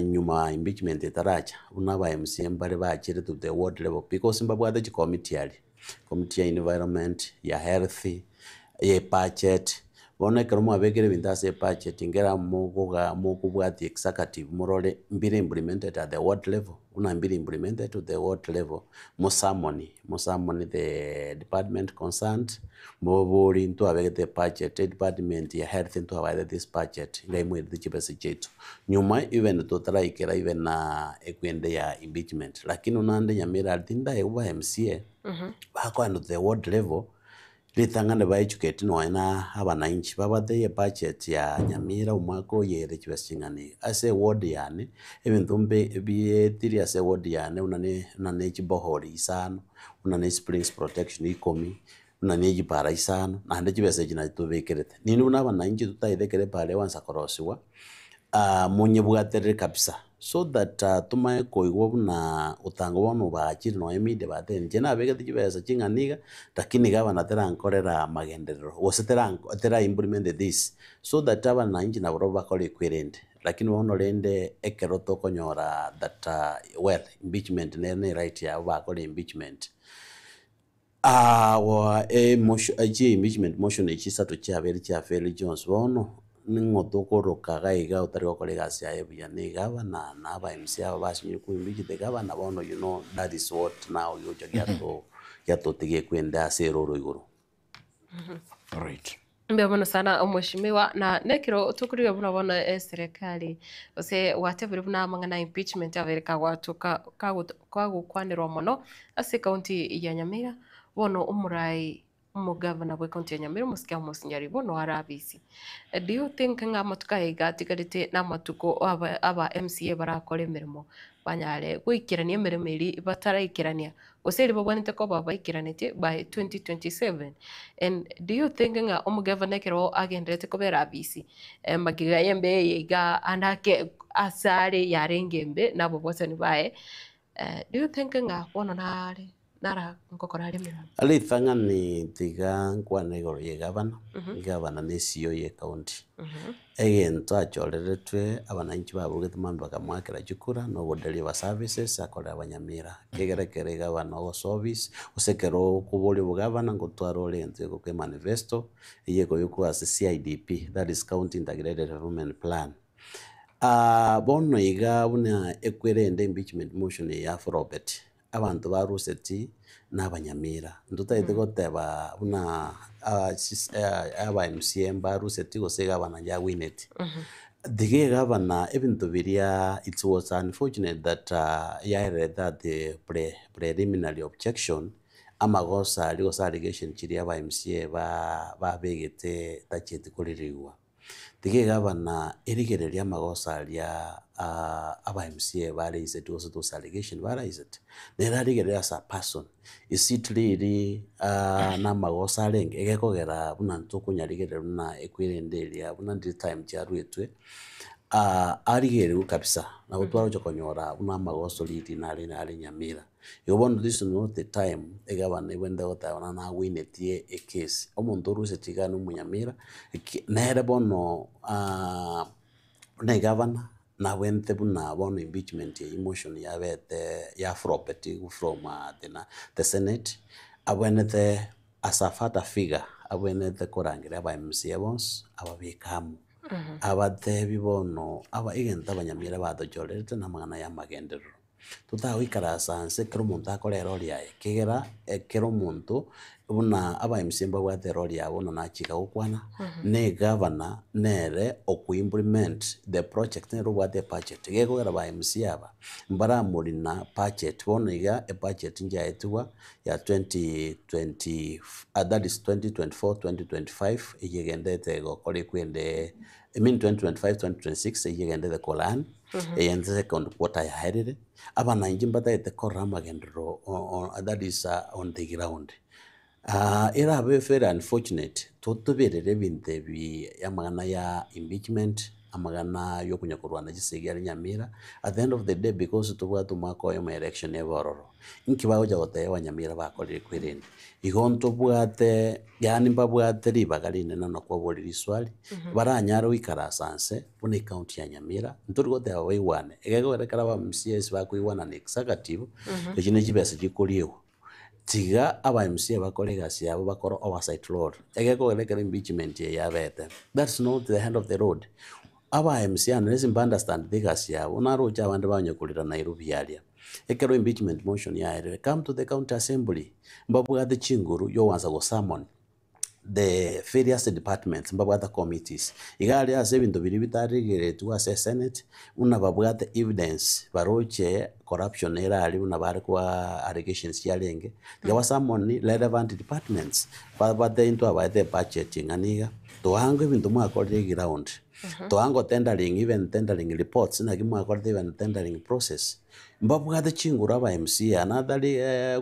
nyuma impeachment etaracha unaba MCA mbare bachire to the ward level because mbabwa the committee ya environment ya health ya budget bona kero mwabegere bindase budget ngera mukubwati executive morole mbire implemented at the ward level una mbire implemented to the ward level musamoni the department concerned mobori into abegete budget department ya health into abade this budget ngaimwe dichibese chetu nyuma even totala ikera even na ekwende ya impeachment lakini unande Nyamira aldinda eba MCA bako and the ward level litangane ba educate no ina abananchi babade budget ya Nyamira umwako yere kibasingani ase ward yani ebintu mbe bietiri ase ward yani unane chibohori isano unane springs protection ikomi unane jipara isano na hande kibase jina tubekerete nini unabananchi tutaidekere pale wansa korosiwa munye bwatere kabisa so that tumaye koigwa buna utango bono baachiri no emide bate nje na bege tibesa chinganiga lakini gaba natera nkorera magenderero tera implement this so that aba na inji na boroba kole kwirende lakini wono lende ekero to konyora that well impeachment ne right ya ba kole impeachment wa impeachment motion ichisa to cha beri cha Felix Jones wono ningotokoro kagaiga utari kolega sia ebya negaba na aba MCA basinye kuimbichi de gaba na bono you know that is what now you just get to tige kwenda seroro iguru Right. Mbia bono sana mheshimiwa na nekiro tukuriwe buna bona serikali ose whatever buna mangana impeachment averika watu kwa gukwanirwa mono ase county ya Nyamira bono umurai umugavana we county ya Nyamira musikia musinyari bono arabisi. Do you think nga matuka igatigarite na matuko aba MCA barakora emirimo banyare gwikirania emirimo iri batarayikirania oseri babwanite ko babayikiranite by 2027 and do you think nga umugavana kero agendete kubera abisi magiga yembe yiga andake asare yarengembe nabo bose ni bae do you think nga wono nara ngokora rimira ali thanga ni tiga nkwana igoro ye gavana ni CEO ye county egento achoreretwe abananchi babugete mambe bakamwakira chukura no deliver services akola abanyamira kegerekere gavana o service usekero kubuli bugavana ngotwara olente ko ke manifesto yego yuko as CIDP, that is County Integrated Development Plan. Bono iga una ekwerende impeachment motion ya Robert abantu baruseti n'abanyamira ndutaite goteba una aba MCM baruseti gosega abana ya wineti dige gavana ebintu biria. It was unfortunate that that the preliminary objection amagosa allegation chiri aba MCA babegete tacheti kuliriwa dige gavana erigereria amagosa alia aba MCA baraise those allegation baraise nerarigereria as a person is it really na magosa alenge egekogera buna ntukunyarigerera na ekwirenderia buna ndi time charwetwe arigereru kabisa na gutwara chokonyora buna magoso liti nari Nyamira yobona this is not the time egabana ibende gotabana na winetie a case omuntu rusetiga no Munyamira nere bono na gavana na wente buna bono impeachment emotion ya bete ya property from the Senate abwenete as a father figure abwenete korangira aba MCA bons ababikamu abate bibono aba igenta Abanyamira badojorete na magana ya magendero tutawikara sanse kero muntu akorera oli yae kigera kero muntu buna aba MCA bwate roli yabo na chika ukwana ne governor nere okuimplement the project ne rubate budget gego gara ba MCA aba mbara muri na budget bono iga a budget nja etwa ya 2020 that is 2024-2025 iyegendete go kole kwende 2025-2026 iyegendete kolan eyenze second quarter ya herire abana injimbata ete korama gendro that is on the ground. Era very unfortunate tutuberere binte bi yamagana ya impeachment amagana yo kunyakurwana gisegera Nyamira at the end of the day because tubwa tumako yo election ebororo inkibaho jagote Abanyamira bakorire kwirene igonto bwate yani mbabwate ribagarine nano kwa boriri swali baranyara wikara sanse bune county ya Nyamira nturigote abayiwane egego rekara ba MCS bakuyiwana ne executive ekine kibese gikoriyo tiga aba MCA bakolega siabo bakoro oversight road egeko elekere impeachment ya bete. That's not the end of the road. Aba MCA unless understand the siabo na roja abandi banyokulira Nairobi area ekero impeachment motion ya ere come to the county assembly mbabwa the chinguru yo wanza go summon the various departments mbabwata committees igali ase bintu biri bitarigere tu ase Senate unababwata evidence baroche corruption era ali unabare kwa allegations yalenge yawa summon relevant departments babate into abate budgeting aniga tohango bintu mwakorire ground tohango tendering even tendering reports na kimwakorire even tendering process mbabwate chinguru aba MCA anadali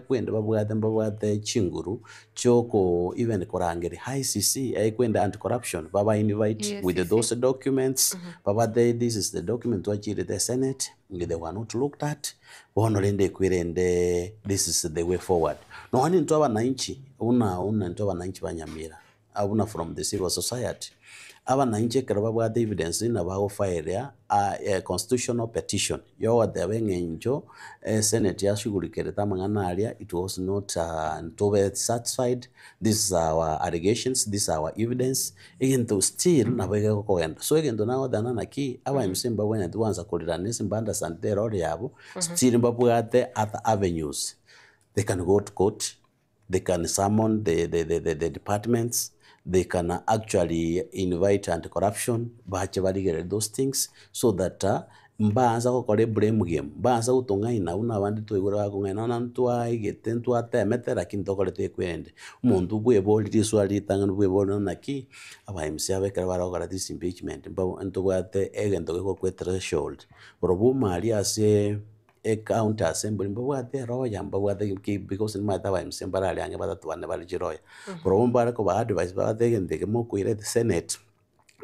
kwenda babwate chinguru choko even korangere ICC kwenda anti corruption baba invite yes, with those documents babate this is the document wachire the Senate they were not looked at bono lende kwirende this is the way forward no hani nto abananchi una nto abananchi Banyamira abuna from the civil society abananchi kero babwate evidence na bago file a constitutional petition yo wade bengenjo Senate yashughulikere tamangana alia it was not to be satisfied. This is our allegations, this is our evidence into still na bege kokenda so egendo nawo dana naki aba MCMba wena tuanza kuliranisa mbanda santero oli yabo still mbabwate other avenues. They can go to court, they can summon the departments, they can actually invite anti-corruption, bache barigere those things, so that mbaanza gukora blame game, mbaanza gutungaina una abandi twigura bakungaina na ntwaigete ntwatemete lakini tokorete kwende umuntu bweboli swali litangana bweboli naki aba MC abekera barogora this impeachment mba ntubwate egento giko kwe threshold robu mali ase county assembly mbwate roya mbwate because in my time MC mbarali ange batatu bane bali jiroya robu mbare ko ba advice batege ndege mo kuire the senate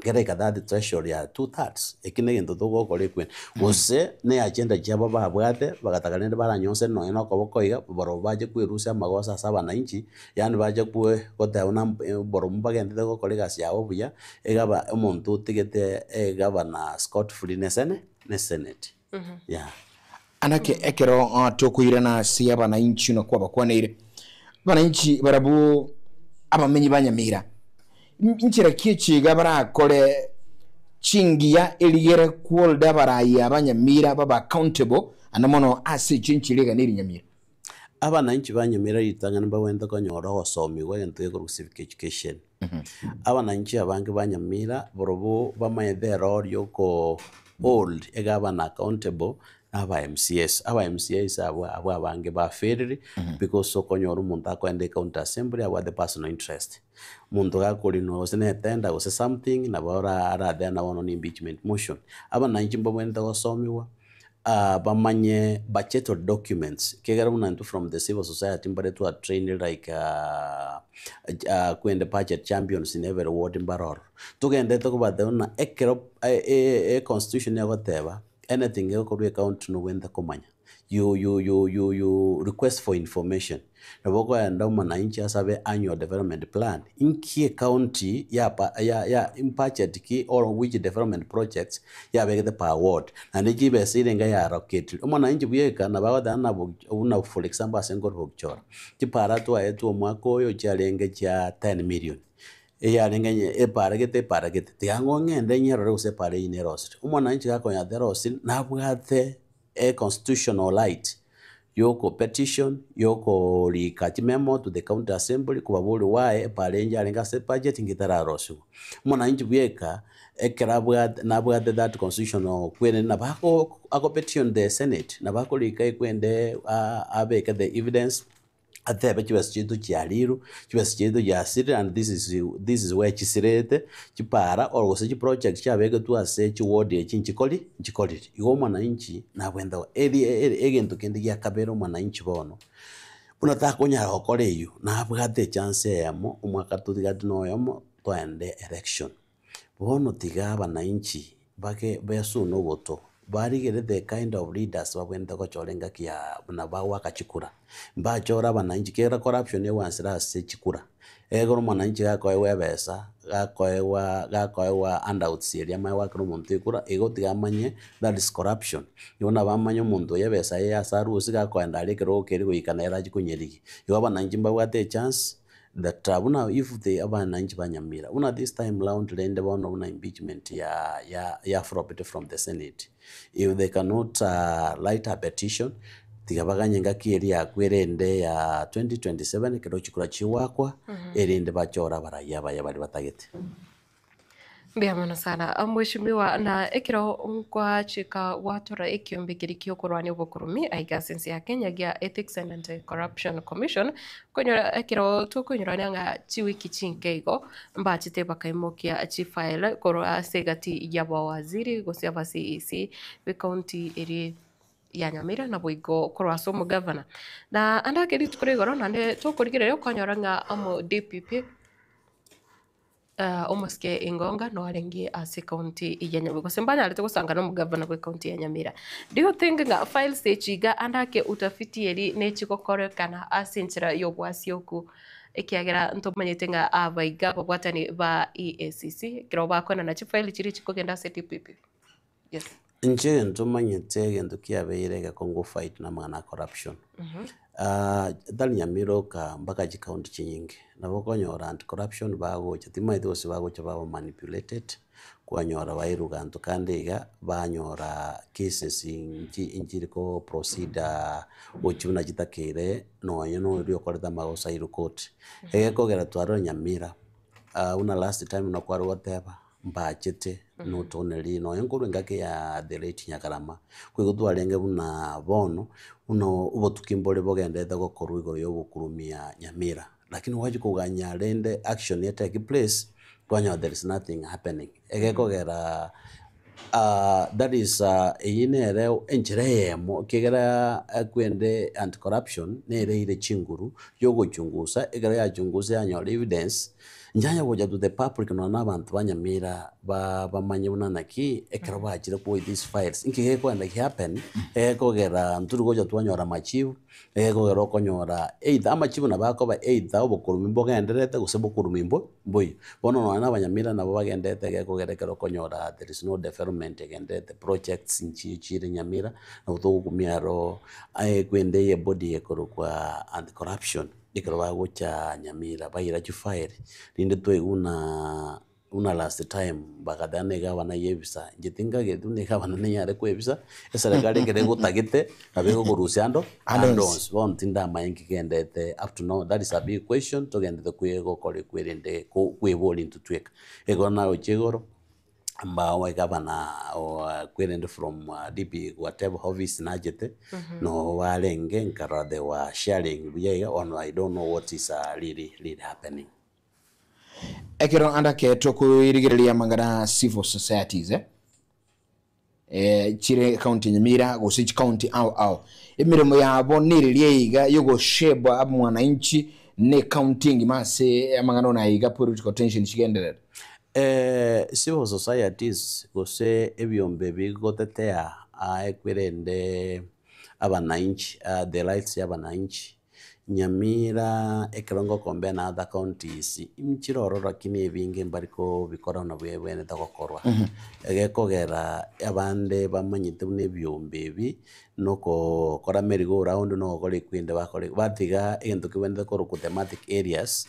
kera kadadi threshold ya 2/3 ekine gento togo kore kwen gose ne agenda jaba babwate bagatakanende baranyonse no eno ko bokoiga boro baje kwirusia magosa saba na inchi yani baje kwe kota una boro mbagende ko kore gasi yawo buya egaba umuntu tigete egaba na Scott free ne senate yeah anake ekero tokuire na siaba na inchi no kwa bakwaneire bana inchi barabu abamenyi banyamira inchira kichiga barakore chingia eliyere kwolda baraya abanyamira baba accountable anamono ase chinchiriga niri nyamira abana inchi banyamira yitangana bawenda ko nyora osomi wente ko civic education abana inchi abange banyamira borobo bamayede role yoko old egabana accountable aba MCS abo abange ba ferry because so konyora umuntu akwende county assembly aba the personal interest muntu gakuri no sene tenda go something na bora ara then on impeachment motion aba na inchi mbomenda gosomiwa bamanye budget documents kegera unantu from the civil society mbare to train like kwende budget champions in every ward mbaror tugende to kubade una ekero constitution ya goteba anything you could account no wenda komanya you request for information naboko enda mwananchi asabe annual development plan inki county ya budget ki or which development projects ya begete per ward and ijibe sirenga ya rocket mwananchi buyeka na bawa na una for example asengor bokchora tipara to ayetu mwako oyo chalenge cha 10 million eyarengenye paragete tiango ngende nyero ruse pare inerost umwananchi gakonya therosin nabwate constitutional right yoko petition yoko likati memo to the county assembly kubabuli wae pare njarenga se budget ngitara rosu umwananchi bweka ekerabwa nabwate that constitutional kwene nabako ako petition the senate nabako likai kwende abeke the evidence atebe chitu chialiru chitu yasiri and this is where chisirete chipara or gose chi project chabege tu ase chi ward echinchikoli iwo mwananchi na bwenda egento kende ya kabero mwananchi bono unataka kunya okore iyo na bwate chance yamo umwaka tutigati no yamo twende election bono tiga bananchi bake besu no goto barigere the kind of leaders babwenda ko cholenga kia na bawa kachikura mbachora bananchi kera corruption yewansira se chikura ego mwananchi gakoewe besa gakoewa handouts eria mawa kro muntu ikura ego tigamanye that is corruption yona bamanye muntu yebesa ya sarusi gakoenda alikero keri goikana era chikunyerigi yo bananchi mbawate chance that if they abananchi banyamira una this time round lende bono una impeachment ya property from the senate if they cannot write a petition tigabaganye kieri ya kwerende ya 2027 kero chikura chiwakwa erinde bachora baraya bali batagete Biamana sana mheshimiwa na ekiro kwa chika watora ekiumbigiri kiokorwani obokurumi aigasensi ya Kenya gia Ethics and Anti-Corruption Commission konyora ekiro tukunyurania nga chiwiki chinkeigo mbachite bakaimokia chifile korwa segati yabo waziri gosia CEC we county eri ya Nyamira na boigo korwa somo governor na andake ritukurigoro nande tukurigire konyora nga amo DPP omoske ingonga no arengi ase county ya Nyamira sembanya alete kusanga no governor we county ya Nyamira do you think nga files sechiga andake utafiti eri nechiko korekana asinchira yobwasi yoku ekiagera ntomanyete nga abaiga babwatani ba EACC kiro bakona na file chiri chikogenda CTPP yes nje ntomanyete gendo kiabeirega Congo fight na mana corruption dali Nyamira ka mpaka county chinyingi nabokonyora anti corruption bago chatima idose bago chababo manipulated kwanyora bairuga anto kandiga banyora cases injiriko procedure ochuna chitakire no yono ryo koreda magosa iru court egekogera twaro Nyamira una last time nakwari wateba mbachete no toneli no enkuru ngake ya the late nyakarama kwe gutwarenge buna bono uno ubo tukimbole bogendete gokorwa igoro yo gukurumia Nyamira lakini waje kuganya rende action yet take place kwanya there is nothing happening egekogera that is inere enjiremo kigera kwende anti corruption nere ile chinguru yo guchunguza egera ya chunguza yanyo evidence njanya goja to the public no nabantu banyamira bamanye bunanaki ekero bajire ko these files inkige kwenda happen ekogera nturi goja twanyora machivu ekogera okonyora either amachivu nabako ba either obukurumimbo genderete gusebukurumimbo boy bono no nabanyamira nabo bagendete ekogera kero konyora there is no development genderete projects inchi Nyamira no tugumiaro kwende ye body ekoro kwa anti corruption ikero bagocha Nyamira bayira file rinde twe una last time bakadane gabana yebisa ngitinga gedune gabana nyare kwebisa eserikali kere gutagite abego kurusiando andons bon tinda mayengi kendete up to now that is a big question to gende kwego kole kwerende kweboli into tweak ego na ochegoro amba wa gabana kwerende from DP whatever office najete no walenge nkara they were sharing yeah on I don't know what is really happening ekero andake tokuirigireria mangana civil societies chire county Nyamira go sich county au emirimo yabo niririe iga yogo sheba abwananchi ne counting mase amangano na iga political tension chigenderera civil societies gose ebyombe bigotetea ekwerende abananchi the rights y'abananchi Nyamira ekirongo kombe na other counties imchiroro lakini ebinge mbariko bikora na bwebene tagokorwa egekogera abande bamanyite nebyombe bi noko kora merigo round no kole kwinde bakole batiga egento kibende koro ku thematic areas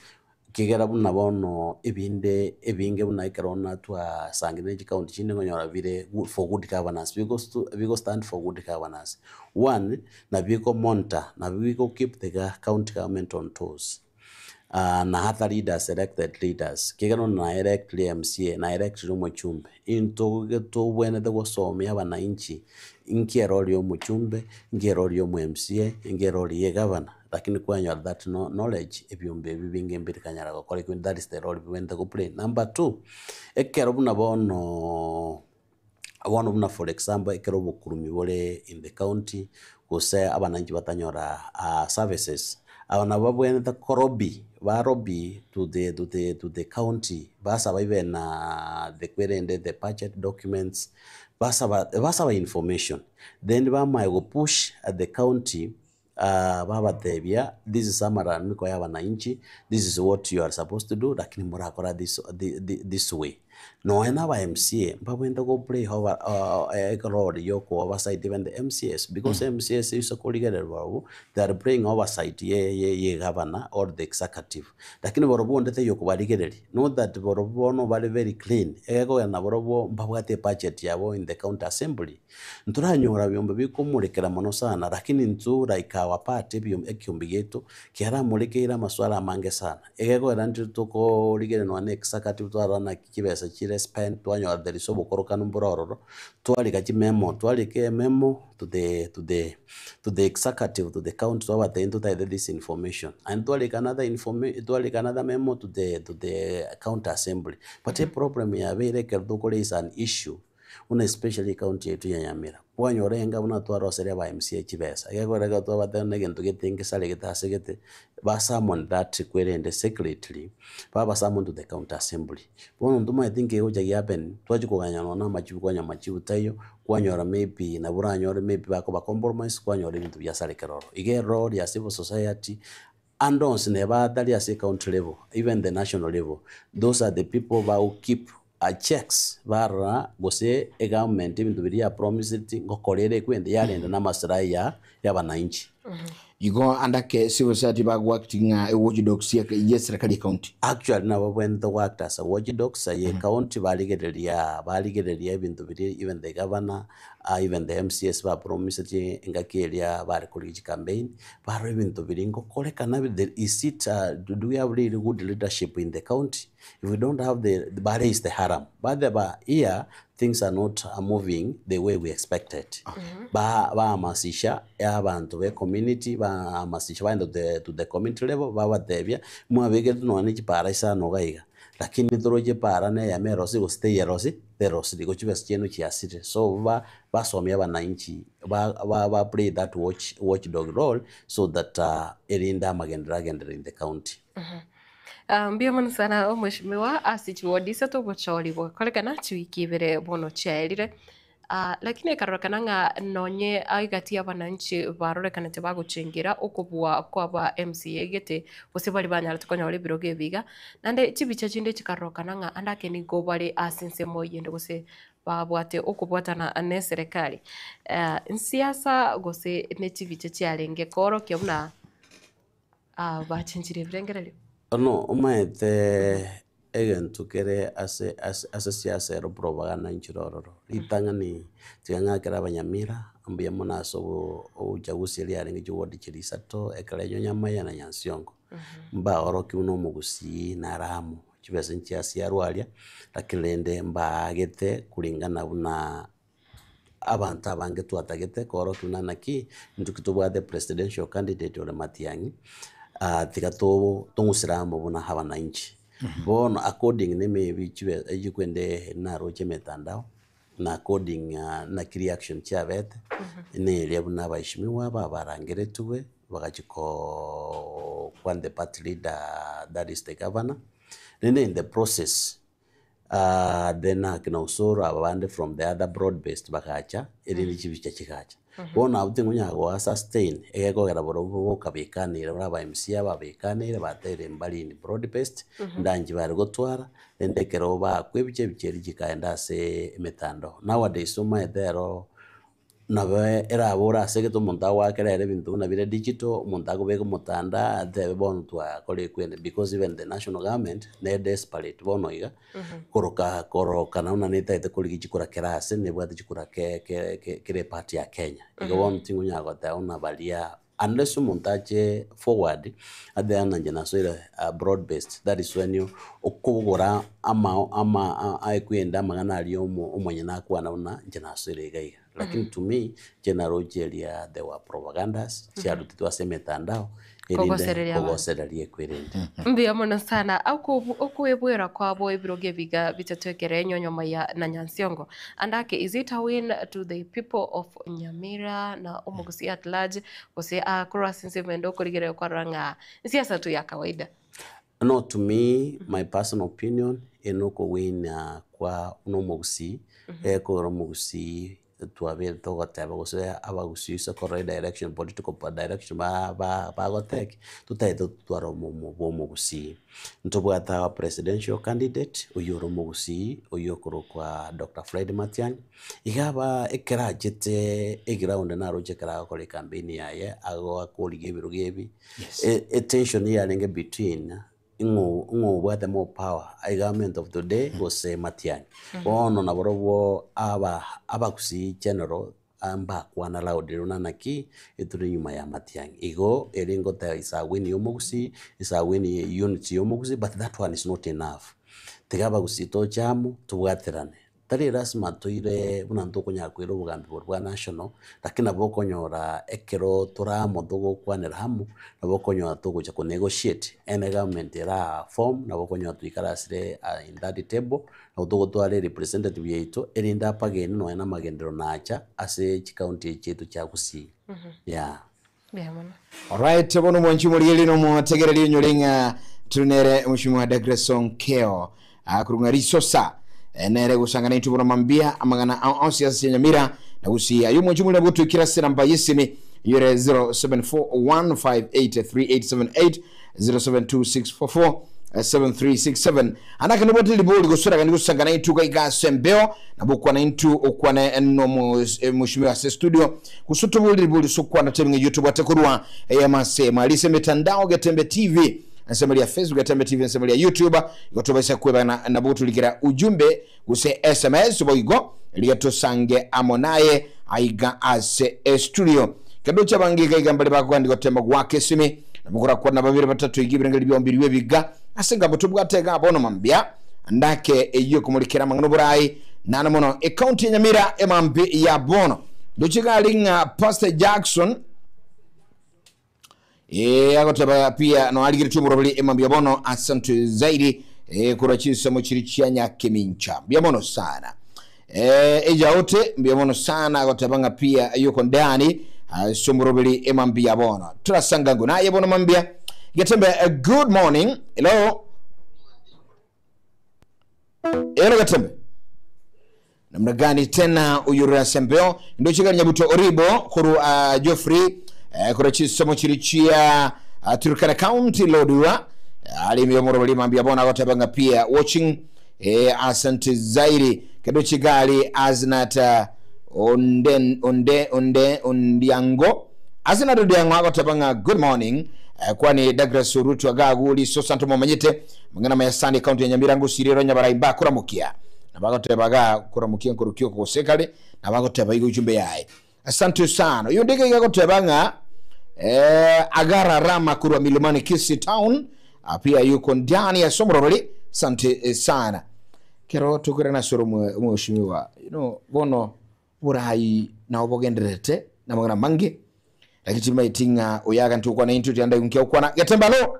kigera buna bono ebinge buna ikarona twa sangine county chine ngonyora vile for good governance because stand for good governance one na biko monitor na biko keep the county government on toes na hata leaders elected leaders kigera na elect MCA na elect rumo chumbe into geto bwene de gosome abananchi inkiero lyo muchumbe ngero lyo mu MCA ngero lye governor lakini kwanya that knowledge ebyombe bibinge mbiri kanyara gukora kwindi that is the role we went to play. Number 2 ekero buna bono for example ekero bukurumi bole in the county kuse abananchi batanyora services abana babwene the korobi barobi to the county basaba even the querende the budget documents basaba information then bama go push at the county baba tebia this is samara miko ya wananchi this is what you are supposed to do lakini murakora this way no ena ba MCA mbabwenda go play over role yoko oversight even the MCS because MCS is a colleague they are playing oversight ye governor or the executive lakini borobo ndete yoko barigereri know that borobo no bari very clean ego na borobo mbabwate budget yabo in the county assembly nturanyora byombe bikumurekera mono sana lakini ntura ikawa part byombe ekyombe geto kiara murekera maswala mange sana ego eranti toko rigere no an executive twarana kibesa chire spend twanyora there is obukoroka numbororo twalika memo to the executive to the county to attend to this information and twalika another memo to the county assembly but a problem ya vile kerdo is an issue una especially county yetu ya Nyamira wanyorenga una twaro seria ba MCA chibesa yegorega to batene gento getinge sale getase gete ba summon that querende secretly baba summon to the county assembly bono nduma I think ejo yapen twaji kuganyana na machibu kwanya machibu tayo kwanyora maybe na buranyora maybe bako ba compromise kwanyora ibintu bya sale keroro ige role ya civil society and ons never that ya county level even the national level those are the people who keep checks barra gose government ibintu biri ya promised ngokorere kwende yarenda na maslahi ya bananchi Igo andake civil society bag working watchdogs yes serikali county. Actually now when the worked as a watchdogs ye county baligerelia ebintu biri, even the governor even the MCS ba promise ngakelia bari college campaign bari ebintu biri ngo kolekana is it do we have really good leadership in the county? If we don't have the bari is the haram, but here things are not moving the way we expected. Ba amasisha y'abantu be community ba amasisha bando to the community level baba tebya mwabege no ni para isa no gaiga, lakini toroje para ne ya merosi go stay yerosi the rosi go chibes cheno chiasite, so ba somya bananchi ba play that watchdog role so that erinda magendera in the county. Mbia sana mheshimiwa asichiwodisa to bocholi bo kolekana chuikibere bono chairire lakini karokana nga nonye aigatia bananchi barorekana te baguchingira ukubwa kwa ba MCA gete bose bali banyara tukonya ole biroge biga nande chibicha chinde chikarokana nga andake ni go bali asense moyende bose babwate ukubwatana ne serikali siasa gose ne chibicha chialenge koro kyabuna bachinjire brengerele. No, umaete egentu kere ase siasa ero propaganda nchirororo. Litanga ni tiganga kera Banyamira ambuye mona so uchaguzi ali aringe juwodi chirisato ekalejo nyamaya na Nyansiongo. Mba oroki uno mugusi na Ramu chibese nchiasi ya Rwalia lakilende mba agete kulingana buna abantu abange tuatagete koro tunanaki ntukitubwa the presidential candidate ole Matiang'i tigato tungusiramo buna habananchi bono according ne maybe chiwe ejikwende na roche metandao na according na reaction chabete ne lebuna baishimiwa babarangere tuwe bagachiko when the party leader that is the governor then in the process then akina usoro abande from the other broad based bakacha iri chibicha chikacha bona abutingu nyago sustain egego gara borobo kabekanira baba MC ababekanira batere mbali ni broad based ndanji bari gotwara ndekero ba kwebiche biceri gikaenda se metando nowadays so my there nabe era abora segeto monta wakera ere bintu na bire digital monta go bego mutanda the bon twa kole kwende because even the national government ne desperate bono iga koroka na una neta ite kole gikura kerase ne bwate gikura kere party ya Kenya iga bon tingu nyago ta una balia unless montaje forward at the end na so broad based, that is when you okugora ama aikwenda magana ali omonye nakwa na una njena so iga. Lakini to me general jelia there were propagandas chiaru titwa semetandao kogosereria kwirinde mbia mono sana okuebwera kwabo ibiroge biga bitatwekere nyonyoma ya na Nyansiongo andake is it a win to the people of Nyamira na omugusi at large ose akura sensemendo korigere kwa ranga siasa tu ya kawaida? No, to me my personal opinion enoko win kwa unomugusi ko mugusi tuabel to gataba gose abagusi correct direction political direction ba gotek tutaito twaro mo gusi ntobwata presidential candidate uyoro mugusi uyokoro kwa Dr. Fred Matiang'i igaba ekerajete eground na roje kara ko campaign yaye ago akolige birugebi attention ya between ingo what the more power I government of the day was Matiang'i ono na borobo abakusi general amba kwana laudiro nanaki eturi nyuma ya Matiang'i igo eringo ta isa win yomugusi isa win unity yomugusi, but that one is not enough. Tigaba gusito jamu tubwaterane tari rasma toire bunanto konya kwiro bugambi bwa national lakini abokonyora ekero turamo dogo kwanera hamu abokonyora togo cha negotiate ene government era form nabokonyora tuikarasire in that table na dogo tware representative yeito erinda pageni no ena magendero nacha ase county chetu cha Gusii. Yeah. Alright, bono mwanchi muri no mutegereri nyolinga tunere mushimwa Degreson Keo akurunga risosa nere gusangana itubona mambia amagana ansiasa Nyamira na Gusii ayo mwanchi muri butu kirasira mba yisimi yore 0741583878 072644 7367 anaka niboti libuli gusura kandi gusanga na ituka igasembeo nabukwa na intu okwa na no mushimi wa studio kusuto buli libuli sokwa na teminga YouTube atekurwa yamase malise mitandao Getembe TV nasema ya Facebook Getembe TV nasema ya YouTube yotobesa kweba na butu ligira ujumbe guse SMS boigo ligato sange amonaye aiga ase studio kadocha bangika igambale bakwandi gotemba gwake simi nabukura kwa na babiri batatu igibiranga libyombiri webiga asenga butubwatega abono mambya ndake eyo kumulikira mangano burayi nana mono account Nyamira emambi ya bono dochigalinga Pastor Jackson agotaba pia no aligire tumurobali emambi ya bono asante zaidi kurachisa mochirichia nyake mincha biamono sana eja ote biamono sana agotabanga pia yuko ndani sumurobali emambi ya bono turasanga nguna ya bono mambia Getembe good morning hello Getembe namna gani tena uyura sembeo ndio chiganya buto oribo kuru Geoffrey kurachisa mochirichia Turkana County Lodua alimi yomoro mambia bona gotabanga pia watching asante zaidi kedochi gali aznata ondiango azinata ondiango gotabanga good morning kwani Douglas Rutu agaguli so santo momanyite mangana mayasani county ya Nyamira ngusiriro nyabarayimba kuramukia nabagotebaga kuramukia nkurukyo kusekale nabagoteba igo jumbe yae asante sana iyo ndege igagotebanga agara rama kurwa Milimani Kisi Town pia yuko ndani ya somoroli asante sana kero tukura na soro mheshimiwa bono burayi na obogenderete na magana mangi lakini maitinga oyaga ntukwa na intu yanda yunkia ukwana Getembe lo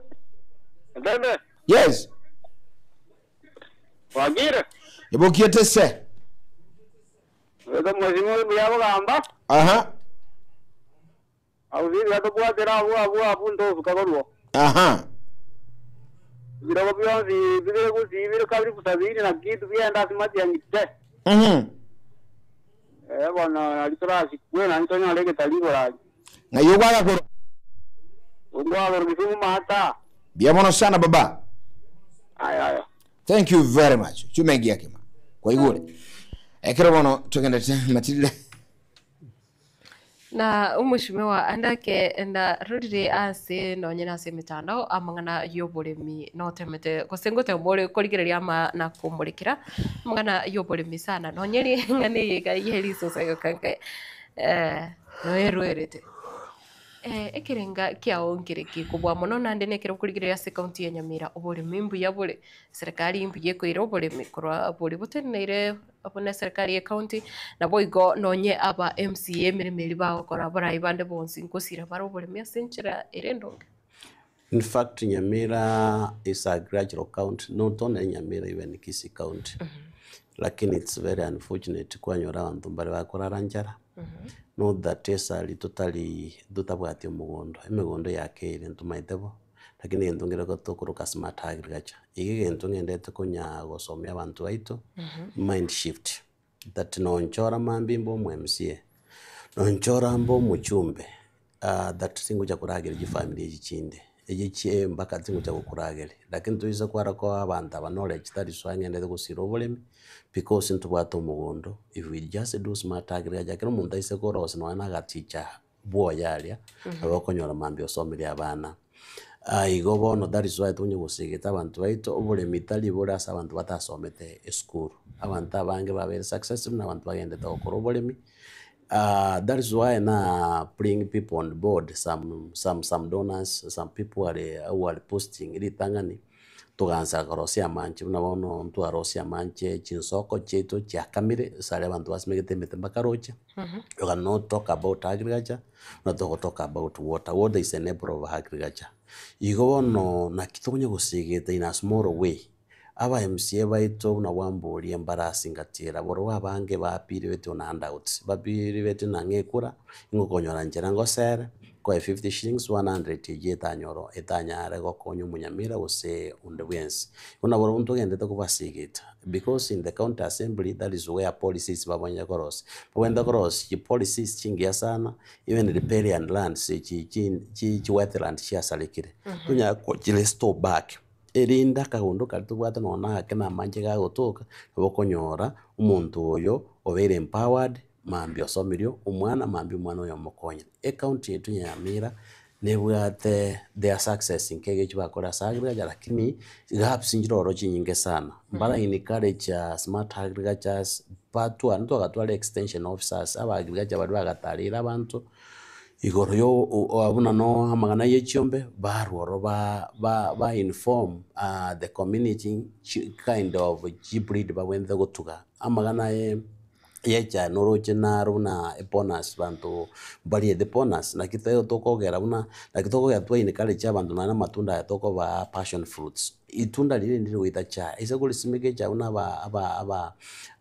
Getembe yes wagire ibokiete se wedo mheshimiwa biyabo gamba aha auzi gato bwatera abu ndo fukagoruo aha biro byonzi bire kuzibire kabiri kusabiri na kitu byenda simati yangite bona alitorasi kwena ntonya lege talibora na yogwaga ko ungwa bifumu mata biamono sana baba aya thank you very much chumengia kima kwa igure ekero bono tugenda Matilda na umushimiwa andake na rurire ase no nyina ase mitandao amangana yoboremi no temete kosengote mbore koligereria ama na kumurikira amangana yoboremi sana no nyeri ngane yiga yeli sosayo kanke no yerwerete ekirenga kia ongereki kubwa mono nande nekero kuligireria ase county ya Nyamira oboremi mbu yabore serikali imbuye koira oboremi korwa bori boteneire abone serikali ya county na boigo nonye aba MCA miremeri bagokora barayi bande bonsi nkosira baro oboremi asenchera erendonge. In fact Nyamira is a gradual county, not only Nyamira, even Kisi county. Lakini it's very unfortunate kwanyora abantu bari bakora ranjara not that esali totally dutabwati umugondo imigondo yakere ntumaitebo lakini entongera ko tokuruka smart agriculture igi entongende kunya gosomya abantu baito mind shift that no nchora mambimbo mu MCA no nchora mbo muchumbe that singo cha kuragera ji family yichinde egichie mpaka tingo cha kukuragera lakini tuiza kwara ko abantu aba knowledge that is why ngende kusira obolemi because into bwato mugondo if we just do smart agriculture kero muntu aise ko rose no ana gaticha bo yalia abakonyora mambi osomeri abana igo bono that is why tunye gusigita abantu baito obolemi tali bora asa abantu batasomete school abantu abange babere successful na abantu bagende to okoro obolemi that is why na bring people on board some donors, some people who are posting ili tangani tuganza karosia manche unabono mtu arosia manche chinsoko cheto cha kamire sale abantu basimegete metemba karocha you cannot talk about agriculture not talk about water is an enabler of agriculture igono na kitonye gusigete in a small way aba MCA baito na wambori embarrassing atira boro abange bapiri beto na handouts bapiri beto na ngekura ingokonyora njera ngosere kwa 50 shillings 100 yetanyoro etanyare gokonyo munyamira use undebwensi una boro muntu gende to kubasigita because in the county assembly that is where policies babanya koros when the koros the policies chingia sana even riparian lands chi wetland chia salikire tunya ko chile store back erinda kagundu kari tubwate nona ake namanje gagotoka bokonyora omonto oyo obeire empowered mambi osomirio omwana mambi omwana oyo omokonya county yetu ya Nyamira nebwate their success nkege chibakora agriculture lakini gaps njiroro chinyinge sana mbara encourage smart agricultures patu anto agatwara extension officers aba agriculture bari bagatarira abantu igoro yo abuna no amagana yechiombe barworo ba inform the community kind of hybrid bawende gotuga amagana yecha noroche naruna bonus bantu bali the bonus na kitayo tokogera buna na kitokogera twa inikale cha bantu na matunda ya toko ba passion fruits itunda lile ndilo wita cha isa kulisimike cha una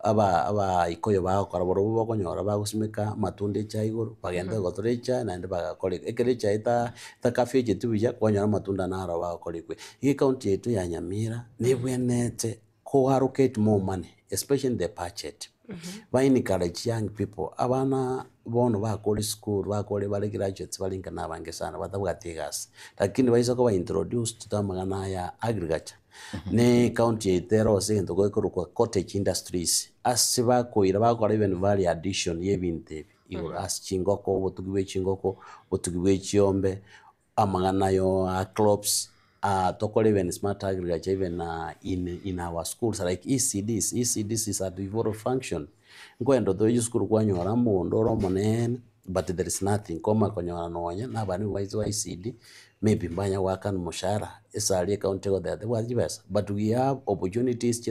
aba ikoyo ba kora boro bokonyora ba gusimika matunda cha iguru bagenda gotore cha na ndi bagakore ekere cha ita cafe jetu ya kwanyora matunda na aro bakorekwe iyi county yetu ya Nyamira nibwenete ko allocate more money especially the budget ba encourage young people abana bono bakore school bakore bali graduates balinga nabange sana batabwatigas lakini baisa ko ba introduce tutamagana ya agriculture ne county yetero sento ko kwa cottage industries asiba koira bakora even value addition yebinte iwo as chingoko botugiwe chingoko botugiwe chiombe amagana yo crops tokole even smart agriculture even in our schools like ECDs is a devolved function ngoendo do school kwanyora mondo romonen but there is nothing koma konyora nonya na bani wise ECD maybe mbanya wakan mushara esali county go there was yes but we have opportunities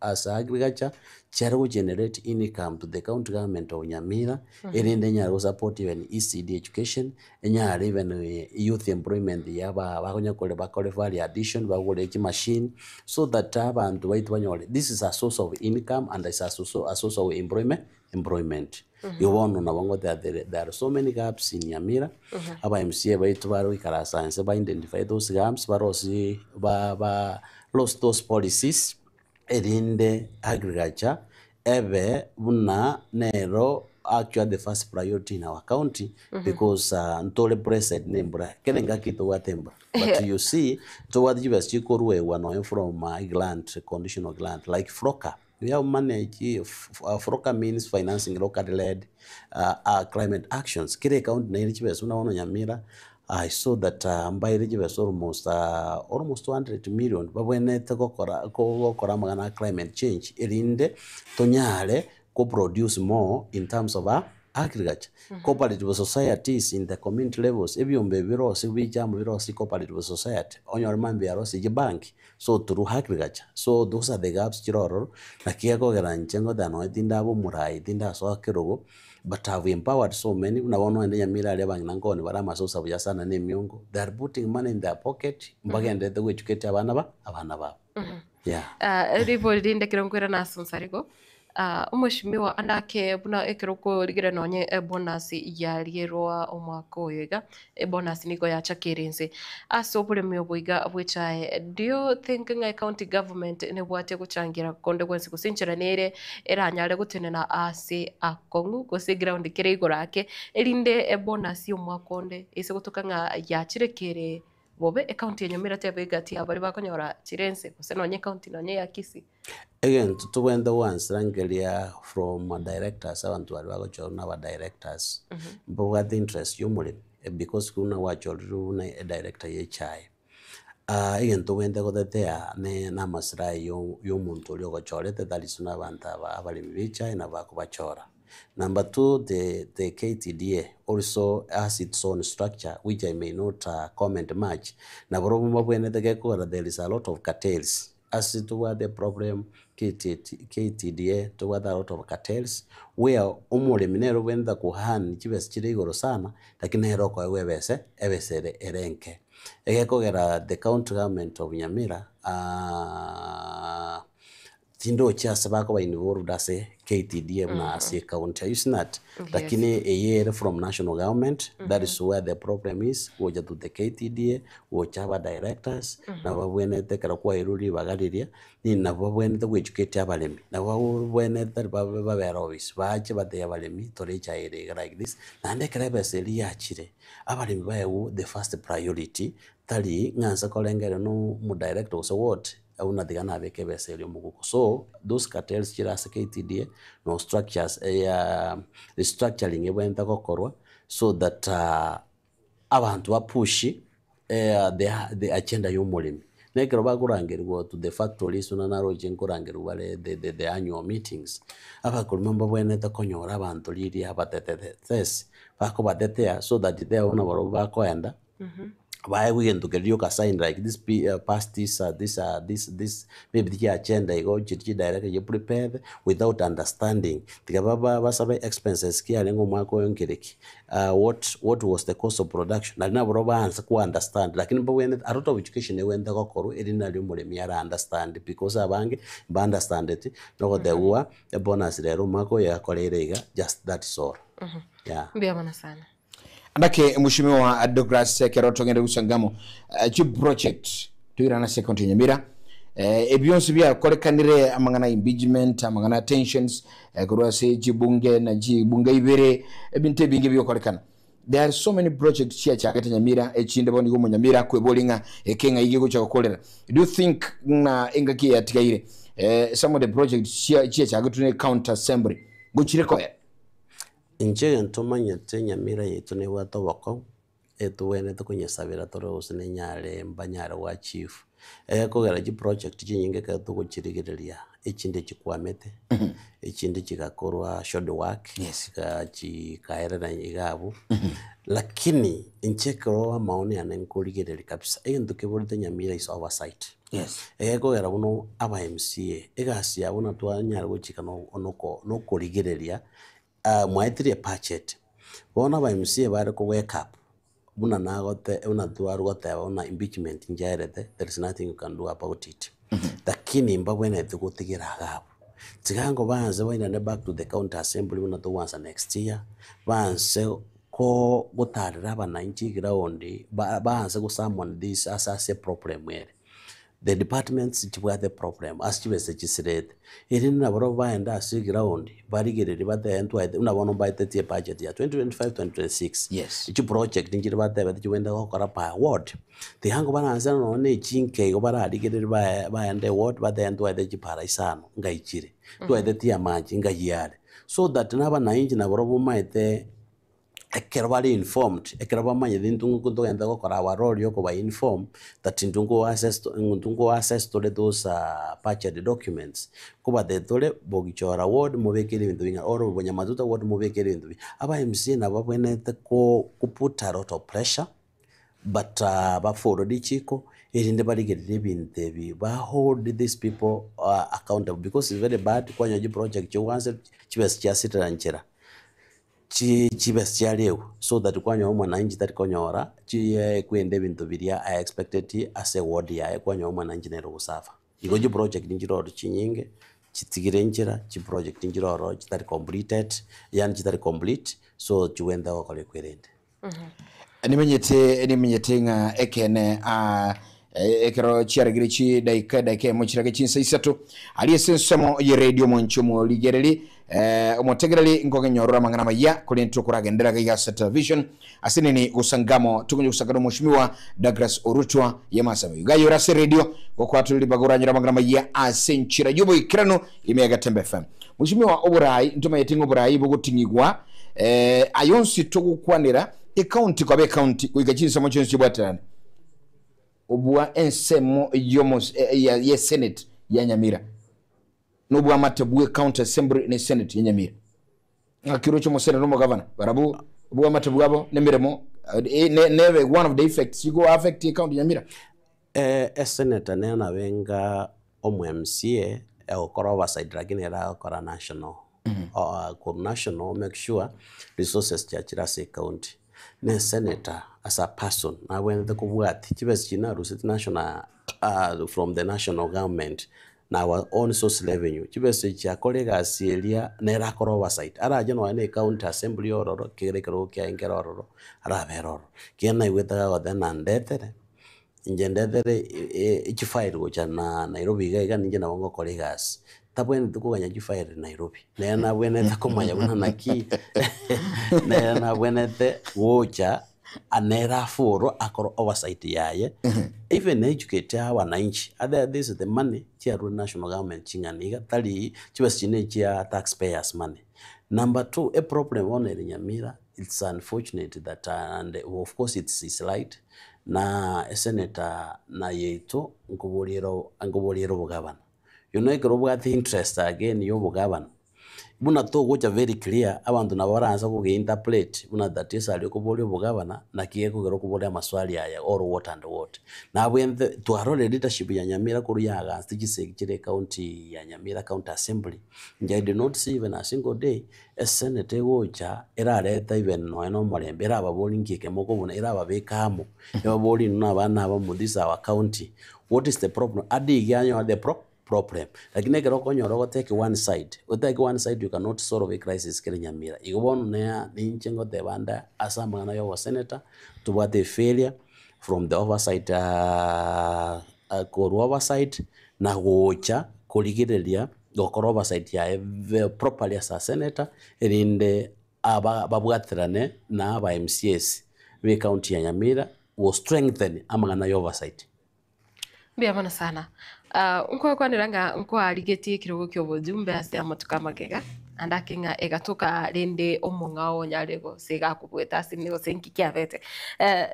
as agriculture chero generate income to the county government of Nyamira erinde nyaro support even ECD education enyara even youth employment yaba bakonya kole bakole value addition bagole chi machine so that abantu baitu banyole this is a source of income and is a source of employment you want na bango there are so many gaps in Nyamira aba MCA baitu baro ikara science ba identify those gaps barosi ba lost those policies erinde agriculture ebe buna nero actually the first priority in our county because ntole blessed nembra kelenga kito watemba but you see to what you best chikoruwe wano from gland conditional gland like FROCA we have managed FROCA means financing locally led climate actions kile county na ile chibes unaona Nyamira I saw that mbaire jibes almost 200 million babwene gokora magana climate change erinde tonyale co produce more in terms of agriculture cooperative societies in the community levels ebyombe birosi bijamu birosi cooperative society onyor mambi arosi bank so through agriculture so those are the gaps chiroro na kiego geranjengo dano etindabo murai tinda so akirogo but have empowered so many na wono ende Nyamira ale bang nangoni bara masosa buya sana ne myongo they are putting money in their pocket mbagende the educate abana ba yeah ribodi ndinde kirongwera na sonsarigo umweshimiwa andake buna ekiroko rigire nonye bonus ya rierwa omwaka oyega bonus niko ya chakirense aso bure myoboiga bwichae do you think ngai county government ne bwate guchangira konde kwensi kusinchira nere eranyare gutenena ase akongu gose ground kire igorake erinde bonus omwaka onde ise gutuka nga ya chirekere bobe county ya Nyamira tebegati abari bakonyora chirense gose nonye county nonye ya Kisii again to when the ones rangelia from directors abantu bari bagochona ba directors but what the interest yumuli because kuna wacholu na director yechai again to when the go there ne na masrai yo muntu lyo gochorete dalisuna banta abali bichai na bakubachora. Number 2, the KTDA also has its own structure, which I may not comment much. Na there is a lot of cartels. As it were the problem, KTDA toward a lot of cartels, where umole minero wenda kuhan chibes chirigoro sana, lakini heroko ewebese erenke. The county government of Nyamira tindo cha sabako ba involved as a KTDM na as a county. You see that? Lakini a year from national government, that is where the problem is. Woja to the KTDA, woja ba directors, na wabwene te kara kwa iruli bagaliria, ni na wabwene te educate abalemi. Na wabwene te ba office, baje ba de abalemi torecha ere like this. Na ande kara ba seli achire. Abalemi ba the first priority tali nganza kolengere no mu director so what una digana abeke beseli omuguko. So those cartels chira KTDA no structures restructuring ebwenta kokorwa so that abantu bapushi the agenda y'omulimi nekero bakurangirirwa to the factories una naroje nkurangirirwa the annual meetings abakulima mbabwenete konyora abantu liri abatetete bako batetea so that they ona baro bakoenda why we can get you sign like this past this maybe the agenda you go direct you prepared without understanding tikababa basabe expenses kia lengo mwako yongereki what was the cost of production na na bro banza ku understand lakini ba when a lot of education wenda kokoro elina lyo mulemi yara understand because abange ba understand it no the wa a bonus lero mwako ya kolerega just that's all yeah Mbia sana. Andake mheshimiwa Douglas Keroto ngende usangamo chip project tuirana second Nyamira ebionse bya korekanire amangana impeachment amangana tensions kurwase jibunge na jibunge ibere ebinte binge byo korekana. There are so many projects chia chakete Nyamira echinde bondi go Nyamira kwebolinga ekenga igigo cha kokolera. Do you think na engaki atikaire some of the projects chia chakete counter assembly guchire koya inche ntomanya Nyamira yetu ne watobako etuwene tukunyesabira toro usine nyare mbanyara wa chief kogera ji project jinyinge ka tukuchirigireria ekinde chikwamete ekinde chigakorwa short work ka chikaerera igabo lakini inchekero maoni anenkurigireria kabisa ndukiburite Nyamira is oversight kogera buno aba MCA egasi abuna twanyara guchika no kurigireria mwaitire budget bona ba MCA bare ko wake up buna nagote una tuaru gote ona impeachment njairete there is nothing you can do about it lakini mbabwene tukutigira gabo tigango banze waina back to the county assembly una to once next year banze ko gutarira bana inchi ground banze go someone this as a problem here the departments were the problem as chibese chisirete iri na baro baenda asigira ondi barigerere batento unabona baitete budget ya 2025-2026 ichi project njiri batebe tiwenda gukora pa award tihango bananza none chinke go bararigerere baende award batento ade chipara isano ngaichire tuende tia manji ngayare so that naba na inji na baro bumaite ekerabali informed ekerabamanye dintungu kutogenda gukora awarori yoko ba inform that ndungu access to those purchased documents kuba de tole bogichora word mubekere ibintu binga oro bonyamazuta word mubekere ibintu aba MC na babwenete ko put a lot of pressure but ba forward chiko irinde baligerere ibintu bi ba hold these people accountable because it's very bad kwa nyaji project yo once chibes chasitira nchera chibes leo so that kwanyo mwananchi that konyora kwende bintu biria I expected as a word ya kwanyo mwananchi nero kusafa igoji project njiro chinyinge chitigire njira chi project njiro chitari completed yani chitari complete so chiwenda wakole kwerende nimenyete nga ekene ekero chiaragirichi daika mochirage chinsa isatu aliyesensomo ye radio monchumo ligereli omotegereli ngoge nyorora mangana maya kuli ntukuragendera ga Sata Vision asinini usangamo tukunye usangano mheshimiwa Douglas Orutwa Yamasaba gayo rase radio kokwatuli bagoranyira mangana maya asenchira yubo ikirano imega Tembe FM mheshimiwa oburai ntuma yetingo oburai bugutingigwa ayonsi tukukwanira county kwa be county kuigachinsa mocho nchibwatirana obua ensemo yomos ya Senate ya Nyamira nobua matebue county assembly ne Senate ya Nyamira ngakiro chomo Senate no governor barabu obua matebue abo nemiremo neve one of the effects you go affect the county Nyamira Senator nena wenga omu MCA okora oversight lakini era okora national or national make sure resources chachira se county ne senator as a person na when the kubwati chibes china rusit national from the national government na our own source revenue chibese chia kolega sielia nera koro oversight ara jeno ane county assembly ororo kirekero kya ingero ororo ara beroro kiena iweta ga then andetere injendetere ichifairi gocha na Nairobi ga ninje na bongo kolegas tabwene tukuganya chifairi Nairobi na bwene takomanya buna naki na bwene te gocha anera foro akoro oversight yaye even educate wananchi this is the money chia national government chinganiga tali chibas chine chia taxpayers money. Number 2, a problem on Nyamira, it's unfortunate that and of course it's light na senator na yeto ngoboliero bugabana ikero the interest again yo bugabana buna to gocha very clear abantu nabaranza kuge-interpret buna that is ali kubolio bugabana na kiye kugero kubolia maswali aya or what and what na bwenthe twarore leadership ya Nyamira kuru ya against gisegire county ya Nyamira county assembly I did not see even a single day a senate gocha erareta even no morembe ababoli ngike moko buna ababekamo ababoli n'abana aba mu this our county. What is the problem? Adi ganyo the problem. Lakini kero konyo take one side. Take one side, you cannot solve a crisis kiri Nyamira. Igobonu nea ni nchengo te banda asamba na yo senator to what a failure from the oversight koru oversight na gocha kuligirelia gokoro oversight ya properly as a senator erinde babwatirane na aba MCS we county ya Nyamira was strengthen amangana yo oversight. Biamana sana. Kwa niranga nkwa aligeti kirogo kyo bujumbe ase amatuka magega andakinga egatuka rende omungao nyarego sega kubweta sinigo senki kyavete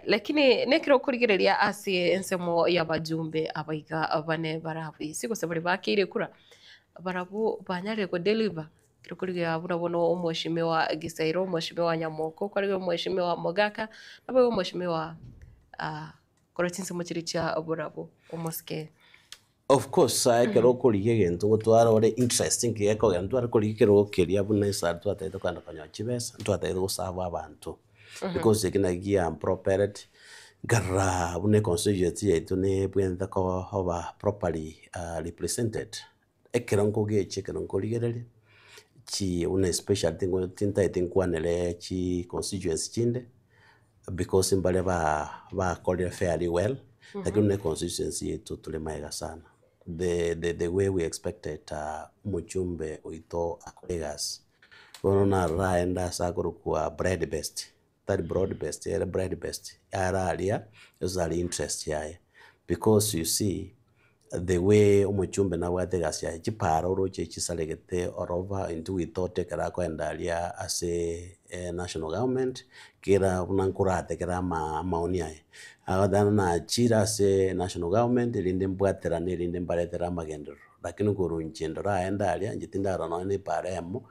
lakini nekiro kurigereria ase ensemo ya bajumbe abaiga abane barabu sigo sebali bakire kura barabu banyarego deliver kiro kurigeria abura bono omweshimiwa Gisairo omweshimiwa Nyamoko kwari omweshimiwa Mogaka nabo omweshimiwa korotinse muchiricha aburabu omoske. Of course, I can okoli again to what interesting keko and to okoli kero keria buna sa to ateto kana kanya chibesa to ateto sava abantu because they can give property garra bune constituency to ne bwenda ko hoba properly represented ekeronko ge chekeronko ligerele chi una special thing tinta itinkwanele chi constituency chinde because imbale ba call fairly well lakini constituency to tulemaiga sana. The way we expected Muchumbe oito kolegas wona raenda sakuru kwa bread best that broad best era bread best ara alia is ali interest yae because you see the way Muchumbe na wategas ya chiparo roche chisalegete orova into itote kara ko endalia as a national government kira unankurate kira maoni yae agadana na chira se national government linde mbwatera ne linde mbaletera magendero lakini kurunchendo raenda alia njitinda rano ne paremo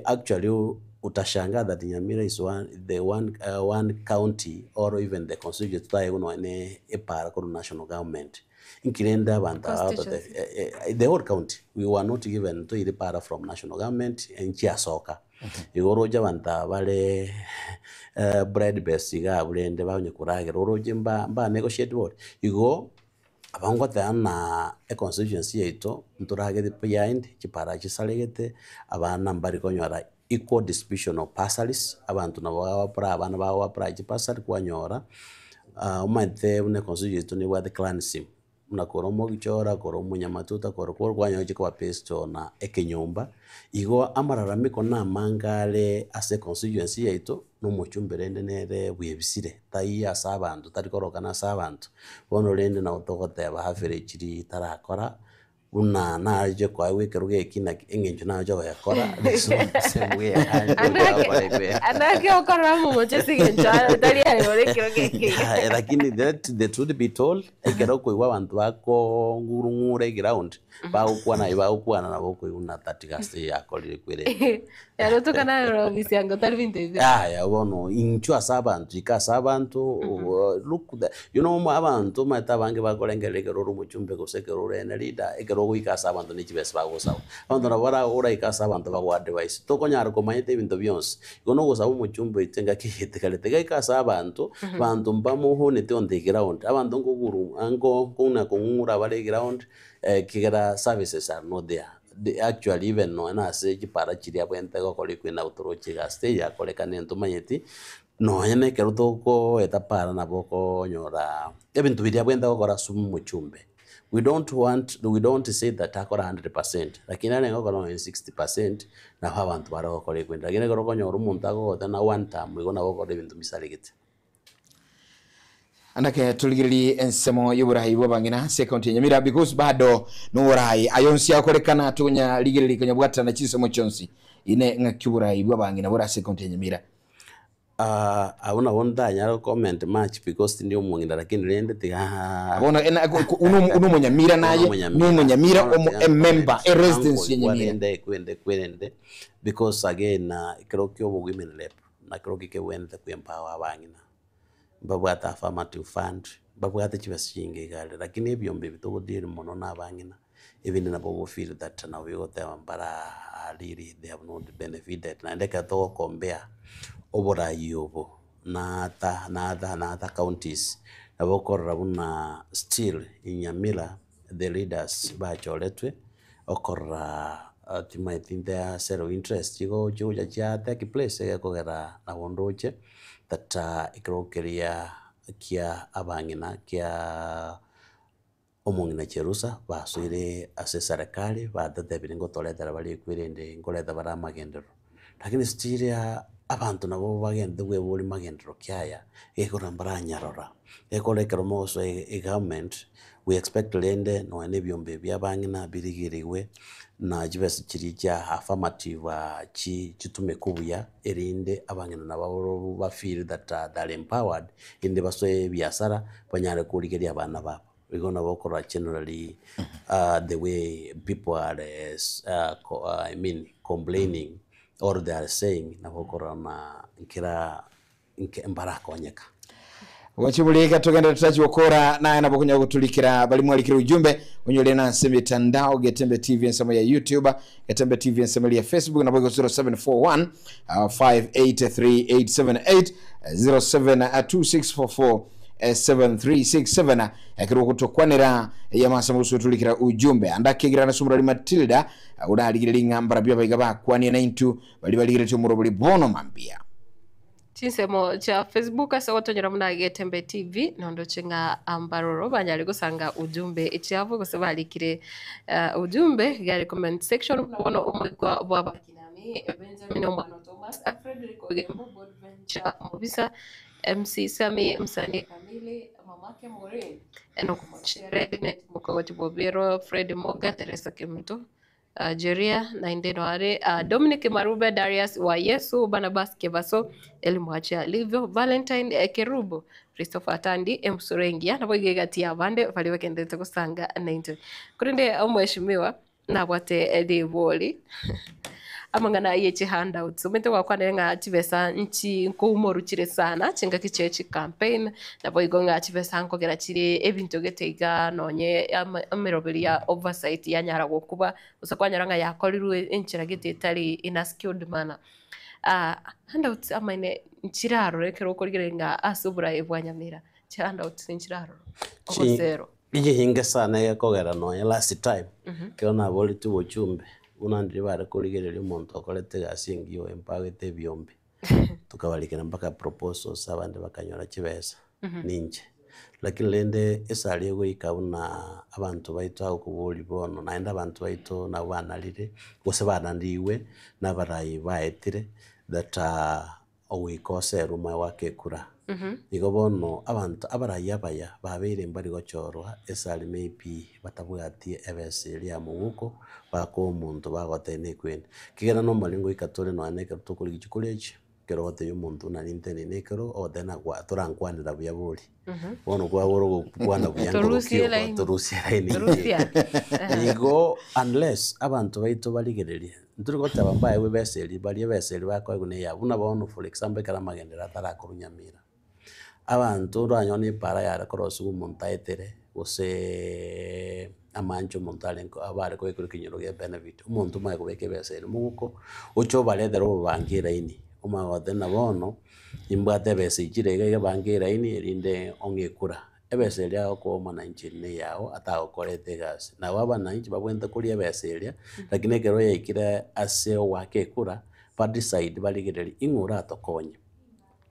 actually utashanga that Nyamira is one county or even the constituency tai uno ne para ko national government inkirenda abantu out of the whole county we were not given to ile para from national government nchi asoka igoroja banta bale bread base ga bulende banye kurage roroje mba negotiate board igo abango tana a constituency yeto nturage behind chipara chisalegete abana mbari konyora equal distribution of parcels abantu nabo para abana bawa para chipasar kwanyora umate une constituency ni wa the clan sim una koromo gichora koromo Nyamatuta korokor kwanyo chikwa pesto na ekenyomba igo amararamiko na mangale ase constituency yeto no Muchumbe rende nere bwebisire tai asabantu tarikoroka na sabantu bono rende na utogote bahafere chiri tarakora una naje kwa wekeruge kina engenjo najo yakora so semwe andake okora mu chesi genja tari ari ore kiroge lakini the truth be told ekero ko iwa bantu bako ngurungure ground baukwana na boko una tatigasti yakolire kwere yaro tukana ro bisiango tarvinte ya bono inchu asabantu ikasabantu look you know abantu matabange bakolengele kero Muchumbe ko sekero rene leader ekero rogo ikasa abantu ni chibes bagosawa abantu nabara ora ikasa abantu bago advice to konyara komanyete ibintu byonse gono gusaba umuchumbe itenga kihitekalete ikasa abantu bantu mbamuho nete on the ground abantu nguguru ango kuna kungura bale ground kigera services are not there. Actually even no na se para chiri abwente go kole kwina utoro chiga stage ya kole kanento manyeti no yene kero toko etapara na boko nyora ebintu biri abwente go kora sumu muchumbe. We don't say that akora 100%, lakini ane ngoko no 60% na abantu baro kole kwenda lakini koro konyora umuntu ago na one time we gona boko ebintu misaligite. Andake tuligiri ensemo y'uburayi bw'abangina second Nyamira because bado n'uburayi ayonsi yakorekana tunya ligiri kanya bwatana kisemo cyonsi ine nk'uburayi bw'abangina bura second Nyamira. Abona bonda nyaro comment match because ndi umwingira lakini rende tiga abona uno munyamira naye n'umunyamira member a residence y'Nyamira kwende because again ikirokyo women lep na kirokike wende kwempower abangina babwata affirmative fund babwata chibashinge gale lakini ebyombe bitogudire mono nabangina ebindi nabo feel that now we got them para really they have not benefited na ndeka to compare oburayi obo na counties nabo korra buna still in Nyamira the leaders bacholetwe okorra ultimately their zero interest go chuja cha take place ekogera na wondoche that ikrokeria kia abangina kia omongina cherusa basire ase serikali badate biringo toletera bali kwirende ngoleta bara magendero lakini stiria abantu nabo bagende gwebuli magendero kyaya ekorambara nyarora ekolekero moso government we expect lende no ebyombe byabangina birigiriwe na jibese kirija affirmative chitume kubuya erinde abangina nabo ba feel that they are empowered inde basoye byasara banyare kurigeria abana babo we're gonna work generally the way people are complaining or they are saying na bokora na nkira mbaraka onyeka wachibulika tugenda tutachi wakora na nabokunya kutulikira bali mwalikira ujumbe unyole na mitandao Getembe TV nsemo ya YouTube Getembe TV nsemo ya Facebook na bogo 0741 583878 072644 7367 yakiro kutokwanira ya masamusu tulikira ujumbe andakigira na sumurali Matilda udaligire lingambara bya bayiga kwani na intu bali baligire tumuro buli bono mambia chinsemo cha Facebook asa watonyera muna Getembe TV nondo chinga ambaroro banyali gusanga ujumbe ichavu kusabalikire ujumbe gari comment section kunabono umwikwa bwaba kinami Benjamin Omwana Thomas Frederick Ogembo Boadventure Mobisa MC Sami Msani Kamili mamake Maureen enokumochere Dinet Mukogoti Bobero Fred Moga Teresa Kimto Jeria na indeno are Dominic Marube Darius wa Yesu Barnabas Kevaso Elimwacha Livio Valentine Kerubo Christopher Tandi Msurengia na boigegati abande valiwe kendete kusanga 90 kurinde omweshimiwa na bwate ediboli amangana yechi handouts umete wakwane nga chivesa nchi nkuumorukire sana chinga kichechi campaign na boigonga chivesa nkogera chire ebintu geteiga nonye ameroberi ya oversight ya nyara gokuba usakwanyaranga yakorirwe enchira getetari in a skilled manner handouts amaine nchiraro rekero korigerenga asubura ebwanyamira handouts nchiraro okosero ije hinga sana yakogera nonye last time kiona boli tu bochumbe unandiri bare kurigerera umuntu akorete gasingio empagete byombe tukabalikira mpaka proposals abandi bakanyora kibesa ninje lakini lende esali go ikabuna abantu baito akubuli bono naenda abantu baito na banalire gose banandiwe nabarayi baetire that owikose ruma wake kura nigo bono abantu abarayi abaya babere mbari gochorwa esali maybe batabwati ebeseri ya muguko bako umuntu bagotene kwene kigera no malingo ikatore no aneka tukuri gikuleje kero hote y'umuntu na nintene nekero odena kwa turangwanira buyaburi bono kwa woro kwana buyango Turusia nigo unless abantu baito baligererie nturiko tabambaye webeseri bali ebeseri bako egune ya buna bono for example kala magendera tarakurunyamira abantu ranyoni para ya cross umuntu aetere ose amancho muntu alenko abare ko ekuru kinyoro ge benefit umuntu mai kubeke bese muguko ucho baledero bangira ini umagothe na bono imbate bese ikirege bangira ini erinde ongekura ebese ria ko mwananchi ne yao atagokorete gasi na abananchi babwente kuria bese ria lakini kero yekire ase wake kura decide baligireri ingura atokonye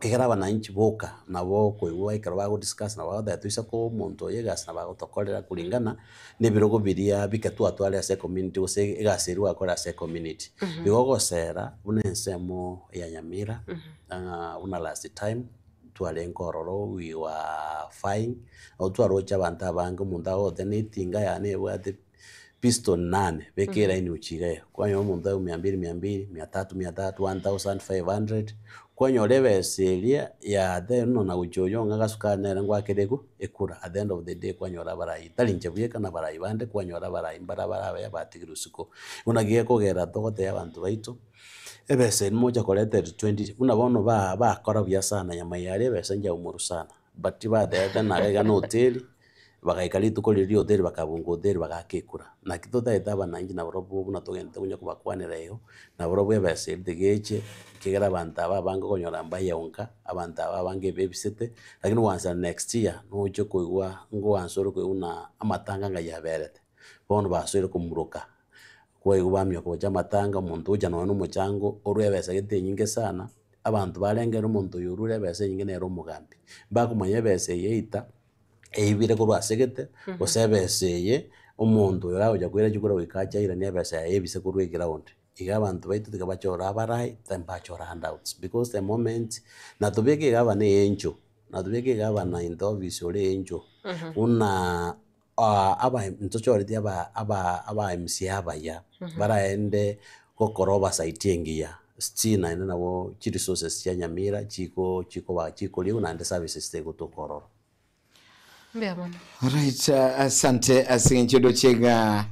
egera abananchi boka nabo koigwa ikaro bago discuss na bago tuisa ko muntu yegas na bago tokorera kulingana nebirogo biria bikatu atwale ase community ose egaseri wakora ase community bigogo sera unensemo ya Nyamira una last time twale nkororo we were fine au twarocha abantu abange umuntu agothe nitinga yani bwate piston 8 bekera ini uchigayo kwanyo umuntu 200 300 1500 kwanyo leve seria ya theno na ujoyo ngagasukana ngwa kerego ekura at the end of the day kwanyo rabarai talinche buyeka na barai bande kwanyo rabarai barabara ya batigirusuko unagiye kogera togote y'abantu baitu ebese moja kolete 20 unabono ba kora bya sana nyama yale bese nja umuru sana but ba the na ga no hotel bagaikali tukoliri hotel bakabungo hotel bagakekura na kitota etaba nangi na borobo buna togente kunya kubakwanira yo na borobo ebese degeche kigera abantu abango konyora mbaya onka abantu abange babysite lakini once next year no cyo kuigwa ngo ansoro ko una amatanga nga yaberete bono basore kumuruka kwa ubamyo ko jamatanga muntu uja no muchango orwebese gete nyinge sana abantu barengera umuntu yurure bese nyinge nero mugambi bakumanye bese yeita eibire ko rwasegete osebeseye umuntu yora uja kwira cyukura wikacha ira ne bese yebise ko rwegera onde iga abantu baitu tikabachora abarai tambachora handouts because the moment na tubeke gaba ne enjo na tubeke gaba na interview ore enjo una aba mtochori dia aba MC abaya baraende kokoroba site ngia stina ina nabo chi resources ya Nyamira chiko liu na services te gutokororo. Alright, asante asinchido chega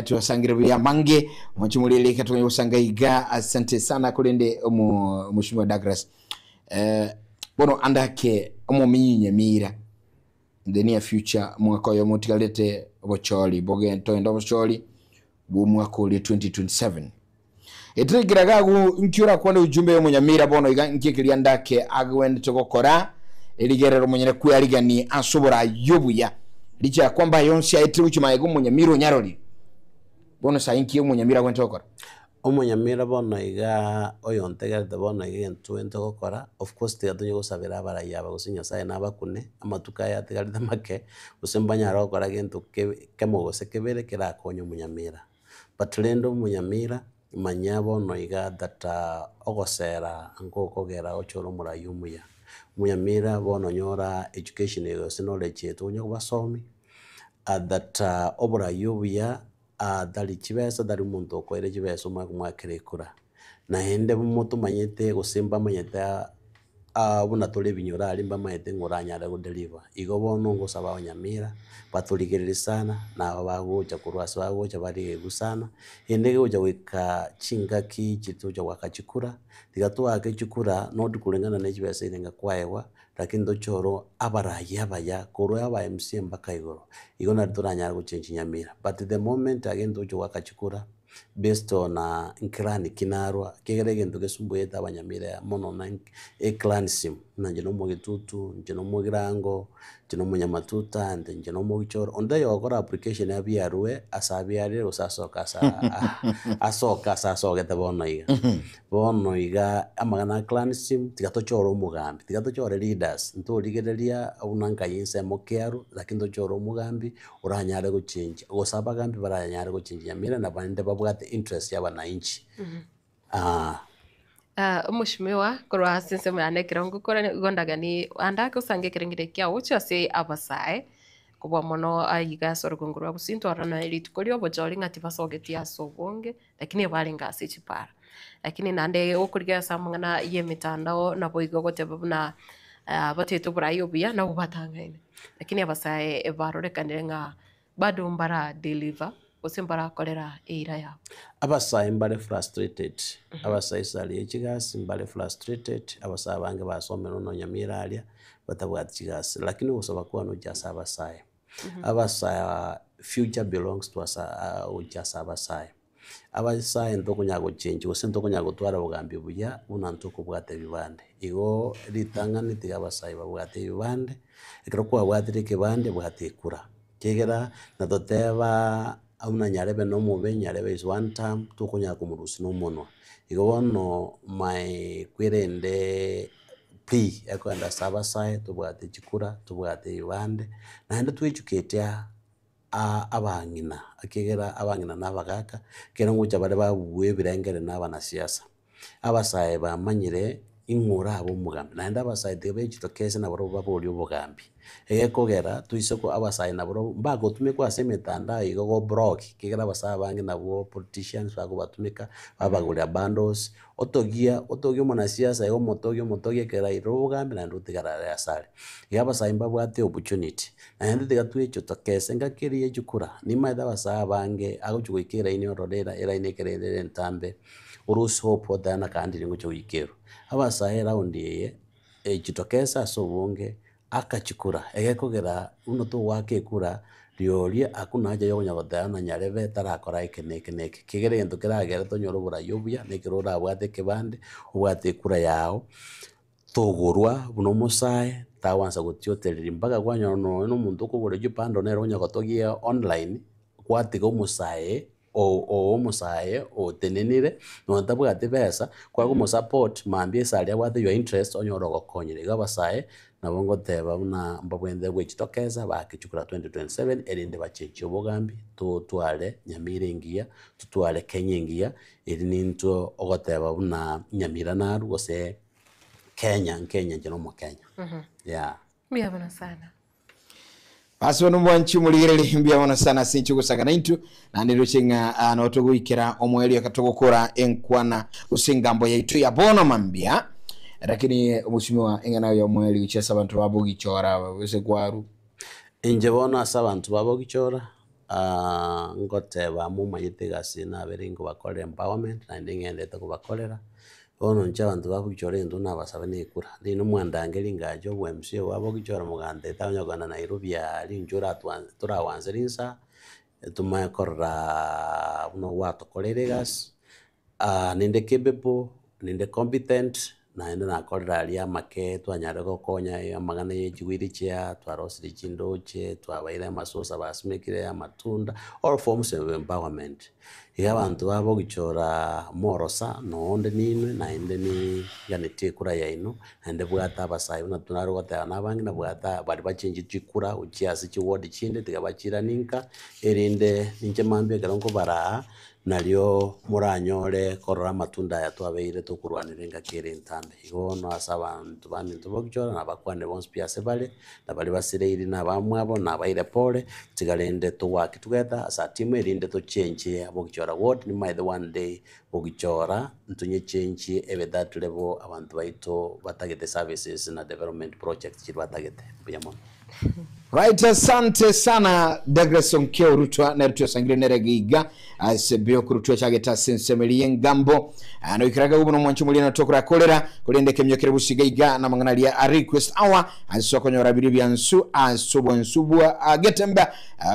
tuwasangira bya mange mwachimulile katunga usangaiga asante sana kulende Mheshimiwa Douglas bono andake omuminyi Nyamira in the near future mwaka yo mutigalete bocholi boge toendo bocholi bu mwaka uli 2027 etegiraga gu nkyura kwande ujumbe yo Nyamira bono iga nkikilia ndake agwende tokokora eligerero mwenyere kuyaligani asobora yobuya licha kwamba yonsi aitri uchimayego Nyamira nyaroli bono sayinki yo Nyamira kwentokora Nyamira bono iga oyontegerete bono iga entwente gokora of course tegatunye gusabira abaraya bagusinya saye nabakune amatuka ya tegarite make usembanya gokora gento kemogose kebere kirakonyo Nyamira but lendo Nyamira manya bono iga data ogosera ngokogera ochoro murayumuya Nyamira bono nyora education yose knowledge yetu nyo basomi that obora yubuya dali chibesa dali muntu okwere chibesa mwakrekura na hende mutu manyete gusimba manyete buna tole binyora alimba mayete ngoranya ala deliver igo bono ngosaba Nyamira batuligerere sana na bagocha kurwasa bagocha bari gusana hende gocha weka chingaki chituja wakachikura tigatwa akechukura nodi kulengana na chibesa irenga kwaewa lakini dochoro abaraya baya koro aba MC mbaka igoro igo na turanya guchenji Nyamira but the moment again docho wakachikura based on clan kinarwa kegerege nduge sumbuye Nyamira mono na clanism na njeno mogitutu njeno mogirango njeno munyamatuta njeno mogichoro onda yokora application ya biarwe asabiare usasoka asoka bono iga bono iga amagana clanism tigatochoro umugambi tigatochoro leaders ntoligereria unanka yinse mokeru lakini tochoro umugambi uranyare guchinja gosaba gambi baranyare guchinja Nyamira na bande babwate interest y'abananchi Mheshimiwa korwa sense mwana kirongo kora gondaga ni andaka usange kirengire kya ucho se abasae kubwa mono aiga sorogongoro abusinto arana elitukolio bojoli ngati basogetia sobonge lakini balinga sichipara lakini nande okuriga samangana ye mitandao na boigo gote babuna bateto burayo bya na ubatangaine lakini abasae barorekanire nga bado mbara deliver osimbara kolera eira ya abasae mbale frustrated abasae sali ekigas mbale frustrated abasae bange basomero no Nyamira alia batabwati kigas lakini usaba kwa no jasa abasae abasae future belongs to us just abasaye abasaye ntokunya gochange gose ntokunya gutwara bugambi buya buna ntokubwate bibande igo ritangani tiga abasaye babwate bibande ikero kwa bwatire kibande bwate kura kegera na toteba auna nyarebe no mube nyarebe is one time tukunya kumurusi no mono igo bono my kwirende ekwenda sabasaye tubwate chikura tubwate ibande naende twichuketea abang'ina akegera abang'ina n'abagaka kero ngucha bare babuwe birengere n'abana siasa abasaye bamanyire ing'ura abo mugambi naende abasaye tebe chitokese naboro babori obugambi egekogera tuise ko abasaye naboro bagotumikwa ase emitandao igo go blog kegera abasaye abange nabo politicians bago batumika babagurira bundles otogia omonasiasa igo omotogia kera iro obugambi naende otigarara asare iga abasaye mbabwate opportunity naende tiga twechotokese ngakeria echukura nimaete abasaye abange agochugwikera ine ororera eraine ekerere ntambe urusi hope otana kandi ringocho wikero abasaye raundi eye echitokesa ase obonge akachikura egekogera uno to wake kura riorie akuna haja yo nyagotana nyarebe tarakora ikeneke kigere gento kiragera tonyoro burayo buya nekirora abwate kibande ubwate kura yao togorwa buno musaye tawansa gutioterera mpaka kwanya no muntu kugura gipando nero nyagotogia online kwatiga umusaye o musaye o tenenire no ntabwate pesa kwa gumo support mambie salia wate your interest onyoro gokonyire gabasaye nabongo teba buna mbabwende gwechitokeza bakichukura 2027 erinde bachechi obugambi twale nyamire ngia tutwale Kenya ngia eri ninto ogoteba buna nyamira naru gose Kenya njeno mu Kenya yeah Mbiabona sana Paso no mwanchi muligere mbiabona sana sinchi gusagana intu na ndiro chinga no tugwikira omweli akatogokora enkwana usingambo yaitu ya bono mambia lakini umushimiwa engana ya omweli uchesa abantu babugichora wese gwaru inje bona asa abantu babugichora ngoteba mu mayitegasi na beringo bakore empowerment na ndingende kubakorera ono ncha abantu babugichora endo nabasaba nekura lino mwandangeli ngajo bwemsi wabugichora mugande tanyagana na Nairobi ali njura turawanzirinsa tumakorra uno wato koleregas ninde capable ninde competent naende nakorera aria make twanyare gokonya amagana y'ekiwiri kya twarosire kindoche twabaire amasosa basimekire amatunda all forms of empowerment iga abantu babo gichora morosa nonde ninwe naende ni yanete kura yaino naende bwata abasayi na tunaro gota nabangi na bwata bari bachenji chikura uchiasi chiwodi chinde tigabachira ninka erinde ninche mambye garongo bara nalio muranyore korora matunda ya twabeire tukurwanire ngakere ntambe igo no asaba abantu bandi tubogichora nabakwane bonse pia sebale nabali basireiri nabamwabo nabaire pole tigalende to work together as a team erinde to change abogichora what ni my the one day bogichora ntunye change ebe that level abantu baito batagete services na development projects chibatagete biyamo. Right, asante sana Degreson Kio Rutwa na Rutwa Sangire Neregiga asebio kurutwa chageta sensemeli ngambo ano ikiraga ubuno mwanchu mulina tokura kolera kolende kemyo kerebusiga iga na manganalia a request hour asokonyora biri byansu asobonsubwa agetemba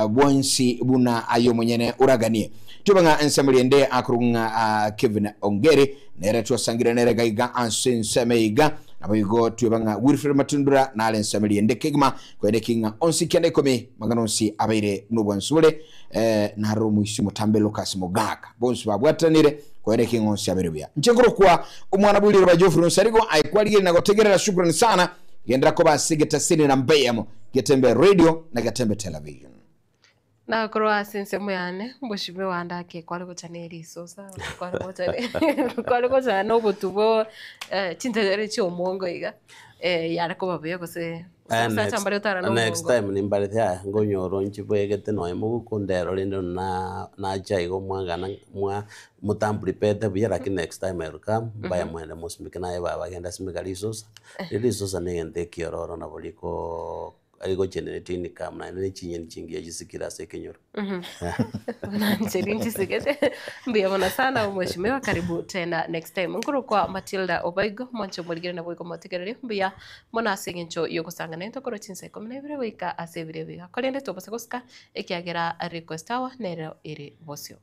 bonsi buna ayo mwenyene uraganie tubanga ensemeli ende akurunga Kevin Ongeri nere Rutwa Sangire Neregiga ansensemeiga abayigo tubanga Wilfred Matundura na Allen Sameli ndekegma kwende kinga onsi kende komi maganonsi abaire nubwansule na romu isimutambe Lucas Mogaka bonsi babwatanire kwende kinga onsi abaire nchengoro kwa umwana buliro bajofu nsarigo aikwali na gotegerera shukrani sana gendera ko basigeta sini na mbeyamo Getembe radio na Getembe television na kroa sensemo yane mboshime wandake kwali kuchaneri sosa kwali kuchana no butubo chintere cho mongo iga yara ko babe ko se next time nimbarithia ngonyoro nchibwegete no emu kundero lindo na jaigo mwangana mwa mutambuli pete bya lakini next time I will come by mwende musmikana ya baba genda smika lisosa lisosa ne ende kiororo na boliko agigo generate income na ne chinyen chingia jisikira sekenyoro. Nanjeri njisigete. Mbia mwana sana mheshimiwa, karibu tena next time. Nguru kwa Matilda Obaigo mwancho muligire na boigo motigerere mbia mwana asingencho yoko sangana into koro chinse komne vire wika asevire vika. Kolende to basako ska ekiagera request hour nero iri bosio.